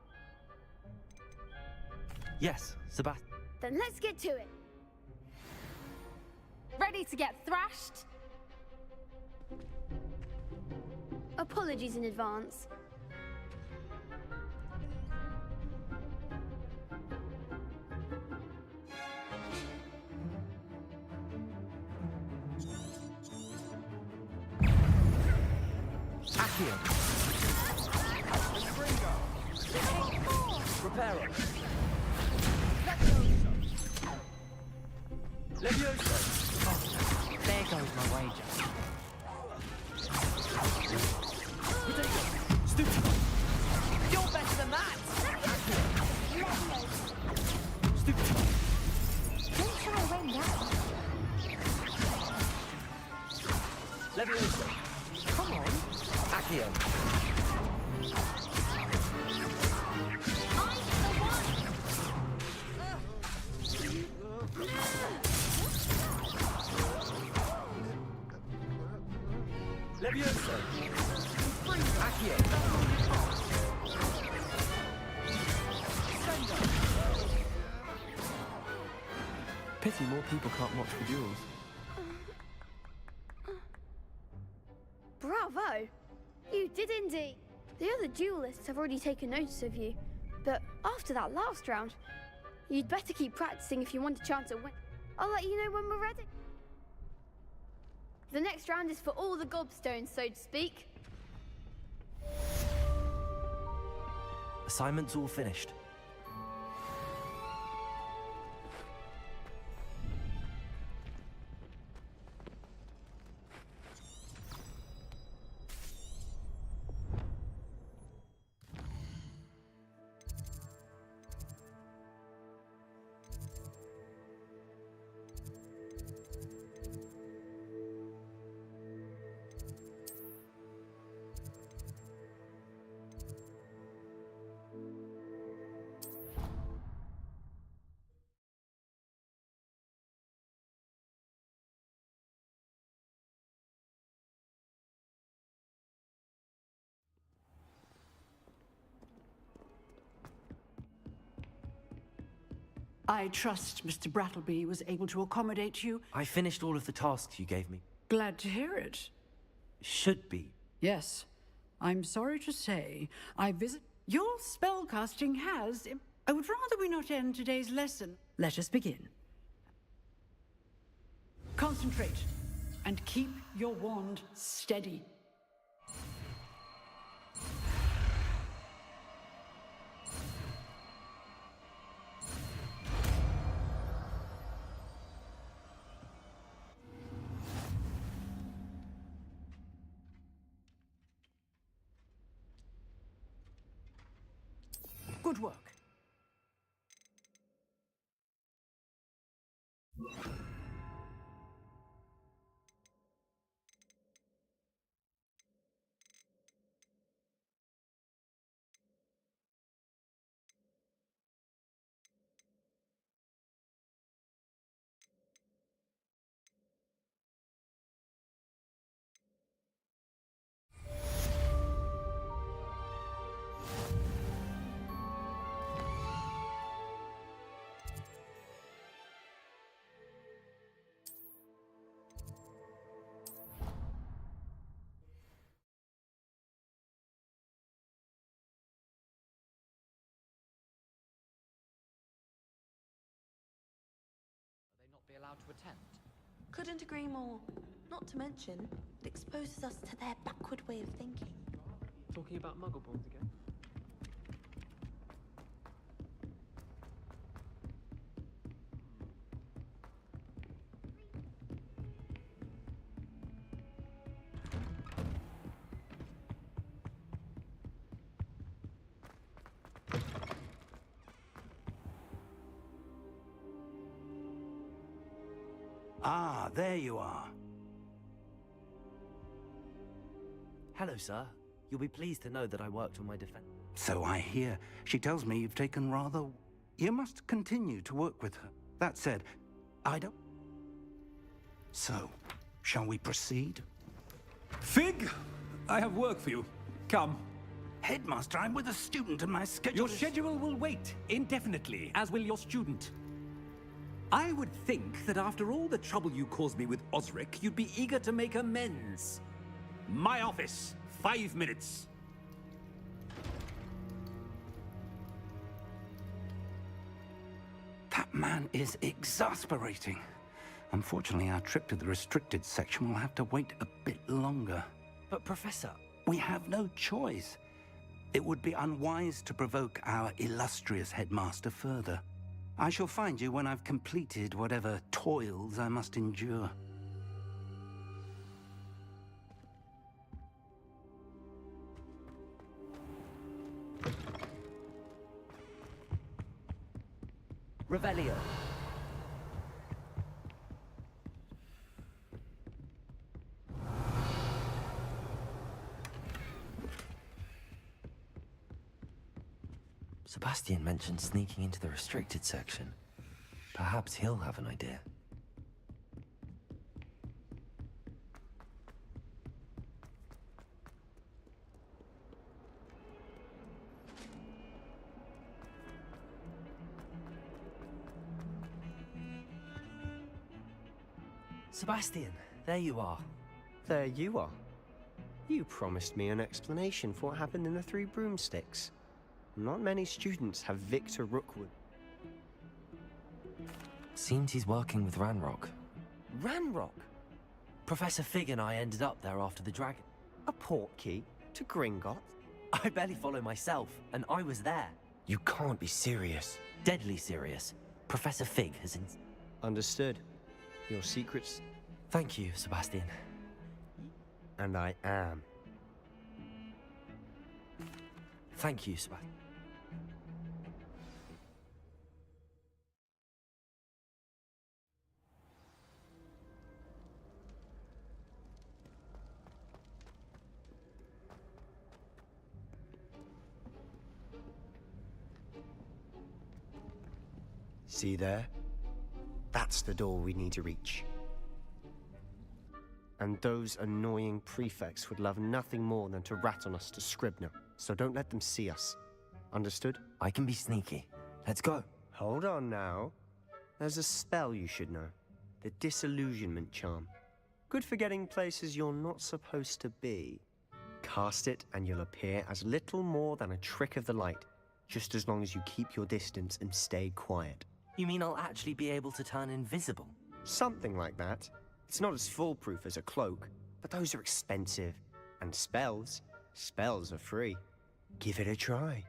Yes, Sebastian. Then let's get to it. Ready to get thrashed? Apologies in advance. Accio. Reparo. Levioso. Oh, there goes my wager. Stupid. You're better than that. Stupid. Don't try to win that. Levioso. Come on. Accio. Levioso. Accio. Pity more people can't watch the duels. Bravo! You did indeed. The other duelists have already taken notice of you, but after that last round, you'd better keep practicing if you want a chance at win. I'll let you know when we're ready. The next round is for all the gobstones, so to speak. Assignment's all finished. I trust Mr. Brattleby was able to accommodate you. I finished all of the tasks you gave me. Glad to hear it. Should be. Yes. I'm sorry to say, Your spellcasting has... I would rather we not end today's lesson. Let us begin. Concentrate, and keep your wand steady. Good work. Be allowed to attend. Couldn't agree more. Not to mention, it exposes us to their backward way of thinking. Talking about Muggleborns again? Ah, there you are. Hello, sir. You'll be pleased to know that I worked on my defense. So I hear. She tells me you've taken rather... You must continue to work with her. That said, I don't... So, shall we proceed? Fig! I have work for you. Come. Headmaster, I'm with a student and my schedule Your schedule will wait indefinitely, as will your student. I would think that after all the trouble you caused me with Osric, you'd be eager to make amends. My office, 5 minutes. That man is exasperating. Unfortunately, our trip to the restricted section will have to wait a bit longer. But Professor... We have no choice. It would be unwise to provoke our illustrious headmaster further. I shall find you when I've completed whatever toils I must endure. Revelio. Sebastian mentioned sneaking into the restricted section. Perhaps he'll have an idea. Sebastian, there you are. There you are. You promised me an explanation for what happened in the Three Broomsticks. Not many students have Victor Rookwood. Seems he's working with Ranrock. Ranrock? Professor Fig and I ended up there after the dragon. A portkey to Gringotts? I barely follow myself, and I was there. You can't be serious. Deadly serious. Professor Fig has Understood. Your secrets? Thank you, Sebastian. And I am. Thank you, Sebastian. See there? That's the door we need to reach. And those annoying prefects would love nothing more than to rat on us to Scribner, so don't let them see us. Understood? I can be sneaky. Let's go. Hold on now. There's a spell you should know. The Disillusionment Charm. Good for getting places you're not supposed to be. Cast it and you'll appear as little more than a trick of the light, just as long as you keep your distance and stay quiet. You mean I'll actually be able to turn invisible? Something like that. It's not as foolproof as a cloak, but those are expensive. And spells are free. Give it a try.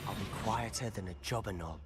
I'll be quieter than a jobberknoll.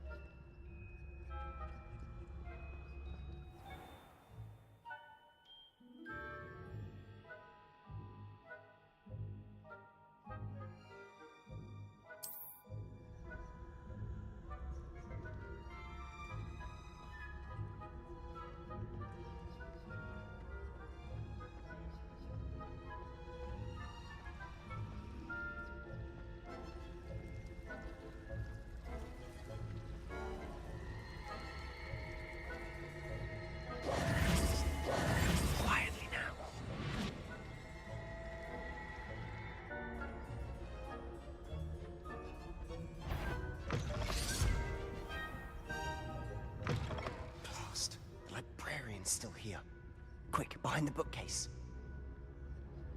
Still here. Quick, behind the bookcase.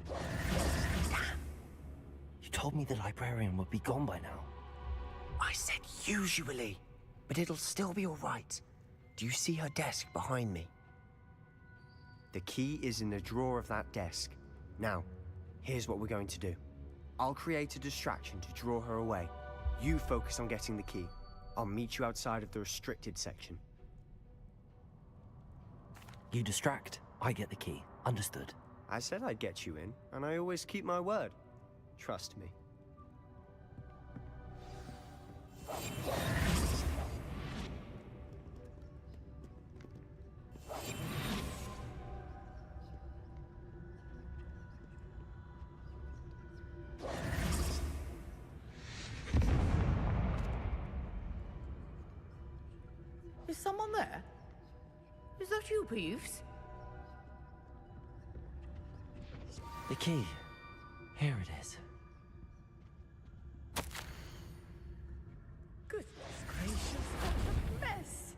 Damn! You told me the librarian would be gone by now. I said usually, but it'll still be all right. Do you see her desk behind me? The key is in the drawer of that desk. Now, here's what we're going to do. I'll create a distraction to draw her away. You focus on getting the key. I'll meet you outside of the restricted section. You distract, I get the key. Understood. I said I'd get you in, and I always keep my word. Trust me. Is someone there? Is that you, Peeves? The key. Here it is. Goodness gracious, what a mess!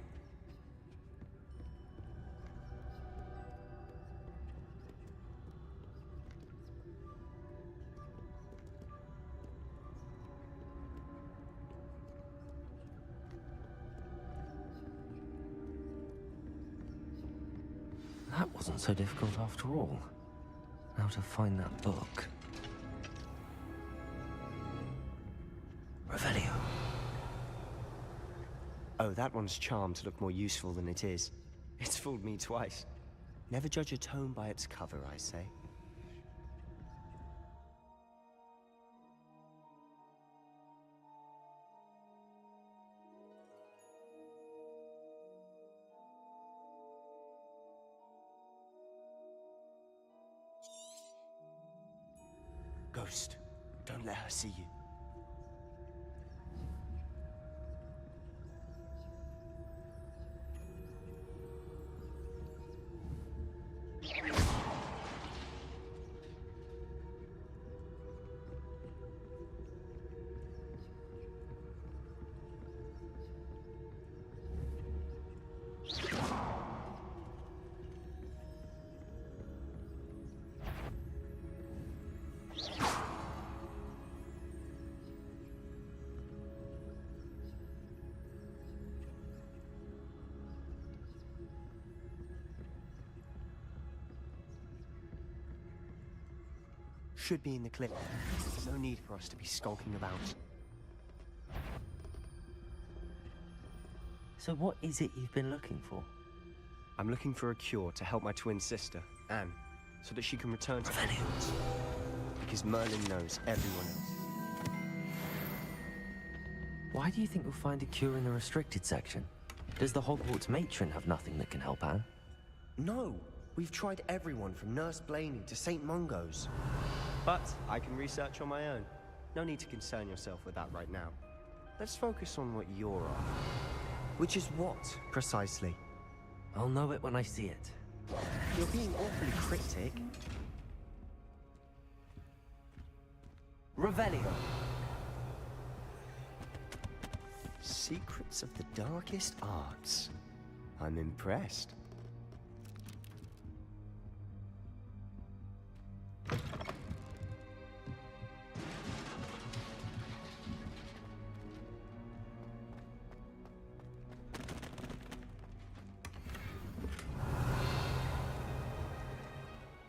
That wasn't so difficult after all. Now to find that book. Revelio. Oh, that one's charmed to look more useful than it is. It's fooled me twice. Never judge a tome by its cover, I say. Ghost, don't let her see you. Should be in the clip. No need for us to be skulking about. So what is it you've been looking for? I'm looking for a cure to help my twin sister, Anne, so that she can return to Hogwarts. Because Merlin knows everyone else. Why do you think you'll find a cure in the restricted section? Does the Hogwarts matron have nothing that can help Anne? No! We've tried everyone from Nurse Blaney to St. Mungo's. But I can research on my own. No need to concern yourself with that right now. Let's focus on what you're after. Which is what, precisely? I'll know it when I see it. You're being awfully cryptic. Revelio. Secrets of the darkest arts. I'm impressed.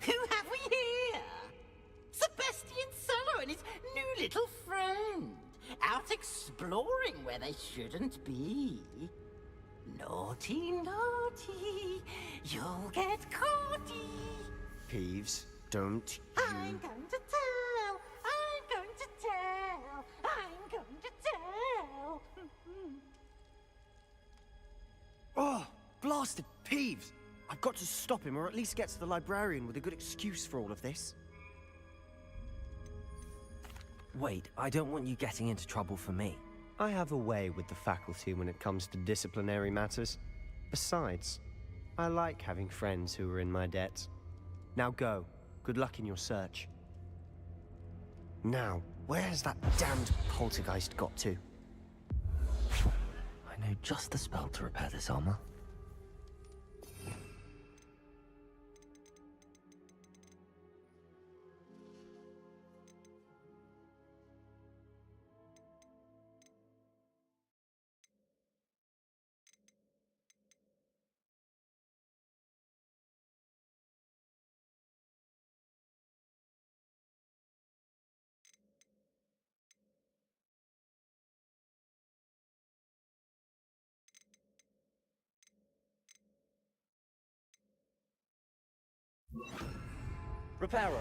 Who have we here? Sebastian Sallow and his new little friend. Out exploring where they shouldn't be. Naughty, naughty, you'll get caughty. Peeves, don't you... I'm going to tell, I'm going to tell, I'm going to tell. Oh, blasted Peeves! I've got to stop him, or at least get to the librarian with a good excuse for all of this. Wait, I don't want you getting into trouble for me. I have a way with the faculty when it comes to disciplinary matters. Besides, I like having friends who are in my debt. Now go. Good luck in your search. Now, where has that damned poltergeist got to? I know just the spell to repair this armor. Reparo.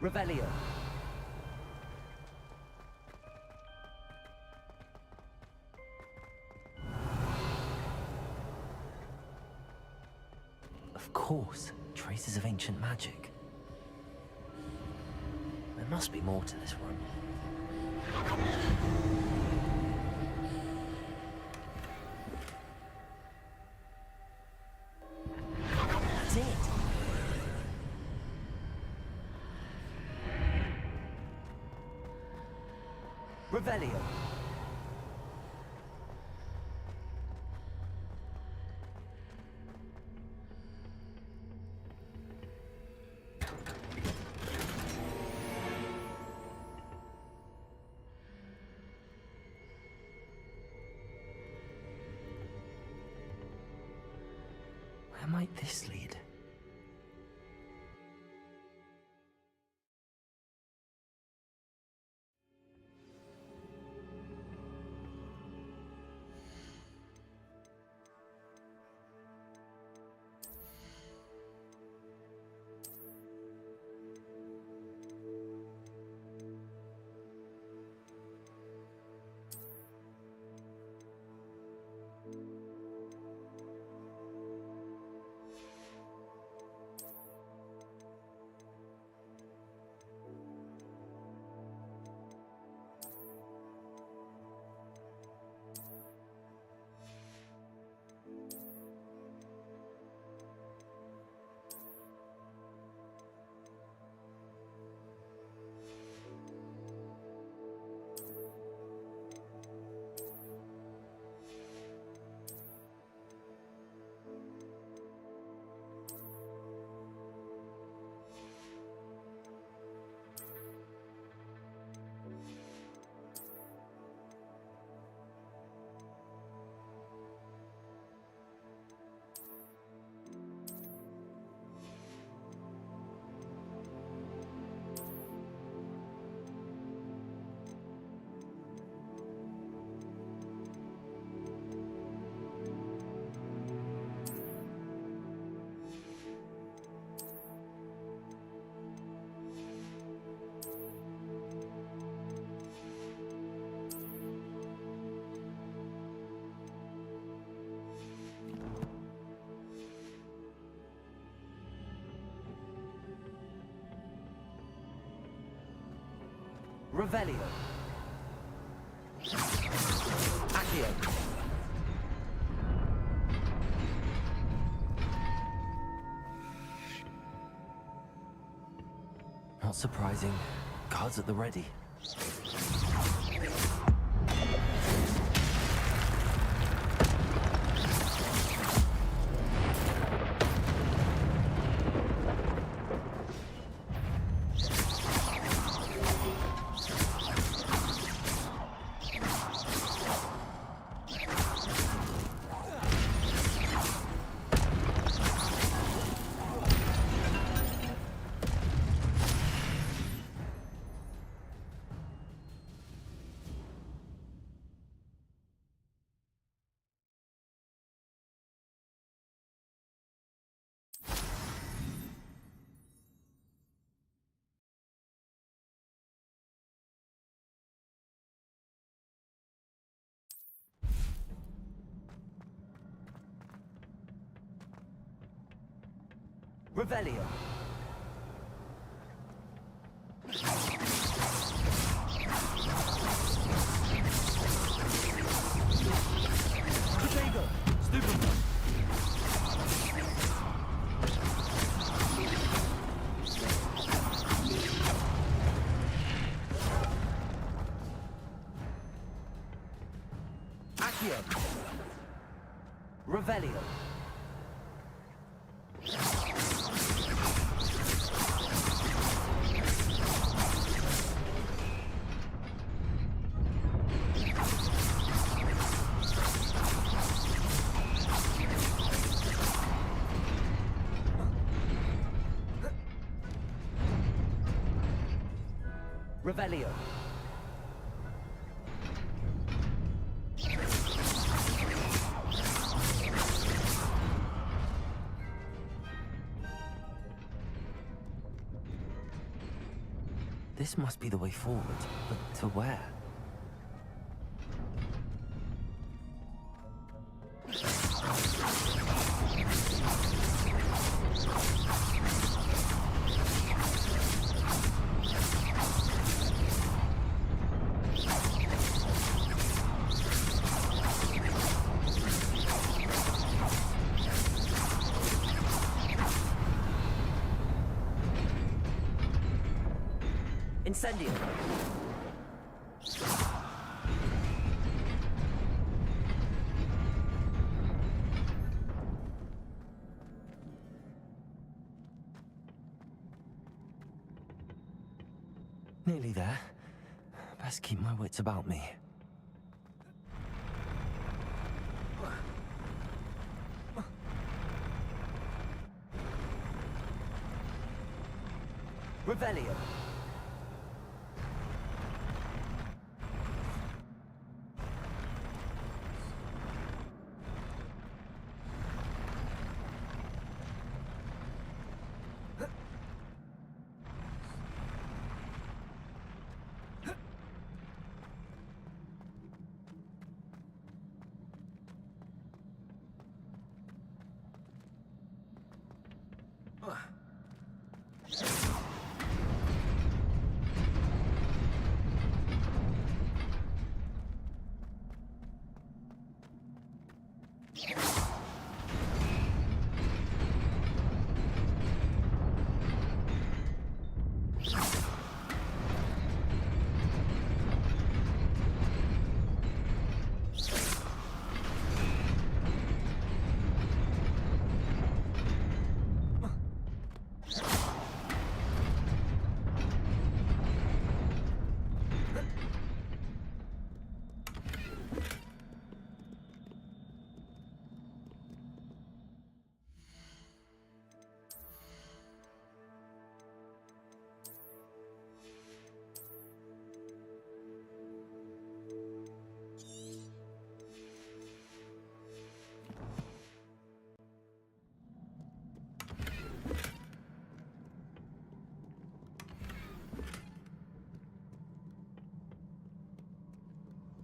Revelio. Of course, traces of ancient magic. There must be more to this room. That's it. Revelio. Where might this lead? Revelio. Accio. Not surprising. Guards at the ready. Revelio. Protego. Stupid. Accio. Revelio. Revelio. This must be the way forward, but to where? Incendio. Nearly there. Best keep my wits about me. Revelio.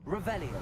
Revelio.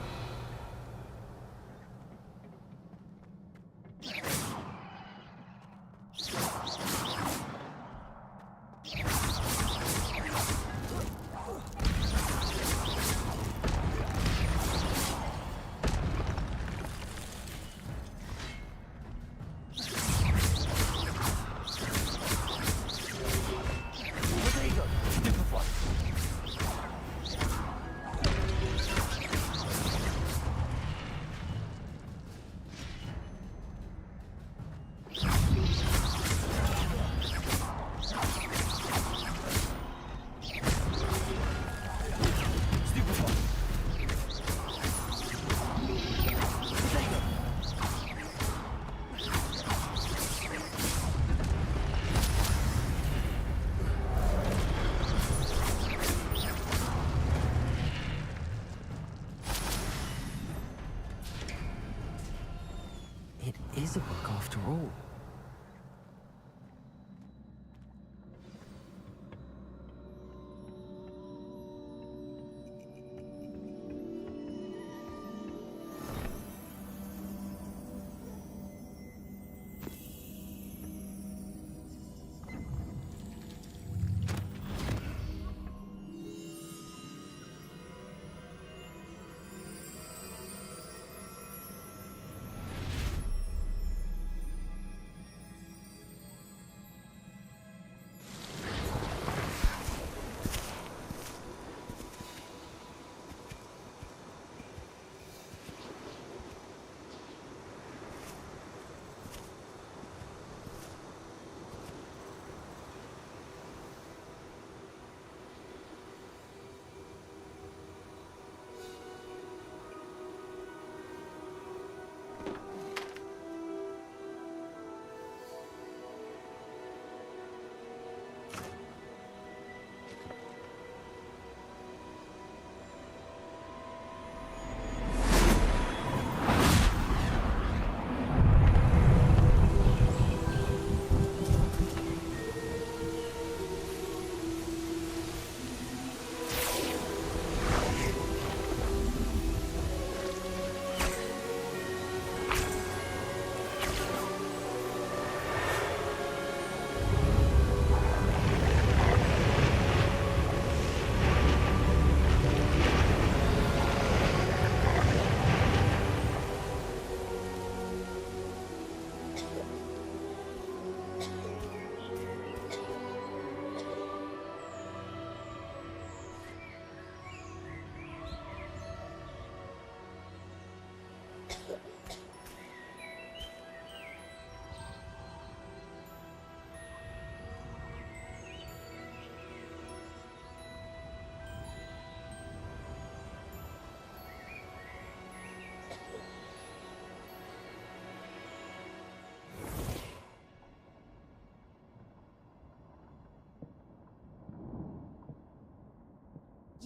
It is a book after all.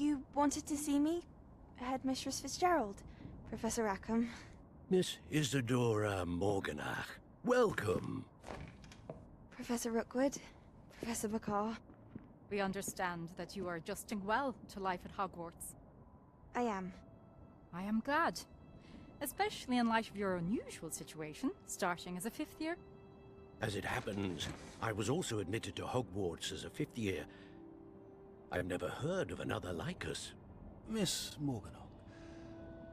You wanted to see me? Headmistress Fitzgerald, Professor Rackham. Miss Isadora Morganach, welcome. Professor Rookwood, Professor Bakar. We understand that you are adjusting well to life at Hogwarts. I am. I am glad. Especially in light of your unusual situation, starting as a 5th year. As it happens, I was also admitted to Hogwarts as a 5th year. I've never heard of another like us. Miss Morganach,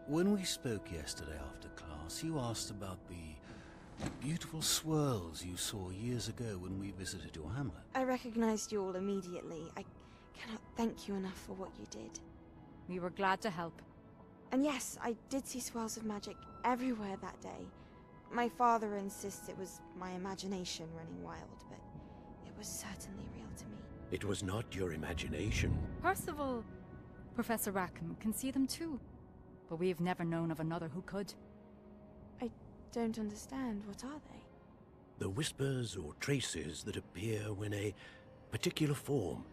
when we spoke yesterday after class, you asked about the beautiful swirls you saw years ago when we visited your hamlet. I recognized you all immediately. I cannot thank you enough for what you did. We were glad to help. And yes, I did see swirls of magic everywhere that day. My father insists it was my imagination running wild, but it was certainly real to me. It was not your imagination. Percival, Professor Rackham can see them too. But we have never known of another who could. I don't understand. What are they? The whispers or traces that appear when a particular form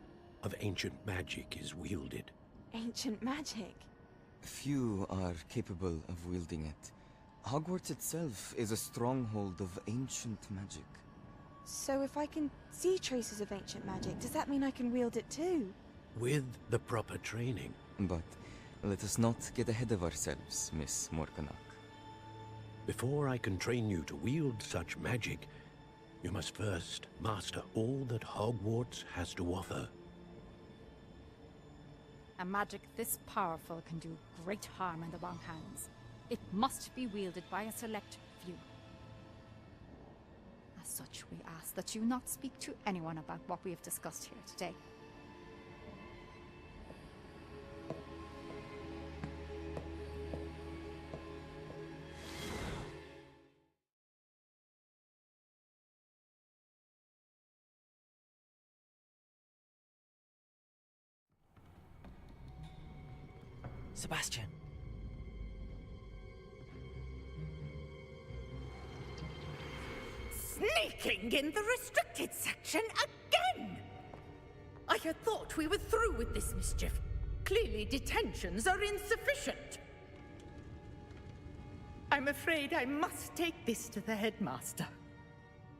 of ancient magic is wielded. Ancient magic? Few are capable of wielding it. Hogwarts itself is a stronghold of ancient magic. So if I can see traces of ancient magic, does that mean I can wield it too? With the proper training. But let us not get ahead of ourselves, Miss Morganach. Before I can train you to wield such magic, you must first master all that Hogwarts has to offer. A magic this powerful can do great harm in the wrong hands. It must be wielded by a select few. As such, we ask that you not speak to anyone about what we have discussed here today. Sebastian. Sneaking in the restricted section again! I had thought we were through with this mischief. Clearly detentions are insufficient. I'm afraid I must take this to the headmaster.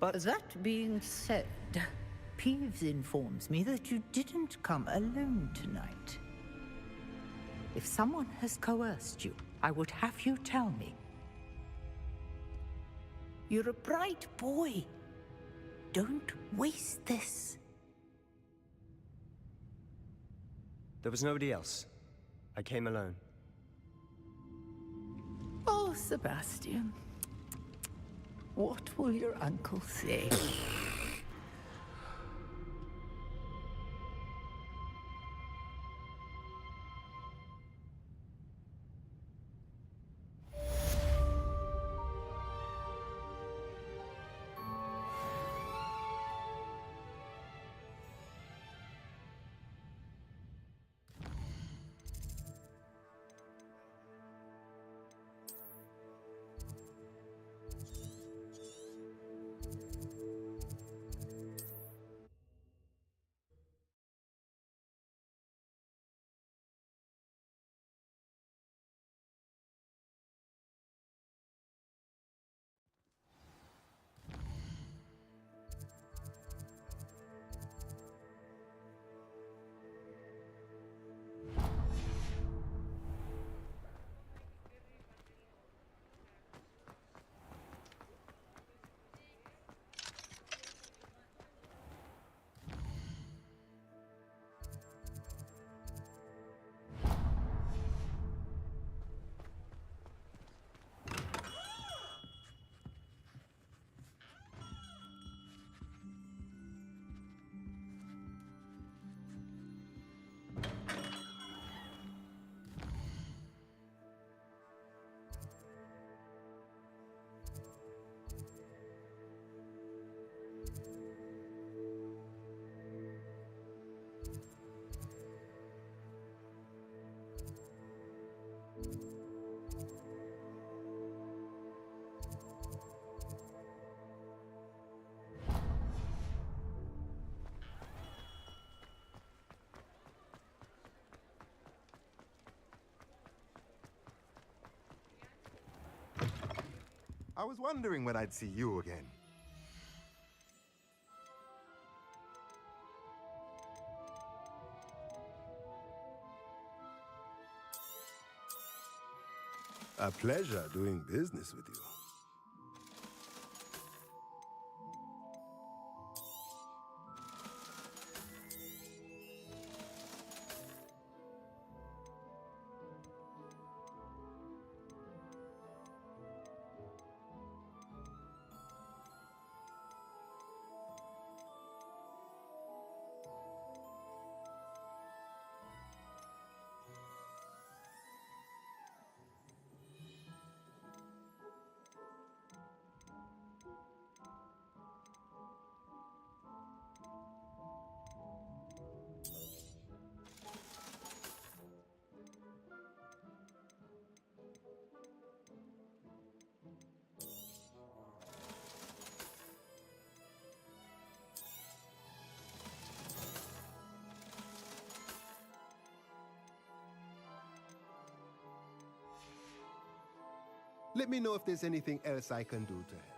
But that being said, Peeves informs me that you didn't come alone tonight. If someone has coerced you, I would have you tell me. You're a bright boy. Don't waste this. There was nobody else. I came alone. Oh, Sebastian. What will your uncle say? was wondering when I'd see you again. A pleasure doing business with you. Let me know if there's anything else I can do to help.